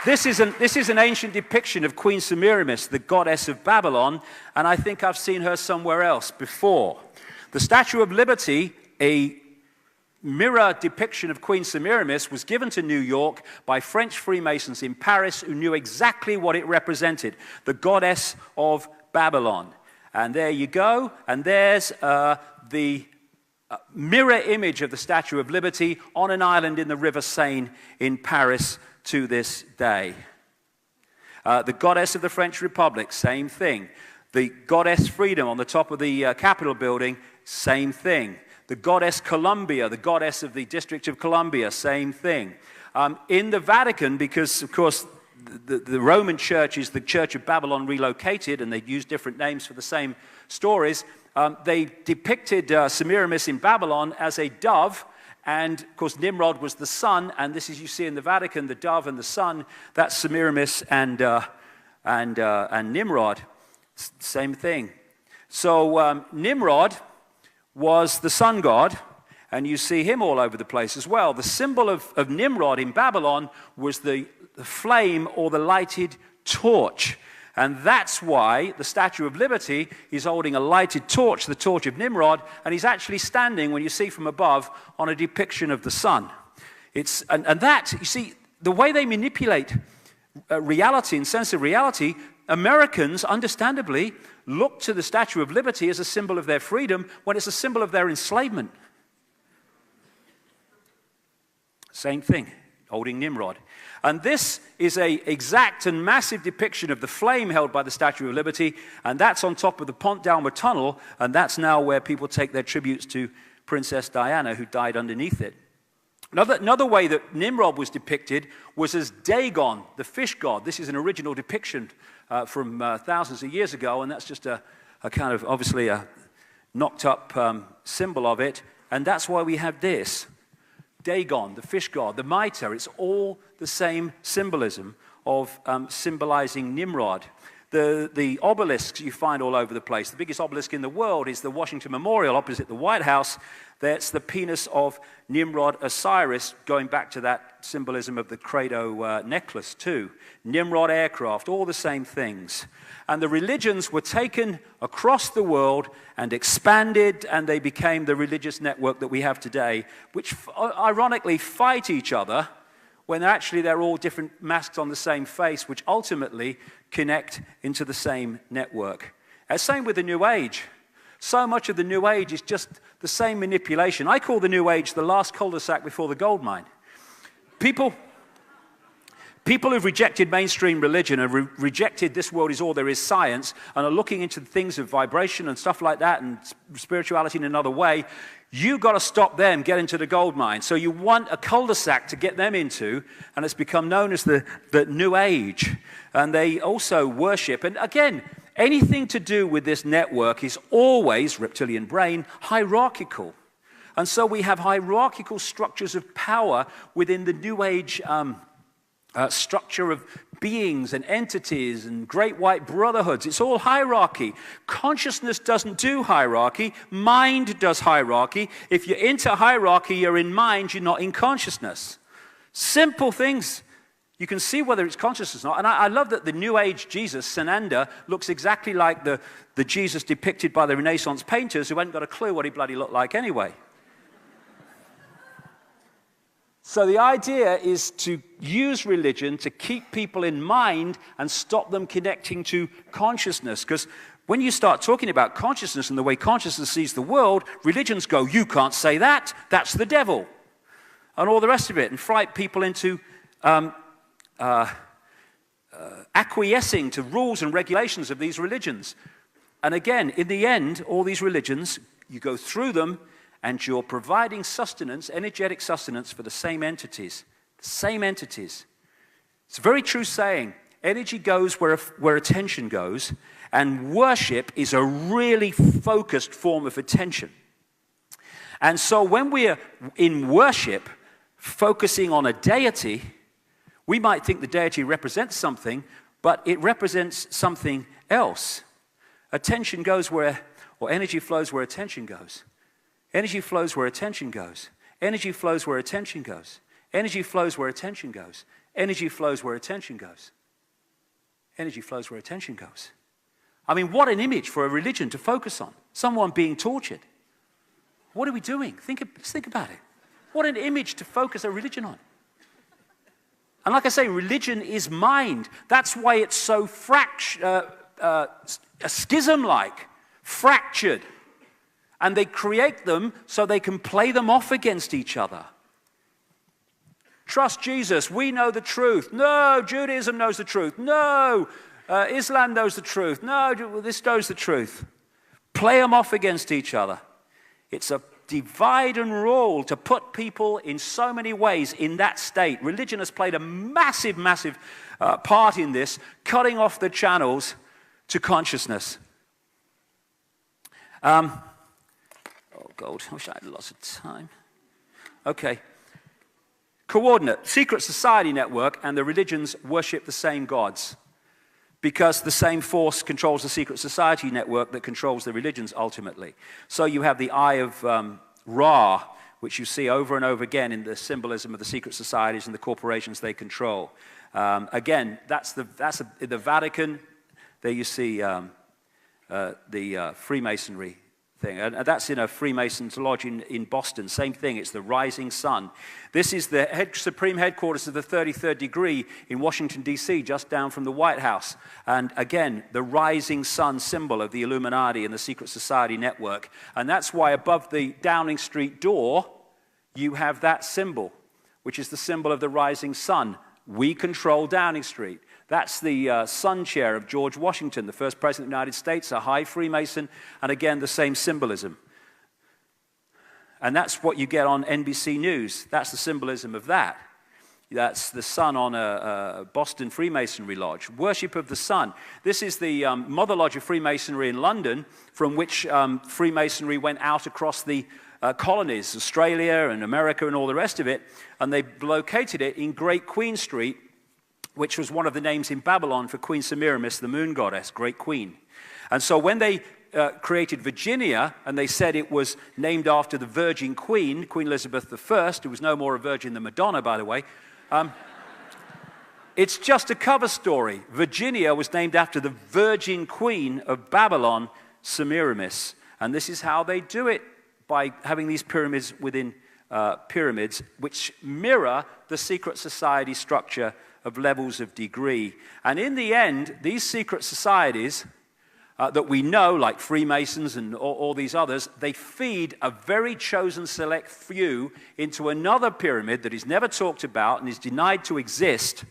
Speaker 1: this is an ancient depiction of Queen Semiramis, the goddess of Babylon, and I think I've seen her somewhere else before. The Statue of Liberty, a mirror depiction of Queen Semiramis, was given to New York by French Freemasons in Paris who knew exactly what it represented, the goddess of Babylon. And there you go, and there's the mirror image of the Statue of Liberty on an island in the River Seine in Paris to this day. The goddess of the French Republic, same thing. The goddess Freedom on the top of the Capitol building, same thing. The goddess Columbia, the goddess of the District of Columbia, same thing. In the Vatican, because, of course, the Roman Church is the Church of Babylon relocated, and they use different names for the same stories, they depicted Semiramis in Babylon as a dove, and, of course, Nimrod was the sun, and this is, you see in the Vatican, the dove and the sun, that's Semiramis and Nimrod, same thing. So Nimrod was the sun god, and you see him all over the place as well. The symbol of Nimrod in Babylon was the flame or the lighted torch. And that's why the Statue of Liberty is holding a lighted torch, the torch of Nimrod, and he's actually standing, when you see from above, on a depiction of the sun. And that, you see, the way they manipulate reality and sense of reality, Americans, understandably, look to the Statue of Liberty as a symbol of their freedom when it's a symbol of their enslavement. Same thing, holding Nimrod. And this is an exact and massive depiction of the flame held by the Statue of Liberty, and that's on top of the Pont d'Alma Tunnel, and that's now where people take their tributes to Princess Diana, who died underneath it. Another way that Nimrod was depicted was as Dagon, the fish god. This is an original depiction from thousands of years ago, and that's just a kind of, obviously, a knocked-up symbol of it, and that's why we have this. Dagon, the fish god, the mitre, it's all the same symbolism of symbolizing Nimrod. The obelisks you find all over the place. The biggest obelisk in the world is the Washington Memorial opposite the White House. That's the penis of Nimrod Osiris, going back to that symbolism of the Credo necklace too. Nimrod aircraft, all the same things. And the religions were taken across the world and expanded, and they became the religious network that we have today, which ironically fight each other when actually they're all different masks on the same face, which ultimately connect into the same network. Same with the New Age. So much of the New Age is just the same manipulation. I call the New Age the last cul-de-sac before the gold mine. People who've rejected mainstream religion and rejected this world is all there is science and are looking into things of vibration and stuff like that and spirituality in another way, you've got to stop them, get into the gold mine. So you want a cul-de-sac to get them into, and it's become known as the New Age. And they also worship, and again, anything to do with this network is always, reptilian brain, hierarchical. And so we have hierarchical structures of power within the New Age structure of beings and entities and great white brotherhoods. It's all hierarchy. Consciousness doesn't do hierarchy. Mind does hierarchy. If you're into hierarchy, you're in mind, you're not in consciousness. Simple things. You can see whether it's consciousness or not. And I love that the New Age Jesus, Sananda, looks exactly like the Jesus depicted by the Renaissance painters who hadn't got a clue what he bloody looked like anyway. So the idea is to use religion to keep people in mind and stop them connecting to consciousness. Because when you start talking about consciousness and the way consciousness sees the world, religions go, you can't say that, that's the devil, and all the rest of it, and fright people into acquiescing to rules and regulations of these religions. And again, in the end, all these religions, you go through them, and you're providing sustenance, energetic sustenance for the same entities. The same entities. It's a very true saying. Energy goes where attention goes, and worship is a really focused form of attention. And so when we're in worship, focusing on a deity, we might think the deity represents something, but it represents something else. Attention goes where, or energy flows where attention goes. Energy flows where attention goes. Energy flows where attention goes. Energy flows where attention goes. Energy flows where attention goes. Energy flows where attention goes. I mean, what an image for a religion to focus on. Someone being tortured. What are we doing? Let's think about it. What an image to focus a religion on. And like I say, religion is mind. That's why it's so schism-like, fractured. And they create them so they can play them off against each other. Trust Jesus. We know the truth. No, Judaism knows the truth. No, Islam knows the truth. No, this knows the truth. Play them off against each other. It's a divide and rule to put people in so many ways in that state. Religion has played a massive, massive part in this, cutting off the channels to consciousness. Oh, God, I wish I had lots of time. Okay. Coordinate. Secret society network and the religions worship the same gods because the same force controls the secret society network that controls the religions ultimately. So you have the Eye of Ra, which you see over and over again in the symbolism of the secret societies and the corporations they control. Again, that's the Vatican. There you see the Freemasonry thing. And that's in a Freemasons lodge in Boston. Same thing, it's the rising sun. This is the supreme headquarters of the 33rd degree in Washington, D.C., just down from the White House. And again, the rising sun symbol of the Illuminati and the secret society network. And that's why above the Downing Street door, you have that symbol, which is the symbol of the rising sun. We control Downing Street. That's the sun chair of George Washington, the first president of the United States, a high Freemason, and again, the same symbolism. And that's what you get on NBC News. That's the symbolism of that. That's the sun on a Boston Freemasonry lodge. Worship of the sun. This is the Mother Lodge of Freemasonry in London, from which Freemasonry went out across the colonies, Australia and America and all the rest of it, and they located it in Great Queen Street, which was one of the names in Babylon for Queen Semiramis, the moon goddess, Great Queen. And so when they created Virginia, and they said it was named after the Virgin Queen, Queen Elizabeth I, who was no more a virgin than Madonna, by the way, it's just a cover story. Virginia was named after the Virgin Queen of Babylon, Semiramis. And this is how they do it, by having these pyramids within pyramids, which mirror the secret society structure of levels of degree. And in the end, these secret societies that we know, like Freemasons and all these others, they feed a very chosen select few into another pyramid that is never talked about and is denied to exist,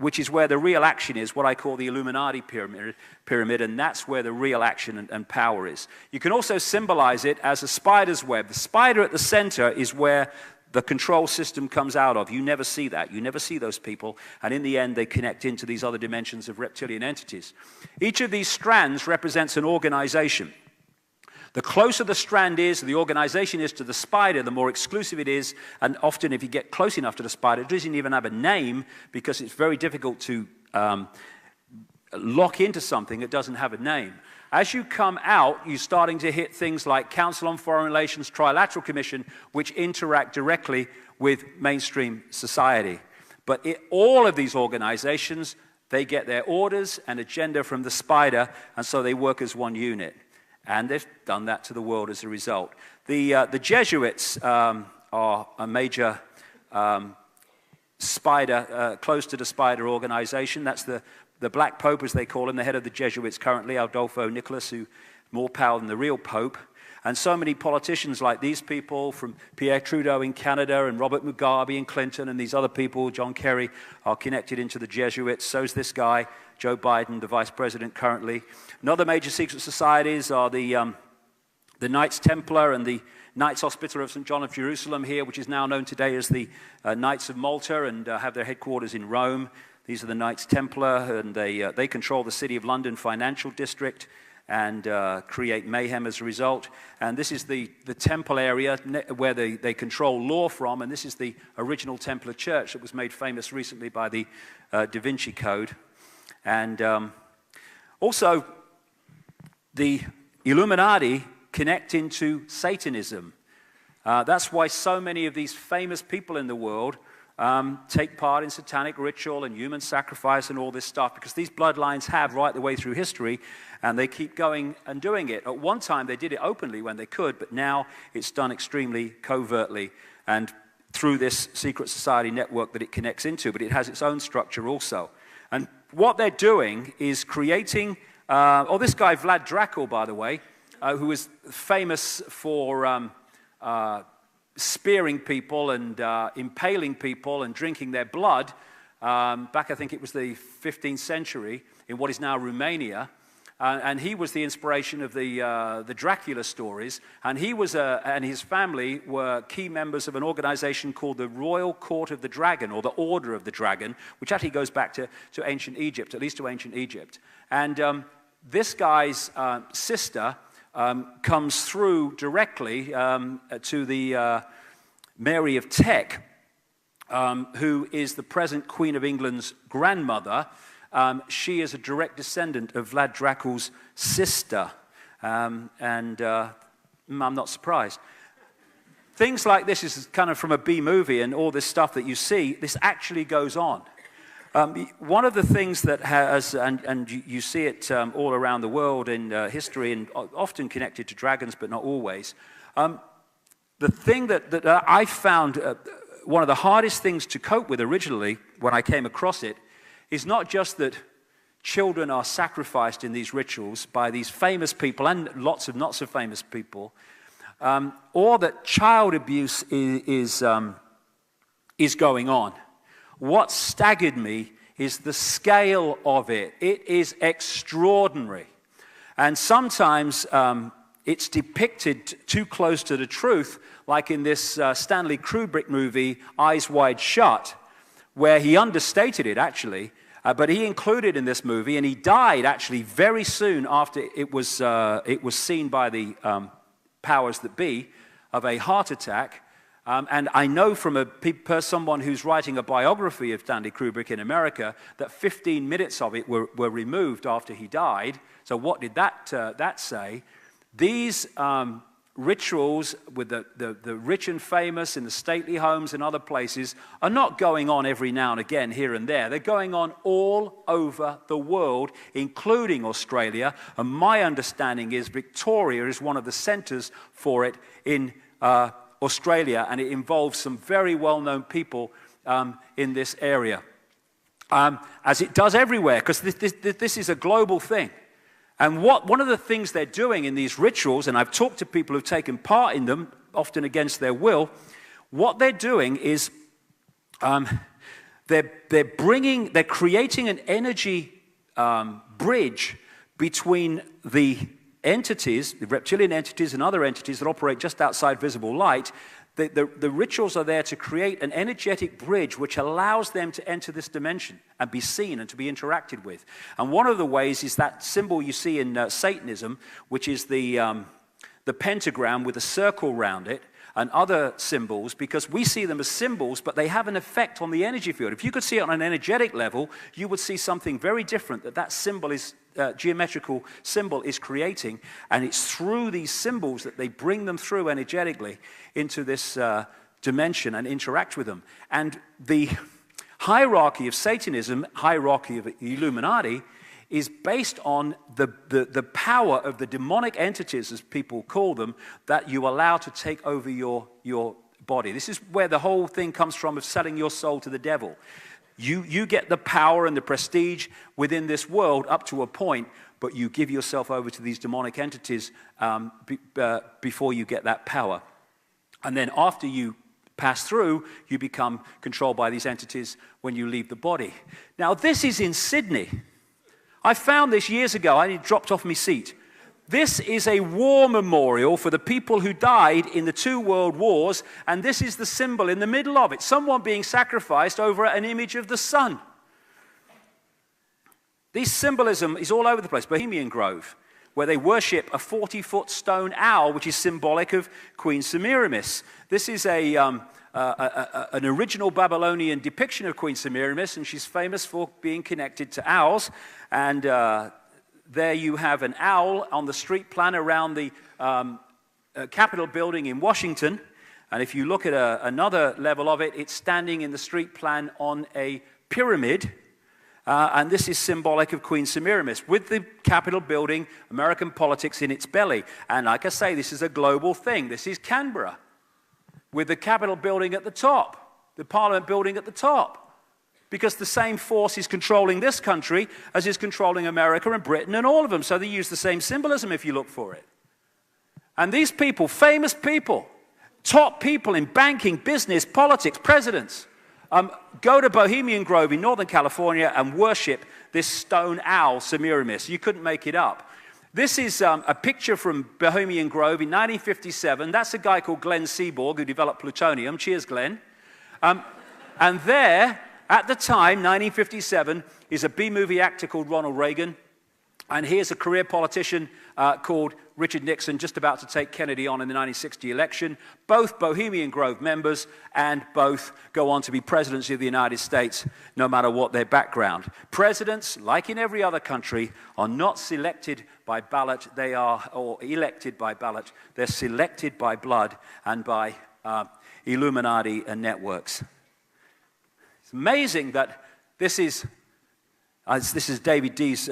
Speaker 1: which is where the real action is, what I call the Illuminati pyramid, and that's where the real action and power is. You can also symbolize it as a spider's web. The spider at the center is where the control system comes out of. You never see that. You never see those people. And in the end, they connect into these other dimensions of reptilian entities. Each of these strands represents an organization. The closer the strand is, the organization is to the spider, the more exclusive it is. And often, if you get close enough to the spider, it doesn't even have a name because it's very difficult to lock into something that doesn't have a name. As you come out, you're starting to hit things like Council on Foreign Relations, Trilateral Commission, which interact directly with mainstream society. But all of these organizations, they get their orders and agenda from the spider, and so they work as one unit. And they've done that to the world as a result. The Jesuits are a major spider, close to the spider organization. That's the Black Pope, as they call him, the head of the Jesuits currently, Adolfo Nicolas, who more power than the real Pope. And so many politicians like these people, from Pierre Trudeau in Canada and Robert Mugabe and Clinton and these other people, John Kerry, are connected into the Jesuits. So's this guy, Joe Biden, the vice president currently. Another major secret societies are the Knights Templar and the Knights Hospitaller of St. John of Jerusalem here, which is now known today as the Knights of Malta, and have their headquarters in Rome. These are the Knights Templar, and they control the City of London financial district and create mayhem as a result. And this is the temple area where they control law from, and this is the original Templar church that was made famous recently by the Da Vinci Code. And also, the Illuminati connect into Satanism. That's why so many of these famous people in the world take part in satanic ritual and human sacrifice and all this stuff, because these bloodlines have right the way through history, and they keep going and doing it. At one time, they did it openly when they could, but now it's done extremely covertly and through this secret society network that it connects into, but it has its own structure also. And what they're doing is creating, this guy Vlad Dracul, by the way, who is famous for spearing people and impaling people and drinking their blood, back I think it was the 15th century in what is now Romania. And he was the inspiration of the Dracula stories, and he was and his family were key members of an organization called the Royal Court of the Dragon, or the Order of the Dragon, which actually goes back to ancient Egypt, at least to ancient Egypt. And this guy's sister comes through directly to the Mary of Teck, who is the present Queen of England's grandmother. She is a direct descendant of Vlad Dracul's sister, and I'm not surprised. Things like this is kind of from a B movie, and all this stuff that you see, this actually goes on. One of the things that has, and you see it all around the world in history, and often connected to dragons, but not always, the thing that I found one of the hardest things to cope with originally when I came across it is not just that children are sacrificed in these rituals by these famous people and lots of not so famous people, or that child abuse is going on. What staggered me is the scale of it. It is extraordinary. And sometimes it's depicted too close to the truth, like in this Stanley Kubrick movie, Eyes Wide Shut, where he understated it, actually. But he included in this movie, and he died actually very soon after it was seen by the powers that be, of a heart attack. And I know from someone who's writing a biography of Stanley Kubrick in America that 15 minutes of it were removed after he died. So what did that say? These rituals with the rich and famous in the stately homes and other places are not going on every now and again here and there. They're going on all over the world, including Australia. And my understanding is Victoria is one of the centers for it in Australia, and it involves some very well-known people in this area, as it does everywhere, because this is a global thing. And one of the things they're doing in these rituals, and I've talked to people who've taken part in them, often against their will, what they're doing is they're creating an energy bridge between the entities, the reptilian entities and other entities that operate just outside visible light. The rituals are there to create an energetic bridge which allows them to enter this dimension and be seen and to be interacted with. And one of the ways is that symbol you see in Satanism, which is the pentagram with a circle around it, and other symbols, because we see them as symbols, but they have an effect on the energy field. If you could see it on an energetic level, you would see something very different that symbol is, geometrical symbol is creating, and it's through these symbols that they bring them through energetically into this dimension and interact with them. And the hierarchy of Satanism, hierarchy of Illuminati, is based on the power of the demonic entities, as people call them, that you allow to take over your body. This is where the whole thing comes from of selling your soul to the devil. You get the power and the prestige within this world up to a point, but you give yourself over to these demonic entities before you get that power. And then after you pass through, you become controlled by these entities when you leave the body. Now, this is in Sydney. I found this years ago. I dropped off my seat. This is a war memorial for the people who died in the 2 world wars, and this is the symbol in the middle of it, someone being sacrificed over an image of the sun. This symbolism is all over the place. Bohemian Grove, where they worship a 40-foot stone owl, which is symbolic of Queen Semiramis. This is an original Babylonian depiction of Queen Semiramis, and she's famous for being connected to owls. And there you have an owl on the street plan around the Capitol building in Washington. And if you look at another level of it, it's standing in the street plan on a pyramid. And this is symbolic of Queen Semiramis, with the Capitol building, American politics in its belly. And like I say, this is a global thing. This is Canberra, with the Capitol building at the top, the Parliament building at the top. Because the same force is controlling this country as is controlling America and Britain and all of them. So they use the same symbolism if you look for it. And these people, famous people, top people in banking, business, politics, presidents, go to Bohemian Grove in Northern California and worship this stone owl, Semiramis. You couldn't make it up. This is a picture from Bohemian Grove in 1957. That's a guy called Glenn Seaborg who developed plutonium. Cheers, Glenn. And there, at the time, 1957, is a B-movie actor called Ronald Reagan. And here's a career politician called Richard Nixon, just about to take Kennedy on in the 1960 election. Both Bohemian Grove members, and both go on to be presidents of the United States, no matter what their background. Presidents, like in every other country, are not selected by ballot. They are, or elected by ballot. They're selected by blood and by Illuminati and networks. It's amazing that this is David D's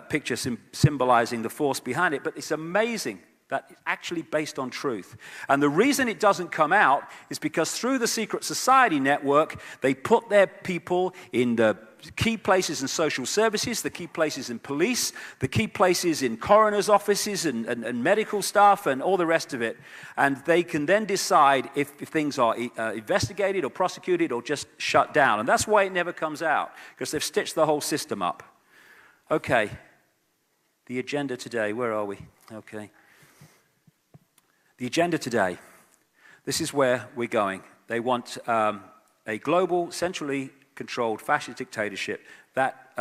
Speaker 1: picture symbolizing the force behind it, but it's amazing that it's actually based on truth. And the reason it doesn't come out is because through the secret society network, they put their people in the key places in social services, the key places in police, the key places in coroner's offices and medical staff and all the rest of it. And they can then decide if things are investigated or prosecuted or just shut down. And that's why it never comes out, because they've stitched the whole system up. Okay, the agenda today, where are we? Okay. The agenda today, this is where we're going. They want a global, centrally controlled fascist dictatorship, that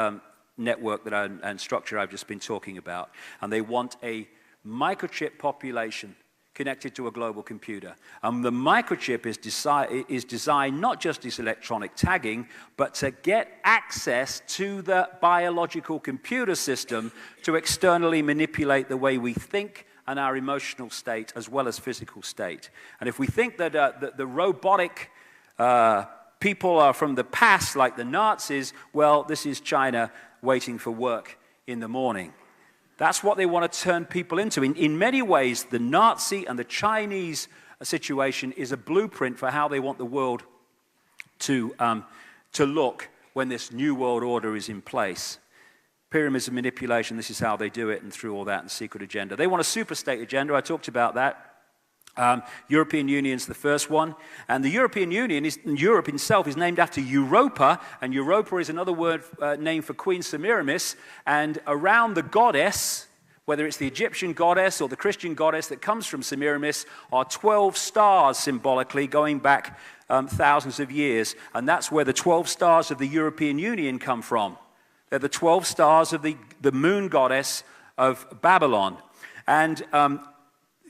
Speaker 1: network and structure I've just been talking about. And they want a microchip population connected to a global computer. And the microchip is designed not just as electronic tagging, but to get access to the biological computer system to externally manipulate the way we think and our emotional state as well as physical state. And if we think that the robotic people are from the past, like the Nazis, well, this is China waiting for work in the morning. That's what they want to turn people into. In many ways, the Nazi and the Chinese situation is a blueprint for how they want the world to look when this new world order is in place. Pyramids of manipulation, this is how they do it, and through all that and secret agenda. They want a super state agenda. I talked about that. European Union's the first one. And the European Union, Europe itself is named after Europa, and Europa is another word name for Queen Semiramis. And around the goddess, whether it's the Egyptian goddess or the Christian goddess that comes from Semiramis, are 12 stars symbolically going back thousands of years. And that's where the 12 stars of the European Union come from. They're the 12 stars of the moon goddess of Babylon. And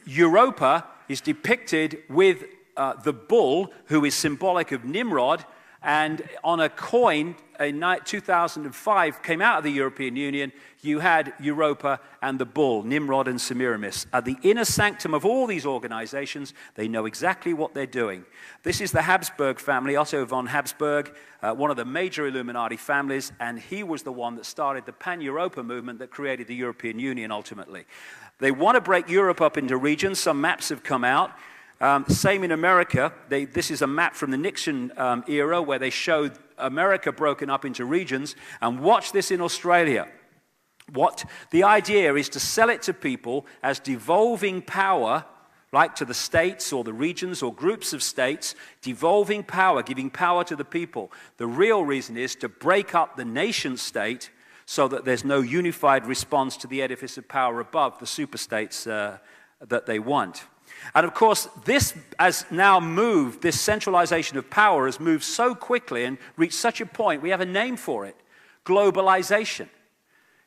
Speaker 1: Europa is depicted with the bull, who is symbolic of Nimrod, and on a coin in 2005 came out of the European Union, you had Europa and the bull, Nimrod and Semiramis. At the inner sanctum of all these organizations, they know exactly what they're doing. This is the Habsburg family, Otto von Habsburg, one of the major Illuminati families, and he was the one that started the Pan-Europa movement that created the European Union ultimately. They want to break Europe up into regions. Some maps have come out. Same in America. This is a map from the Nixon era where they showed America broken up into regions. And watch this in Australia. What the idea is to sell it to people as devolving power, like to the states or the regions or groups of states, devolving power, giving power to the people. The real reason is to break up the nation state so that there's no unified response to the edifice of power above, the superstates that they want. And of course, this has now moved, this centralization of power has moved so quickly and reached such a point, we have a name for it: globalization.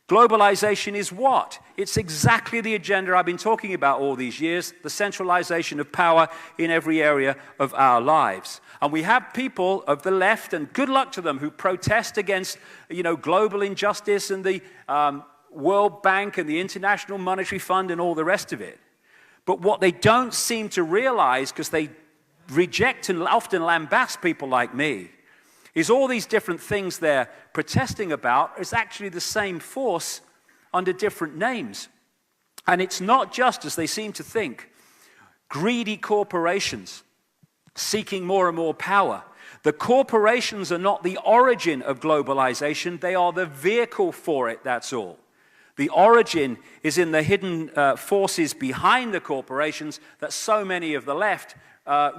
Speaker 1: Globalization is what? It's exactly the agenda I've been talking about all these years, the centralization of power in every area of our lives. And we have people of the left, and good luck to them, who protest against, global injustice and the World Bank and the International Monetary Fund and all the rest of it. But what they don't seem to realize, because they reject and often lambast people like me, is all these different things they're protesting about is actually the same force under different names. And it's not just, as they seem to think, greedy corporations seeking more and more power. The corporations are not the origin of globalization, they are the vehicle for it, that's all. The origin is in the hidden forces behind the corporations that so many of the left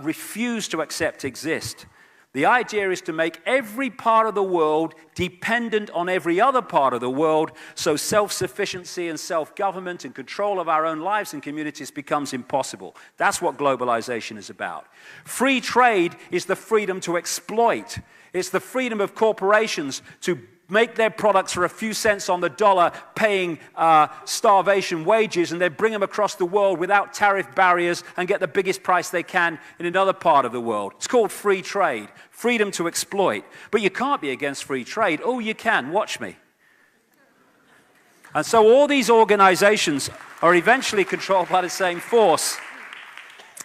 Speaker 1: refuse to accept exist. The idea is to make every part of the world dependent on every other part of the world, so self-sufficiency and self-government and control of our own lives and communities becomes impossible. That's what globalization is about. Free trade is the freedom to exploit. It's the freedom of corporations to make their products for a few cents on the dollar, paying starvation wages, and then bring them across the world without tariff barriers and get the biggest price they can in another part of the world. It's called free trade, freedom to exploit. But you can't be against free trade. Oh, you can. Watch me. And so all these organizations are eventually controlled by the same force.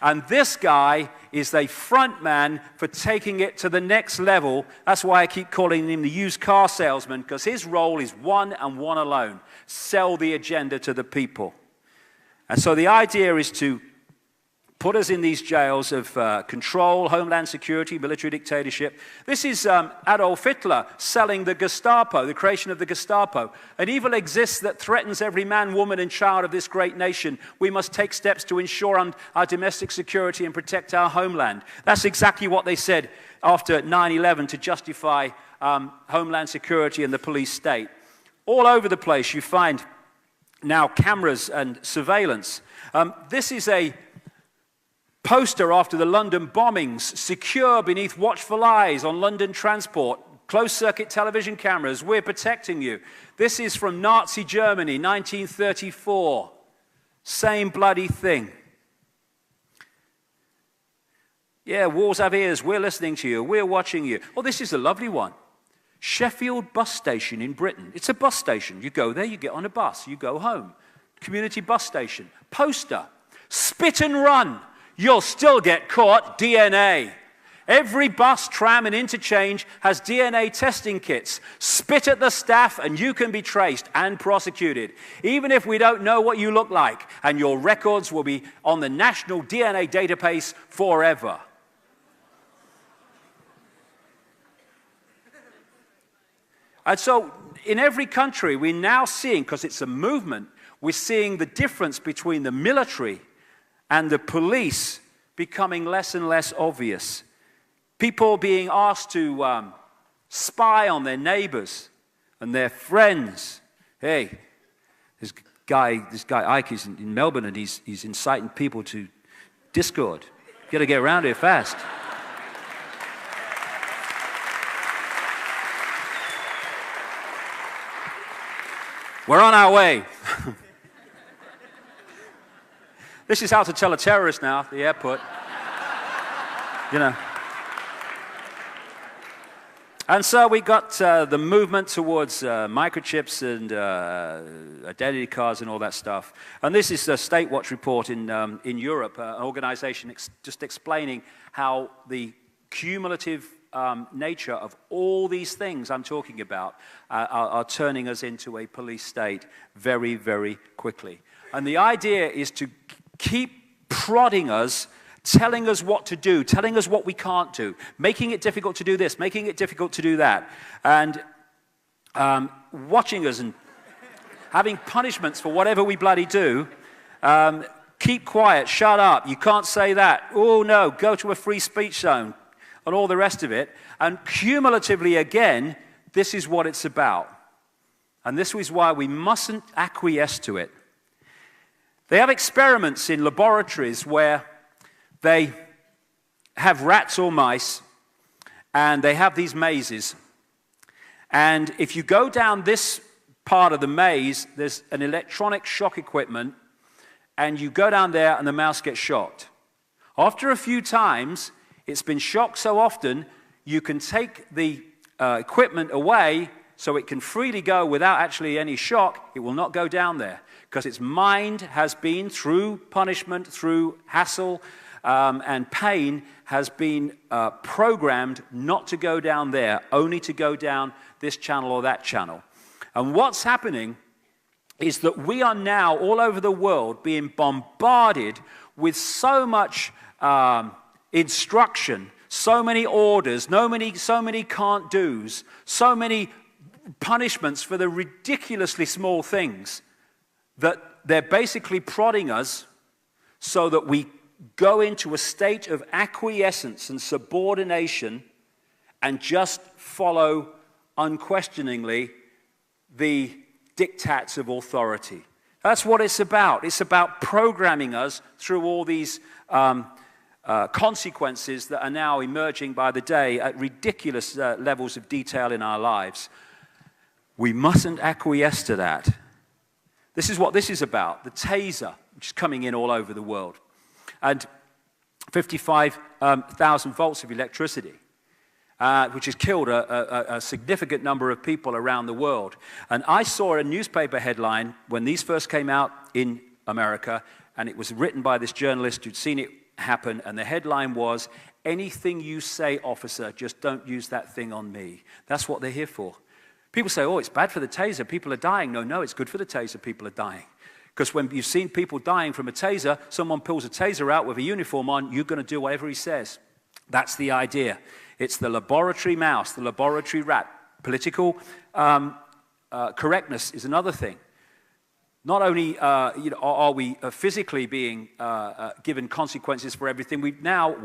Speaker 1: And this guy is a front man for taking it to the next level. That's why I keep calling him the used car salesman, because his role is one and one alone: sell the agenda to the people. And so the idea is to put us in these jails of control, homeland security, military dictatorship. This is Adolf Hitler selling the Gestapo, the creation of the Gestapo. An evil exists that threatens every man, woman, and child of this great nation. We must take steps to ensure our domestic security and protect our homeland. That's exactly what they said after 9/11 to justify homeland security and the police state. All over the place you find now cameras and surveillance. This is a poster after the London bombings: secure beneath watchful eyes on London transport, closed-circuit television cameras, we're protecting you. This is from Nazi Germany, 1934. Same bloody thing. Yeah, walls have ears, we're listening to you, we're watching you. Oh, this is a lovely one. Sheffield bus station in Britain. It's a bus station. You go there, you get on a bus, you go home. Community bus station. Poster: spit and run. You'll still get caught. DNA. Every bus, tram, and interchange has DNA testing kits. Spit at the staff and you can be traced and prosecuted, even if we don't know what you look like, and your records will be on the national DNA database forever. And so in every country we're now seeing, because it's a movement, we're seeing the difference between the military and the police becoming less and less obvious. People being asked to spy on their neighbors and their friends. Hey, this guy Icke is in Melbourne, and he's inciting people to discord. Got to get around here fast. We're on our way. This is how to tell a terrorist now at the airport. And so we got the movement towards microchips and identity cards and all that stuff. And this is a State Watch report in Europe, an organization just explaining how the cumulative nature of all these things I'm talking about are turning us into a police state very, very quickly. And the idea is to keep prodding us telling us what to do, telling us what we can't do, making it difficult to do this, making it difficult to do that, and watching us and having punishments for whatever we bloody do. Keep quiet, shut up, you can't say that. Oh no, go to a free speech zone, and all the rest of it. And cumulatively again, this is what it's about. And this is why we mustn't acquiesce to it. They have experiments in laboratories where they have rats or mice, and they have these mazes. And if you go down this part of the maze, there's an electronic shock equipment, and you go down there and the mouse gets shocked. After a few times, it's been shocked so often, you can take the equipment away so it can freely go without actually any shock. It will not go down there because its mind has been, through punishment, through hassle and pain, has been programmed not to go down there, only to go down this channel or that channel. And what's happening is that we are now all over the world being bombarded with so much instruction, so many orders, so many can't do's, so many punishments for the ridiculously small things, that they're basically prodding us so that we go into a state of acquiescence and subordination and just follow unquestioningly the diktats of authority. That's what it's about. It's about programming us through all these consequences that are now emerging by the day at ridiculous levels of detail in our lives. We mustn't acquiesce to that. This is what this is about. The taser, which is coming in all over the world. And 55,000 volts of electricity. Which has killed a significant number of people around the world. And I saw a newspaper headline when these first came out in America, and it was written by this journalist who'd seen it happen, and the headline was, "Anything you say, officer, just don't use that thing on me." That's what they're here for. People say, oh, it's bad for the taser, people are dying. No, it's good for the taser, people are dying. Because when you've seen people dying from a taser, someone pulls a taser out with a uniform on, you're going to do whatever he says. That's the idea. It's the laboratory mouse, the laboratory rat. Political correctness is another thing. Not only are we physically being given consequences for everything, we now,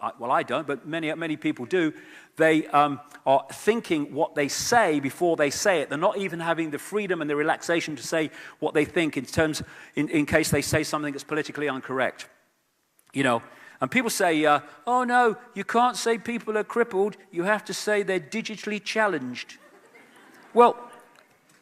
Speaker 1: I don't, but many people do, they are thinking what they say before they say it. They're not even having the freedom and the relaxation to say what they think in case they say something that's politically incorrect. And people say, oh no, you can't say people are crippled, you have to say they're digitally challenged. Well,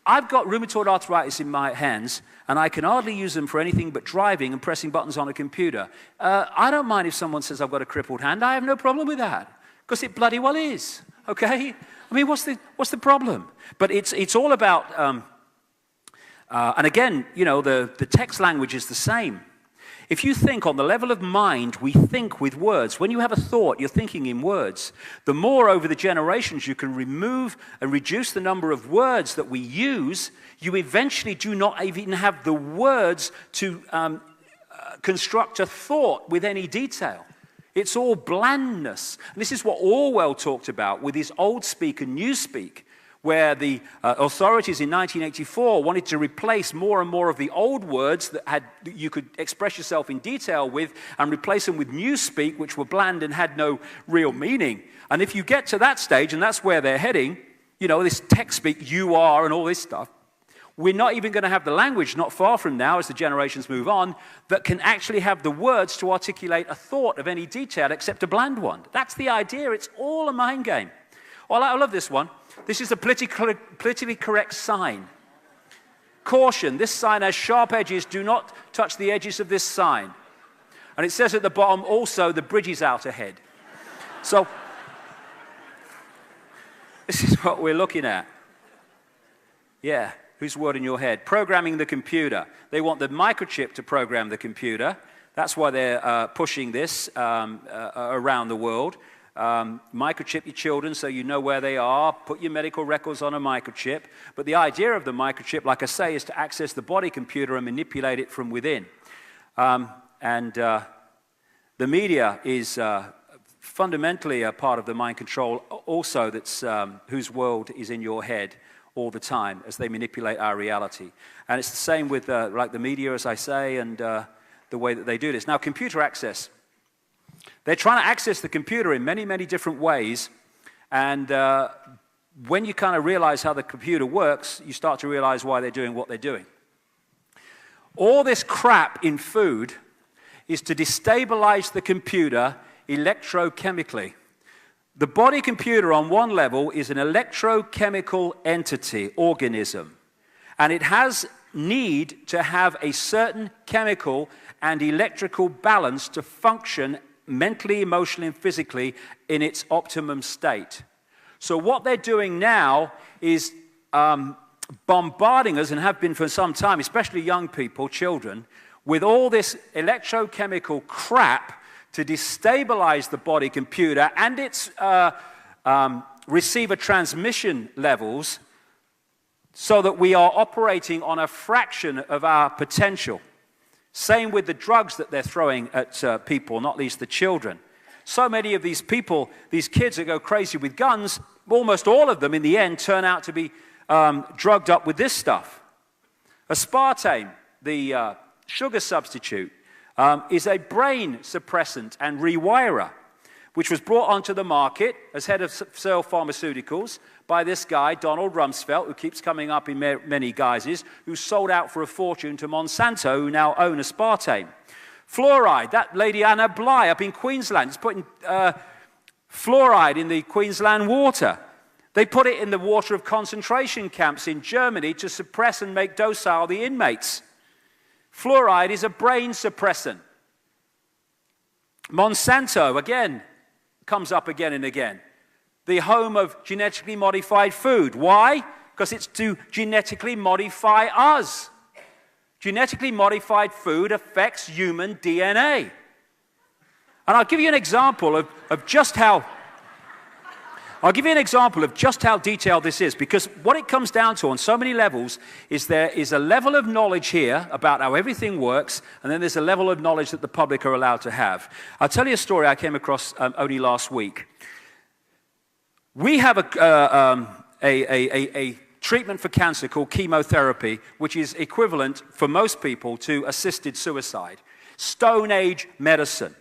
Speaker 1: I've got rheumatoid arthritis in my hands, and I can hardly use them for anything but driving and pressing buttons on a computer. I don't mind if someone says I've got a crippled hand. I have no problem with that, because it bloody well is, okay? I mean, what's the problem? But it's all about, and again, the text language is the same. If you think on the level of mind, we think with words. When you have a thought, you're thinking in words. The more over the generations you can remove and reduce the number of words that we use, you eventually do not even have the words to construct a thought with any detail. It's all blandness. And this is what Orwell talked about with his old speak and new speak, where the authorities in 1984 wanted to replace more and more of the old words that you could express yourself in detail with and replace them with newspeak, which were bland and had no real meaning. And if you get to that stage, and that's where they're heading, this text speak, you are, and all this stuff, we're not even going to have the language, not far from now, as the generations move on, that can actually have the words to articulate a thought of any detail except a bland one. That's the idea. It's all a mind game. Well, I love this one. This is a politically correct sign. Caution, this sign has sharp edges. Do not touch the edges of this sign. And it says at the bottom, also, the bridge is out ahead. So, this is what we're looking at. Yeah, whose word in your head? Programming the computer. They want the microchip to program the computer. That's why they're pushing this around the world. Microchip your children so you know where they are, put your medical records on a microchip. But the idea of the microchip, like I say, is to access the body computer and manipulate it from within. The media is fundamentally a part of the mind control also that's whose world is in your head all the time as they manipulate our reality. And it's the same with like the media, as I say, and the way that they do this. Now, computer access. They're trying to access the computer in many, many different ways. And when you kind of realize how the computer works, you start to realize why they're doing what they're doing. All this crap in food is to destabilize the computer electrochemically. The body computer on one level is an electrochemical entity, organism, and it has need to have a certain chemical and electrical balance to function mentally, emotionally, and physically in its optimum state. So what they're doing now is bombarding us, and have been for some time, especially young people, children, with all this electrochemical crap to destabilize the body computer and its receiver transmission levels so that we are operating on a fraction of our potential. Same with the drugs that they're throwing at people, not least the children. So many of these people, these kids that go crazy with guns, almost all of them in the end turn out to be drugged up with this stuff. Aspartame, the sugar substitute, is a brain suppressant and rewirer, which was brought onto the market as head of Searle Pharmaceuticals by this guy, Donald Rumsfeld, who keeps coming up in many guises, who sold out for a fortune to Monsanto, who now own aspartame. Fluoride, that lady Anna Bligh up in Queensland is putting fluoride in the Queensland water. They put it in the water of concentration camps in Germany to suppress and make docile the inmates. Fluoride is a brain suppressant. Monsanto, again, comes up again and again. The home of genetically modified food. Why? Because it's to genetically modify us. Genetically modified food affects human DNA. And I'll give you an example of just how detailed this is, because what it comes down to on so many levels is there is a level of knowledge here about how everything works, and then there's a level of knowledge that the public are allowed to have. I'll tell you a story I came across only last week. We have a treatment for cancer called chemotherapy, which is equivalent for most people to assisted suicide. Stone Age medicine.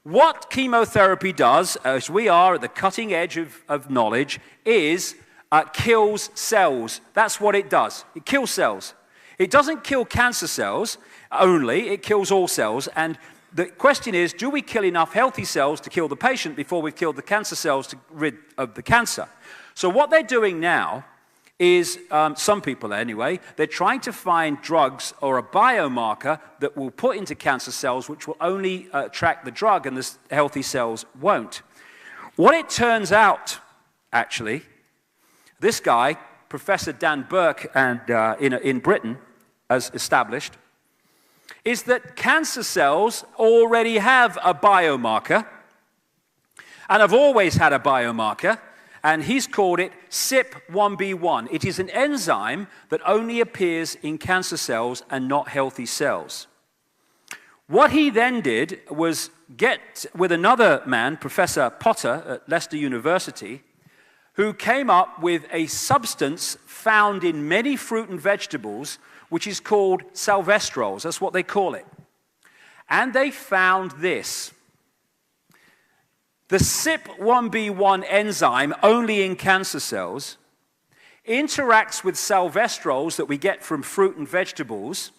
Speaker 1: What chemotherapy does, as we are at the cutting edge of knowledge, is kills cells. That's what it does. It kills cells. It doesn't kill cancer cells only, it kills all cells. And the question is, do we kill enough healthy cells to kill the patient before we've killed the cancer cells to rid of the cancer? So what they're doing now is, some people anyway, they're trying to find drugs or a biomarker that will put into cancer cells which will only track the drug and the healthy cells won't. What it turns out, actually, this guy, Professor Dan Burke, and in Britain, as established, is that cancer cells already have a biomarker and have always had a biomarker, and he's called it CYP1B1. It is an enzyme that only appears in cancer cells and not healthy cells. What he then did was get with another man, Professor Potter at Leicester University, who came up with a substance found in many fruit and vegetables, which is called salvestrols. That's what they call it. And they found this. The CYP1B1 enzyme, only in cancer cells, interacts with salvestrols that we get from fruit and vegetables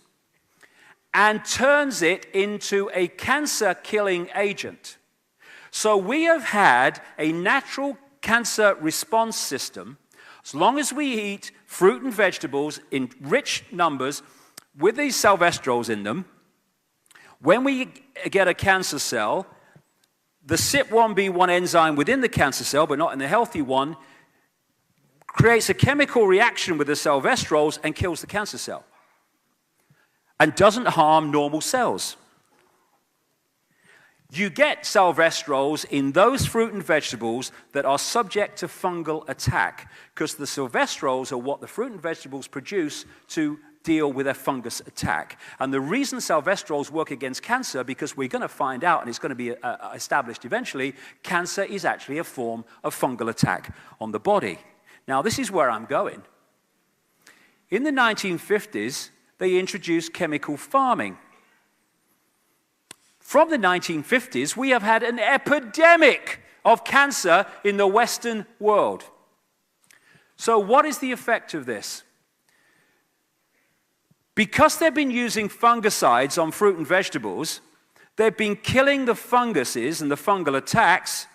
Speaker 1: and turns it into a cancer-killing agent. So we have had a natural cancer response system. As long as we eat fruit and vegetables in rich numbers with these salvestrols in them, when we get a cancer cell, the CYP1B1 enzyme within the cancer cell, but not in the healthy one, creates a chemical reaction with the salvestrols and kills the cancer cell and doesn't harm normal cells. You get salvestrols in those fruit and vegetables that are subject to fungal attack, because the salvestrols are what the fruit and vegetables produce to deal with a fungus attack. And the reason salvestrols work against cancer, because we're going to find out, and it's going to be established eventually, cancer is actually a form of fungal attack on the body. Now, this is where I'm going. In the 1950s, they introduced chemical farming. From the 1950s, we have had an epidemic of cancer in the Western world. So what is the effect of this? Because they've been using fungicides on fruit and vegetables, they've been killing the funguses and the fungal attacks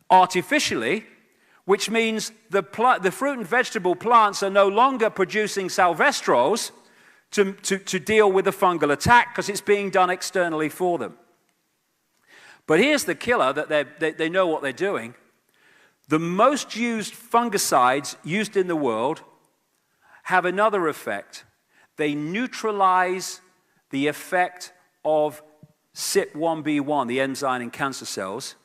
Speaker 1: artificially, which means the fruit and vegetable plants are no longer producing salvestrols to deal with the fungal attack because it's being done externally for them. But here's the killer, that they know what they're doing. The most used fungicides used in the world have another effect. They neutralize the effect of CYP1B1, the enzyme in cancer cells.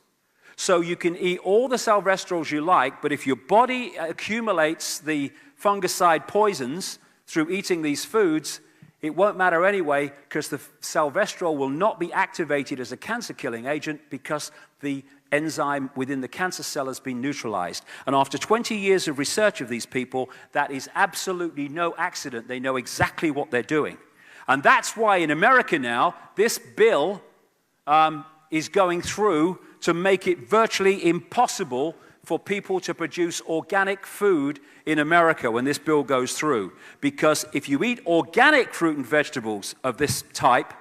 Speaker 1: So you can eat all the salvestrols you like, but if your body accumulates the fungicide poisons through eating these foods, it won't matter anyway, because the salvestrol will not be activated as a cancer-killing agent because the enzyme within the cancer cell has been neutralized. And after 20 years of research of these people, that is absolutely no accident. They know exactly what they're doing. And that's why in America now, this bill is going through to make it virtually impossible for people to produce organic food in America when this bill goes through. Because if you eat organic fruit and vegetables of this type,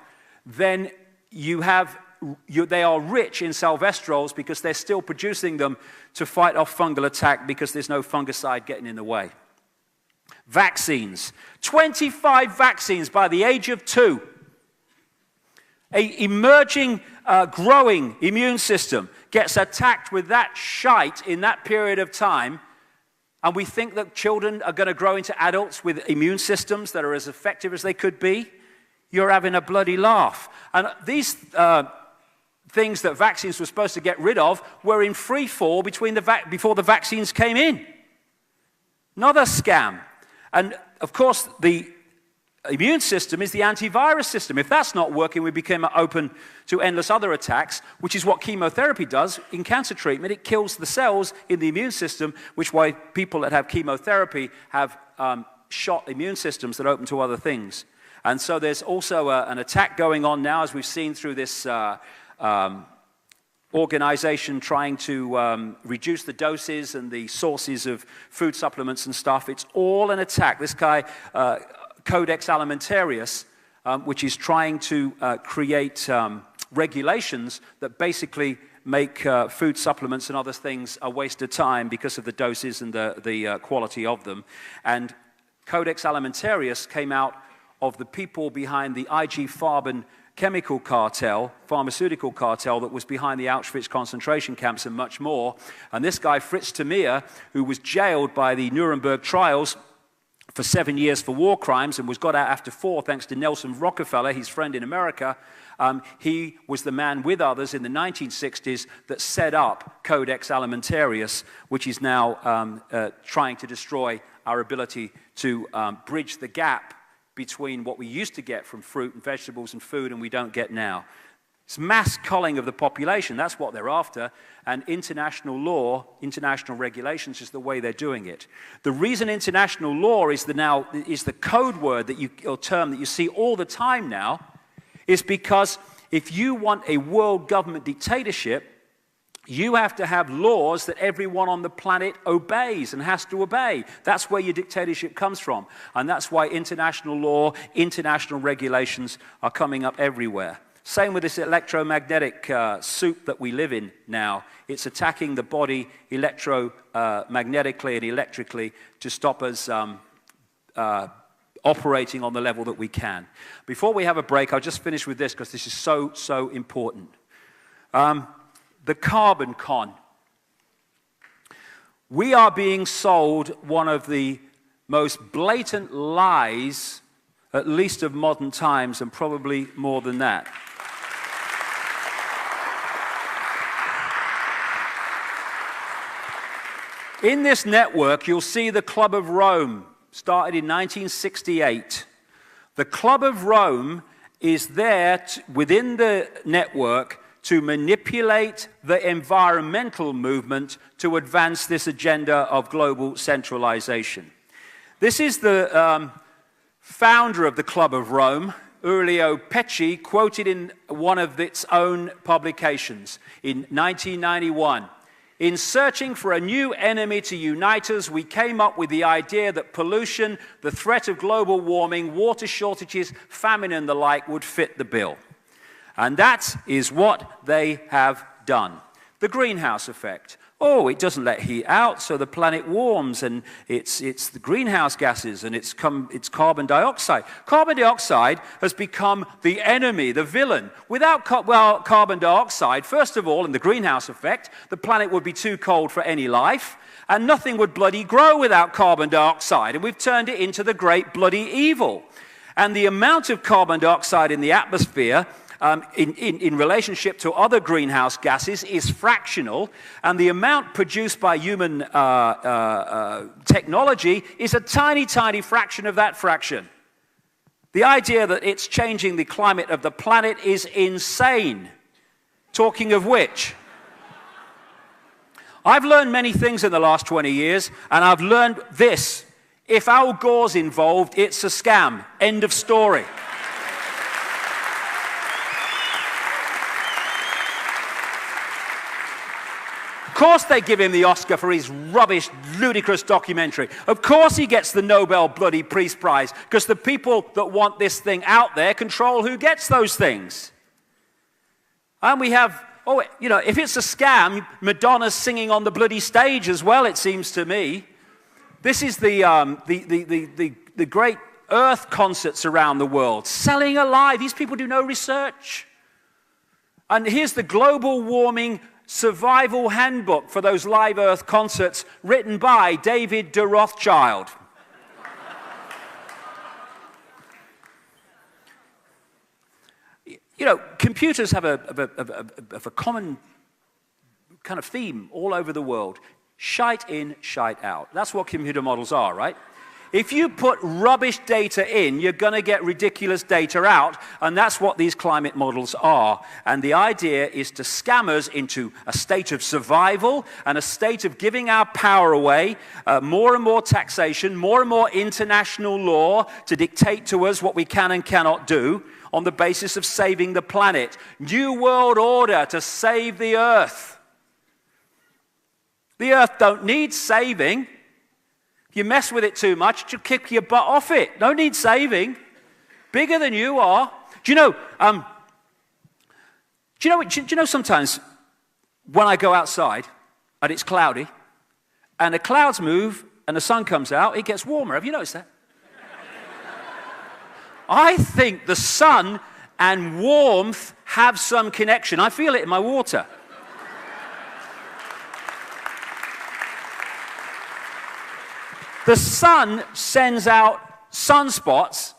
Speaker 1: then they are rich in salvestrols because they're still producing them to fight off fungal attack because there's no fungicide getting in the way. Vaccines. 25 vaccines by the age of 2. An emerging, growing immune system gets attacked with that shite in that period of time, and we think that children are going to grow into adults with immune systems that are as effective as they could be. You're having a bloody laugh. And these things that vaccines were supposed to get rid of were in free fall before the vaccines came in. Another scam. And of course, the immune system is the antivirus system. If that's not working, we become open to endless other attacks, which is what chemotherapy does in cancer treatment. It kills the cells in the immune system, which is why people that have chemotherapy have shot immune systems that open to other things. And so there's also an attack going on now, as we've seen through this organization trying to reduce the doses and the sources of food supplements and stuff. It's all an attack. This guy, Codex Alimentarius, which is trying to create regulations that basically make food supplements and other things a waste of time because of the doses and the quality of them. And Codex Alimentarius came out of the people behind the IG Farben chemical cartel, pharmaceutical cartel that was behind the Auschwitz concentration camps and much more. And this guy, Fritz Tamir, who was jailed by the Nuremberg trials for 7 years for war crimes and was got out after 4 thanks to Nelson Rockefeller, his friend in America. He was the man with others in the 1960s that set up Codex Alimentarius, which is now trying to destroy our ability to bridge the gap between what we used to get from fruit and vegetables and food and we don't get now. It's mass culling of the population. That's what they're after. And international law, international regulations is the way they're doing it. The reason international law is the code word or term that you see all the time now is because if you want a world government dictatorship, you have to have laws that everyone on the planet obeys and has to obey. That's where your dictatorship comes from. And that's why international law, international regulations are coming up everywhere. Same with this electromagnetic soup that we live in now. It's attacking the body electromagnetically and electrically to stop us operating on the level that we can. Before we have a break, I'll just finish with this because this is so, so important. The carbon con. We are being sold one of the most blatant lies, at least of modern times, and probably more than that. In this network, you'll see the Club of Rome, started in 1968. The Club of Rome is there within the network to manipulate the environmental movement to advance this agenda of global centralization. This is the founder of the Club of Rome, Giulio Pecci, quoted in one of its own publications in 1991. In searching for a new enemy to unite us, we came up with the idea that pollution, the threat of global warming, water shortages, famine and the like would fit the bill. And that is what they have done. The greenhouse effect. Oh, it doesn't let heat out, so the planet warms, and it's the greenhouse gases, and it's carbon dioxide. Carbon dioxide has become the enemy, the villain. Without carbon dioxide, first of all, in the greenhouse effect, the planet would be too cold for any life, and nothing would bloody grow without carbon dioxide, and we've turned it into the great bloody evil. And the amount of carbon dioxide in the atmosphere in relationship to other greenhouse gases is fractional, and the amount produced by human technology is a tiny, tiny fraction of that fraction. The idea that it's changing the climate of the planet is insane. Talking of which, I've learned many things in the last 20 years, and I've learned this. If Al Gore's involved, it's a scam. End of story. Of course they give him the Oscar for his rubbish, ludicrous documentary. Of course he gets the Nobel bloody Peace Prize, because the people that want this thing out there control who gets those things. And we have, oh, you know, if it's a scam, Madonna's singing on the bloody stage as well, it seems to me. This is the great Earth concerts around the world, selling a lie. These people do no research. And here's the global warming survival handbook for those live Earth concerts, written by David de Rothschild. You know, computers have a common kind of theme all over the world. Shite in, shite out. That's what computer models are, right? If you put rubbish data in, you're going to get ridiculous data out, and that's what these climate models are. And the idea is to scam us into a state of survival and a state of giving our power away, more and more taxation, more and more international law to dictate to us what we can and cannot do on the basis of saving the planet. New world order to save the Earth. The Earth don't need saving. If you mess with it too much, you'll kick your butt off it. No need saving. Bigger than you are. Do you know sometimes when I go outside and it's cloudy and the clouds move and the sun comes out, it gets warmer. Have you noticed that? I think the sun and warmth have some connection. I feel it in my water. The sun sends out sunspots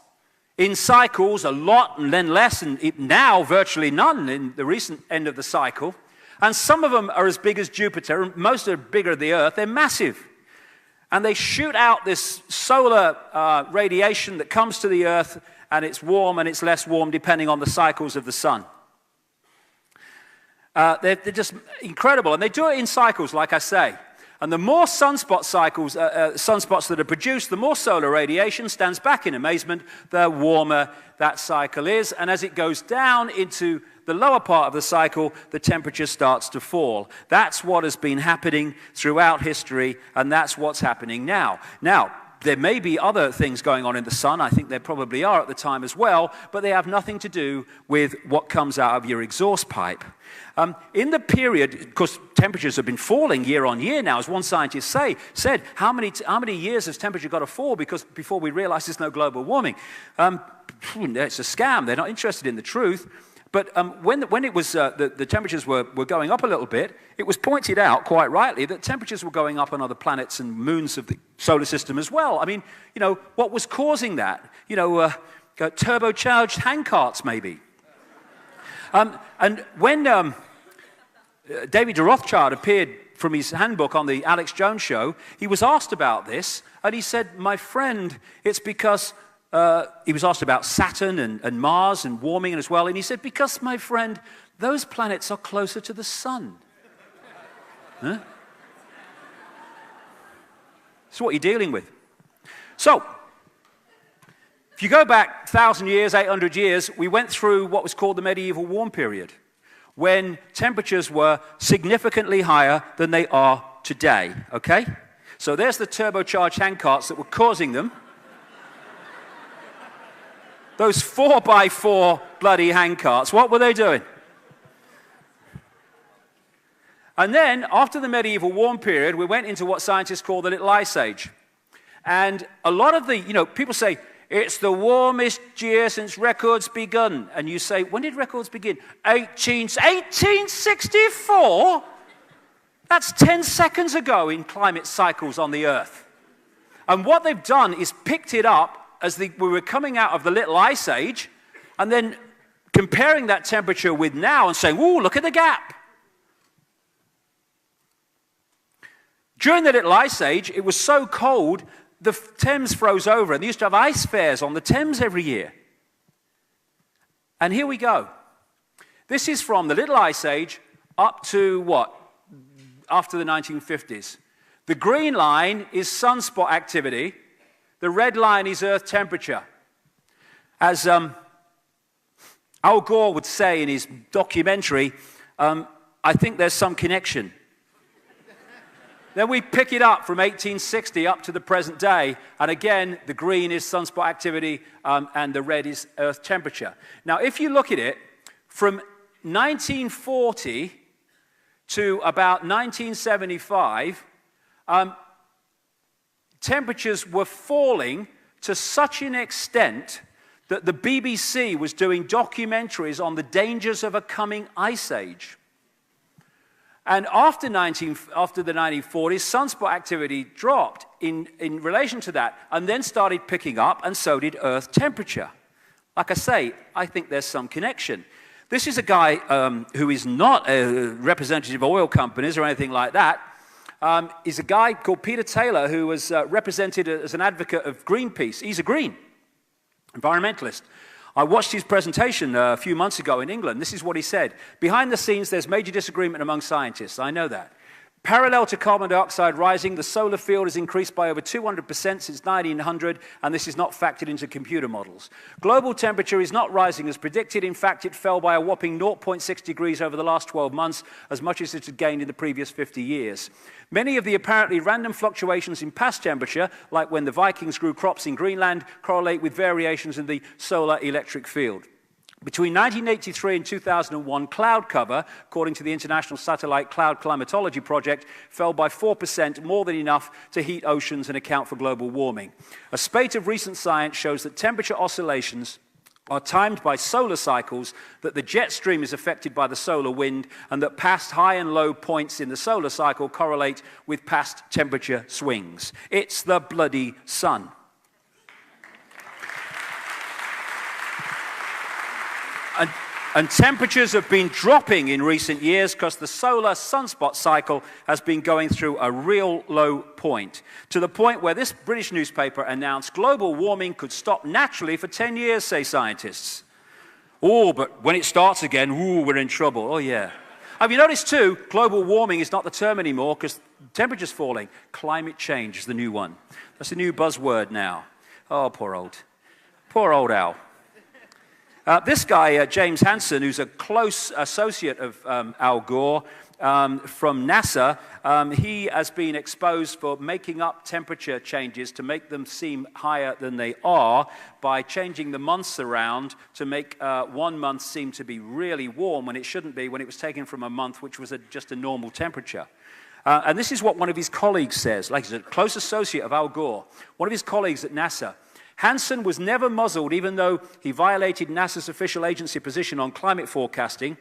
Speaker 1: in cycles, a lot and then less, and now virtually none in the recent end of the cycle. And some of them are as big as Jupiter, and most are bigger than the Earth. They're massive. And they shoot out this solar radiation that comes to the Earth, and it's warm and it's less warm depending on the cycles of the sun. They're just incredible, and they do it in cycles, like I say. And the more sunspots that are produced, the more solar radiation stands back in amazement, the warmer that cycle is. And as it goes down into the lower part of the cycle, the temperature starts to fall. That's what has been happening throughout history, and that's what's happening now. Now, there may be other things going on in the sun. I think there probably are at the time as well, but they have nothing to do with what comes out of your exhaust pipe. In the period, because temperatures have been falling year on year now, as one scientist said, how many years has temperature got to fall before we realize there's no global warming? It's a scam. They're not interested in the truth. But when it was the temperatures were going up a little bit, it was pointed out quite rightly that temperatures were going up on other planets and moons of the solar system as well. I mean, you know, what was causing that? You know, turbocharged handcarts maybe. And when David de Rothschild appeared from his handbook on the Alex Jones show, he was asked about this, and he said, "My friend, it's because he was asked about Saturn and Mars and warming as well, and he said, because, my friend, those planets are closer to the sun. Huh? That's what you're dealing with. So, if you go back 1,000 years, 800 years, we went through what was called the medieval warm period, when temperatures were significantly higher than they are today, okay? So there's the turbocharged handcarts that were causing them. Those 4x4 bloody handcarts, what were they doing? And then, after the medieval warm period, we went into what scientists call the Little Ice Age. And a lot of the, people say, it's the warmest year since records begun. And you say, when did records begin? 1864? That's 10 seconds ago in climate cycles on the Earth. And what they've done is picked it up as we were coming out of the Little Ice Age, and then comparing that temperature with now and saying, ooh, look at the gap. During the Little Ice Age, it was so cold, the Thames froze over, and they used to have ice fairs on the Thames every year. And here we go. This is from the Little Ice Age up to what? After the 1950s. The green line is sunspot activity. The red line is Earth temperature. As Al Gore would say in his documentary, I think there's some connection. Then we pick it up from 1860 up to the present day, and again, the green is sunspot activity, and the red is Earth temperature. Now, if you look at it, from 1940 to about 1975, temperatures were falling to such an extent that the BBC was doing documentaries on the dangers of a coming ice age. And after the 1940s, sunspot activity dropped in relation to that, and then started picking up, and so did Earth temperature. Like I say, I think there's some connection. This is a guy who is not a representative of oil companies or anything like that. He's a guy called Peter Taylor, who was represented as an advocate of Greenpeace. He's a green environmentalist. I watched his presentation a few months ago in England. This is what he said. Behind the scenes, there's major disagreement among scientists. I know that. Parallel to carbon dioxide rising, the solar field has increased by over 200% since 1900, and this is not factored into computer models. Global temperature is not rising as predicted. In fact, it fell by a whopping 0.6 degrees over the last 12 months, as much as it had gained in the previous 50 years. Many of the apparently random fluctuations in past temperature, like when the Vikings grew crops in Greenland, correlate with variations in the solar electric field. Between 1983 and 2001, cloud cover, according to the International Satellite Cloud Climatology Project, fell by 4%, more than enough to heat oceans and account for global warming. A spate of recent science shows that temperature oscillations are timed by solar cycles, that the jet stream is affected by the solar wind, and that past high and low points in the solar cycle correlate with past temperature swings. It's the bloody sun. And temperatures have been dropping in recent years because the solar sunspot cycle has been going through a real low point, to the point where this British newspaper announced global warming could stop naturally for 10 years, say scientists. Oh, but when it starts again, ooh, we're in trouble. Oh, yeah. Have you noticed, too, global warming is not the term anymore because temperature's falling. Climate change is the new one. That's a new buzzword now. Oh, poor old Al. This guy, James Hansen, who's a close associate of Al Gore from NASA, he has been exposed for making up temperature changes to make them seem higher than they are by changing the months around to make one month seem to be really warm when it shouldn't be, when it was taken from a month which was just a normal temperature. And this is what one of his colleagues says, like he's a close associate of Al Gore, one of his colleagues at NASA. Hansen was never muzzled, even though he violated NASA's official agency position on climate forecasting,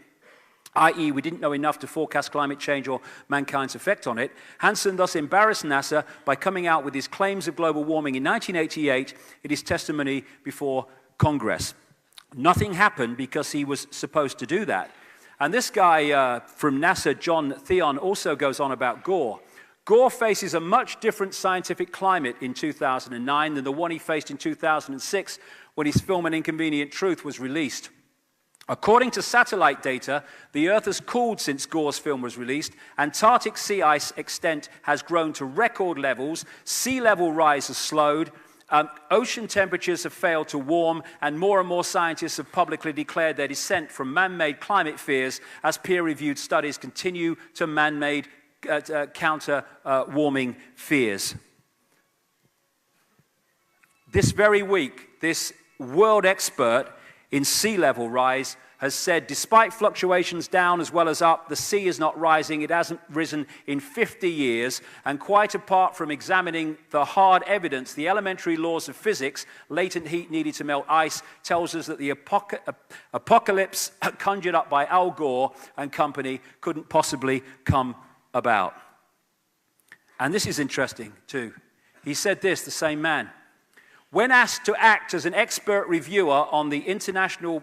Speaker 1: i.e. we didn't know enough to forecast climate change or mankind's effect on it. Hansen thus embarrassed NASA by coming out with his claims of global warming in 1988 in his testimony before Congress. Nothing happened because he was supposed to do that. And this guy from NASA, John Theon, also goes on about Gore. Gore faces a much different scientific climate in 2009 than the one he faced in 2006 when his film An Inconvenient Truth was released. According to satellite data, the Earth has cooled since Gore's film was released. Antarctic sea ice extent has grown to record levels. Sea level rise has slowed. Ocean temperatures have failed to warm, and more scientists have publicly declared their dissent from man-made climate fears as peer-reviewed studies continue to man-made counter-warming fears. This very week, this world expert in sea level rise has said, despite fluctuations down as well as up, the sea is not rising. It hasn't risen in 50 years. And quite apart from examining the hard evidence, the elementary laws of physics, latent heat needed to melt ice, tells us that the apocalypse conjured up by Al Gore and company couldn't possibly come about. And this is interesting too. He said this, the same man. When asked to act as an expert reviewer on the International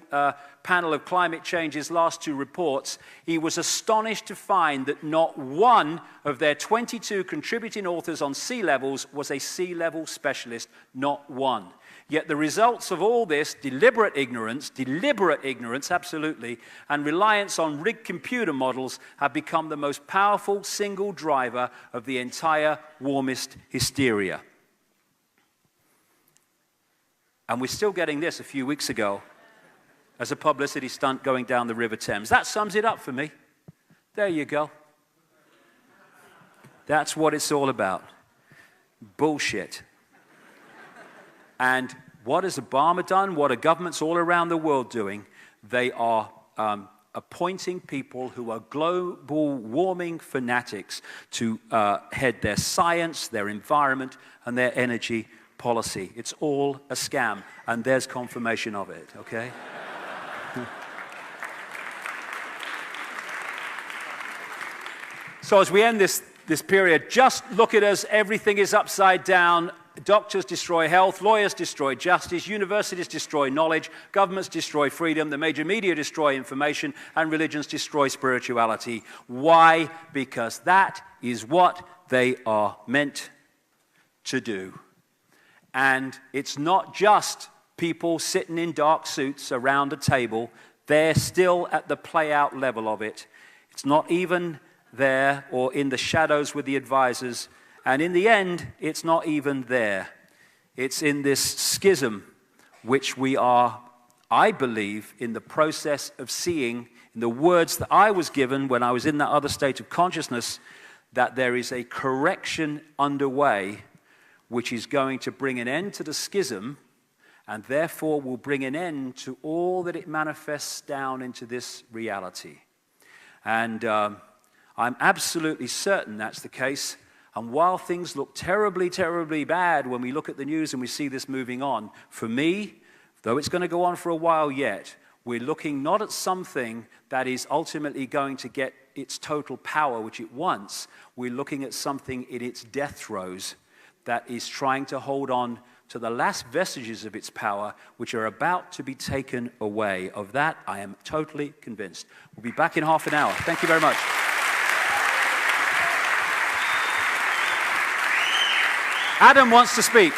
Speaker 1: Panel of Climate Change's last two reports, he was astonished to find that not one of their 22 contributing authors on sea levels was a sea level specialist, not one. Yet the results of all this deliberate ignorance, absolutely, and reliance on rigged computer models have become the most powerful single driver of the entire warmist hysteria. And we're still getting this a few weeks ago as a publicity stunt going down the River Thames. That sums it up for me. There you go. That's what it's all about. Bullshit. And what has Obama done? What are governments all around the world doing? They are appointing people who are global warming fanatics to head their science, their environment, and their energy policy. It's all a scam, and there's confirmation of it, okay? So as we end this period, just look at us. Everything is upside down. Doctors destroy health, lawyers destroy justice, universities destroy knowledge, governments destroy freedom, the major media destroy information, and religions destroy spirituality. Why? Because that is what they are meant to do. And it's not just people sitting in dark suits around a table. They're still at the play-out level of it. It's not even there or in the shadows with the advisors. And in the end, it's not even there. It's in this schism which we are, I believe, in the process of seeing, in the words that I was given when I was in that other state of consciousness, that there is a correction underway which is going to bring an end to the schism, and therefore will bring an end to all that it manifests down into this reality. And I'm absolutely certain that's the case. And while things look terribly, terribly bad when we look at the news and we see this moving on, for me, though it's going to go on for a while yet, we're looking not at something that is ultimately going to get its total power, which it wants. We're looking at something in its death throes that is trying to hold on to the last vestiges of its power, which are about to be taken away. Of that, I am totally convinced. We'll be back in half an hour. Thank you very much. Adam wants to speak.